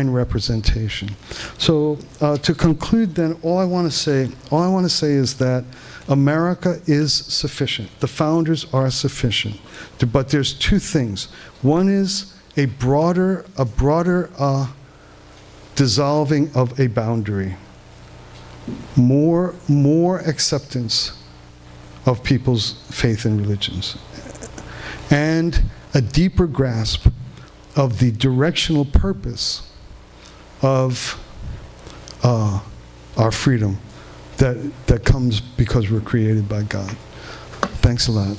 representation. So to conclude then, all I want to say is that America is sufficient. The founders are sufficient. But there's two things. One is a broader dissolving of a boundary. More acceptance of people's faith and religions. And a deeper grasp of the directional purpose of our freedom that comes because we're created by God. Thanks a lot.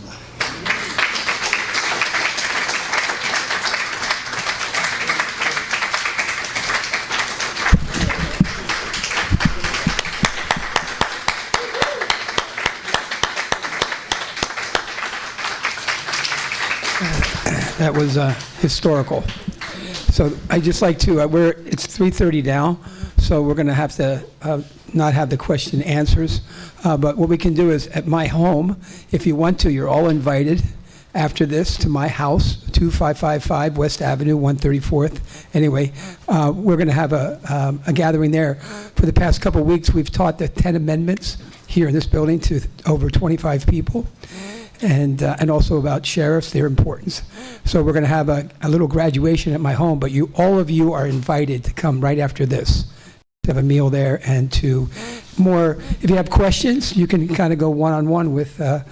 That was historical. So I'd just like to, it's 3:30 now, so we're going to have to not have the question and answers. But what we can do is, at my home, if you want to, you're all invited after this to my house, 2555 West Avenue, 134th. Anyway, we're going to have a gathering there. For the past couple of weeks, we've taught the 10 amendments here in this building to over 25 people, and also about sheriffs, their importance. So we're going to have a little graduation at my home, but all of you are invited to come right after this, to have a meal there, and to more, if you have questions, you can kind of go one-on-one with, right,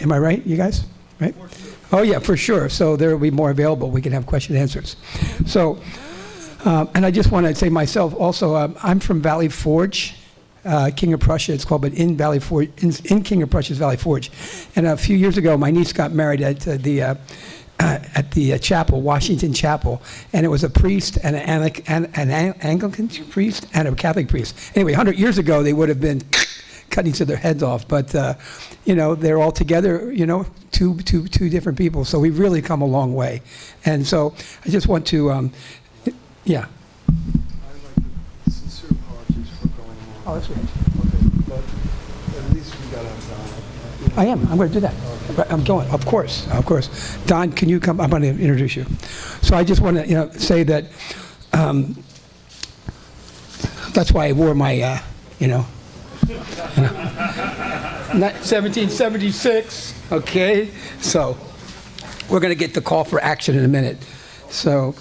am I right, you guys? Right? Oh, yeah, for sure. So there will be more available. We can have question and answers. So, and I just want to say myself also, I'm from Valley Forge, King of Prussia, it's called, but in Valley Forge, in King of Prussia's Valley Forge. And a few years ago, my niece got married at the chapel, Washington Chapel, and it was a priest and an Anglican priest and a Catholic priest. Anyway, 100 years ago, they would have been cutting each other's heads off, but they're all together, two different people. So we've really come a long way, and so I just want to, yeah. Sincere apologies for going on. Oh, that's right. Okay, but at least we got on time. I am. I'm going to do that. Right, I'm going. Of course. Don, can you come? I'm going to introduce you. So I just want to, say that. That's why I wore my, not 1776. Okay. So we're going to get the call for action in a minute. So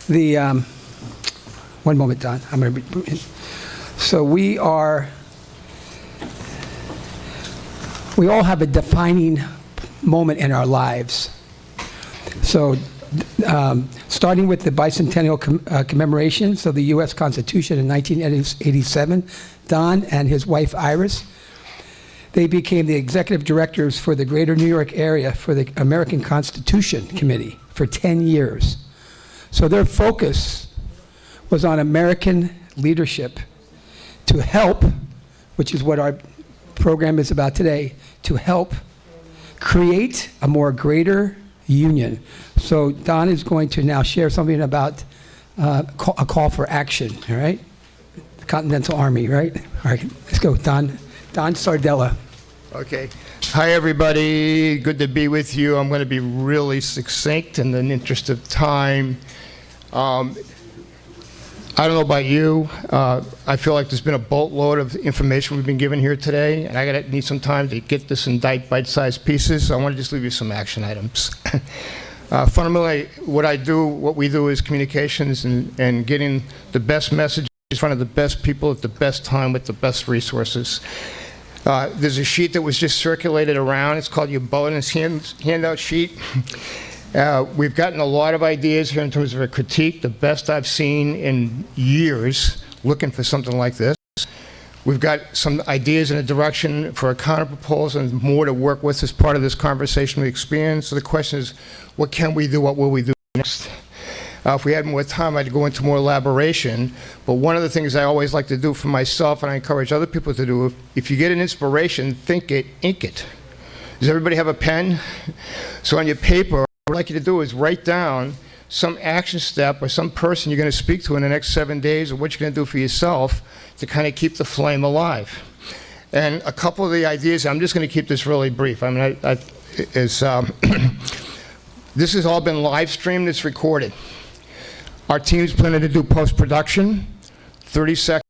the one moment, Don. I'm going to. So we all have a defining moment in our lives. So starting with the bicentennial commemoration, so the U.S. Constitution in 1987, Don and his wife Iris, they became the executive directors for the greater New York area for the American Constitution Committee for 10 years. So their focus was on American leadership to help, which is what our program is about today, to help create a more greater union. So Don is going to now share something about a call for action, all right? The Continental Army, right? All right, let's go, Don. Don Sardella. Okay. Hi, everybody. Good to be with you. I'm going to be really succinct in the interest of time. I don't know about you. I feel like there's been a boatload of information we've been given here today, and I need some time to get this in bite-sized pieces. So I want to just leave you some action items. Fundamentally, what we do is communications and getting the best message in front of the best people at the best time with the best resources. There's a sheet that was just circulated around. It's called your bonus handout sheet. We've gotten a lot of ideas here in terms of a critique, the best I've seen in years, looking for something like this. We've got some ideas in a direction for a counter-proposal and more to work with as part of this conversation we experienced. So the question is, what can we do? What will we do next? If we had more time, I'd go into more elaboration. But one of the things I always like to do for myself, and I encourage other people to do, if you get an inspiration, think it, ink it. Does everybody have a pen? So on your paper, what I'd like you to do is write down some action step or some person you're going to speak to in the next 7 days, or what you're going to do for yourself to kind of keep the flame alive. And a couple of the ideas, I'm just going to keep this really brief. I mean, this has all been live streamed, it's recorded. Our team's planning to do post-production, 30-second,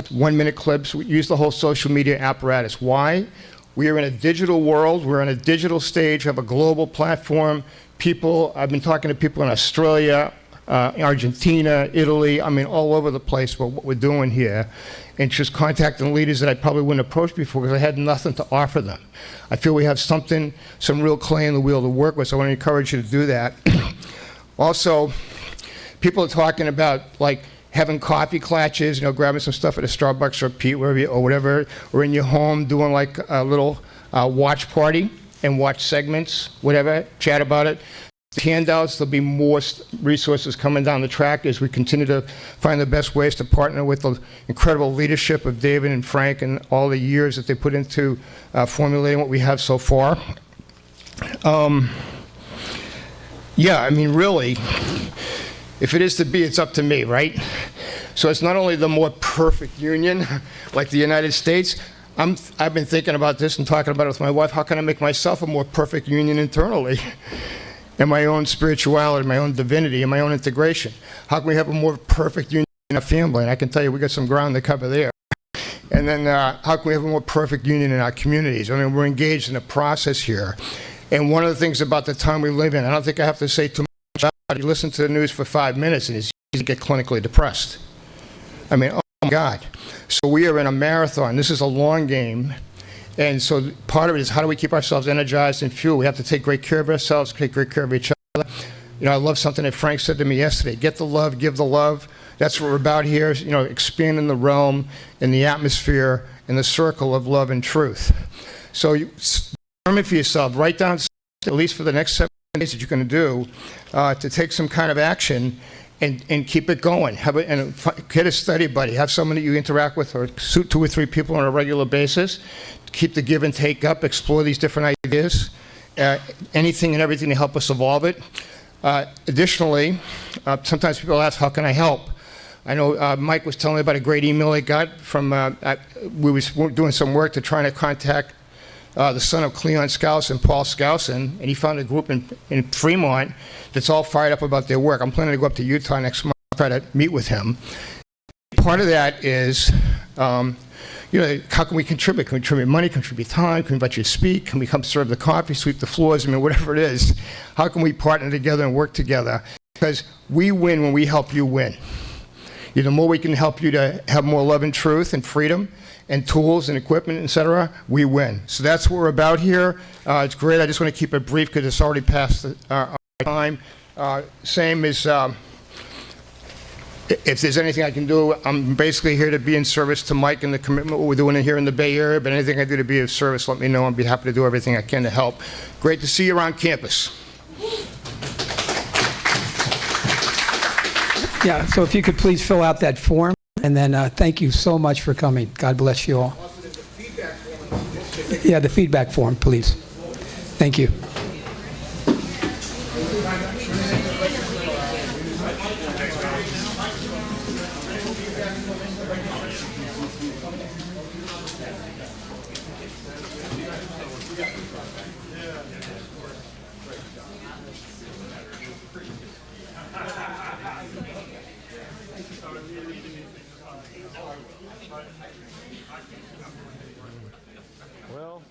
1-minute clips. We use the whole social media apparatus. Why? We are in a digital world. We're on a digital stage. We have a global platform. I've been talking to people in Australia, Argentina, Italy, I mean, all over the place about what we're doing here, and just contacting leaders that I probably wouldn't approach before because I had nothing to offer them. I feel we have some real clay in the wheel to work with, so I want to encourage you to do that. Also, people are talking about, like, having coffee clutches, grabbing some stuff at a Starbucks or Pete, or whatever, or in your home doing like a little watch party and watch segments, whatever, chat about it. The handouts, there'll be more resources coming down the track as we continue to find the best ways to partner with the incredible leadership of David and Frank and all the years that they put into Yeah, I mean, really, if it is to be, it's up to me, right? So it's not only the more perfect union, like the United States. I've been thinking about this and talking about it with my wife. How can I make myself a more perfect union internally? And my own spirituality, my own divinity, and my own integration. How can we have a more perfect union in our family? And I can tell you we got some ground to cover there. And then how can we have a more perfect union in our communities? I mean, we're engaged in a process here. And one of the things about the time we live in, I don't think I have to say too much about it. You listen to the news for 5 minutes and it's easy to get clinically depressed. I mean, oh my God. So we are in a marathon. This is a long game. And so part of it is how do we keep ourselves energized and fueled? We have to take great care of ourselves, take great care of each other. You know, I love something that Frank said to me yesterday. Get the love, give the love. That's what we're about here, you know, expanding the realm and the atmosphere and the circle of love and truth. So you determine for yourself, write down at least for the next 7 days that you're going to do to take some kind of action and keep it going. Get a study buddy. Have someone that you interact with or 2 or 3 people on a regular basis. Keep the give and take up, explore these different ideas, anything and everything to help us evolve it. Additionally, sometimes people ask, how can I help? I know Mike was telling me about a great email I got from, we was doing some work to try to contact the son of Cleon Skousen, Paul Skousen, and he found a group in Fremont that's all fired up about their work. I'm planning to go up to Utah next month to try to meet with him. Part of that is, you know, how can we contribute? Can we contribute money, contribute time, can we invite you to speak, can we come serve the coffee, sweep the floors, I mean, whatever it is. How can we partner together and work together? Because we win when we help you win. You know, the more we can help you to have more love and truth and freedom and tools and equipment, et cetera, we win. So that's what we're about here. It's great. I just want to keep it brief because it's already past our time. Same as if there's anything I can do, I'm basically here to be in service to Mike and the commitment what we're doing here in the Bay Area, but anything I do to be of service, let me know. I'd be happy to do everything I can to help. Great to see you around campus. Yeah, so if you could please fill out that form, and then thank you so much for coming. God bless you all. Yeah, the feedback form, please. Thank you. Well,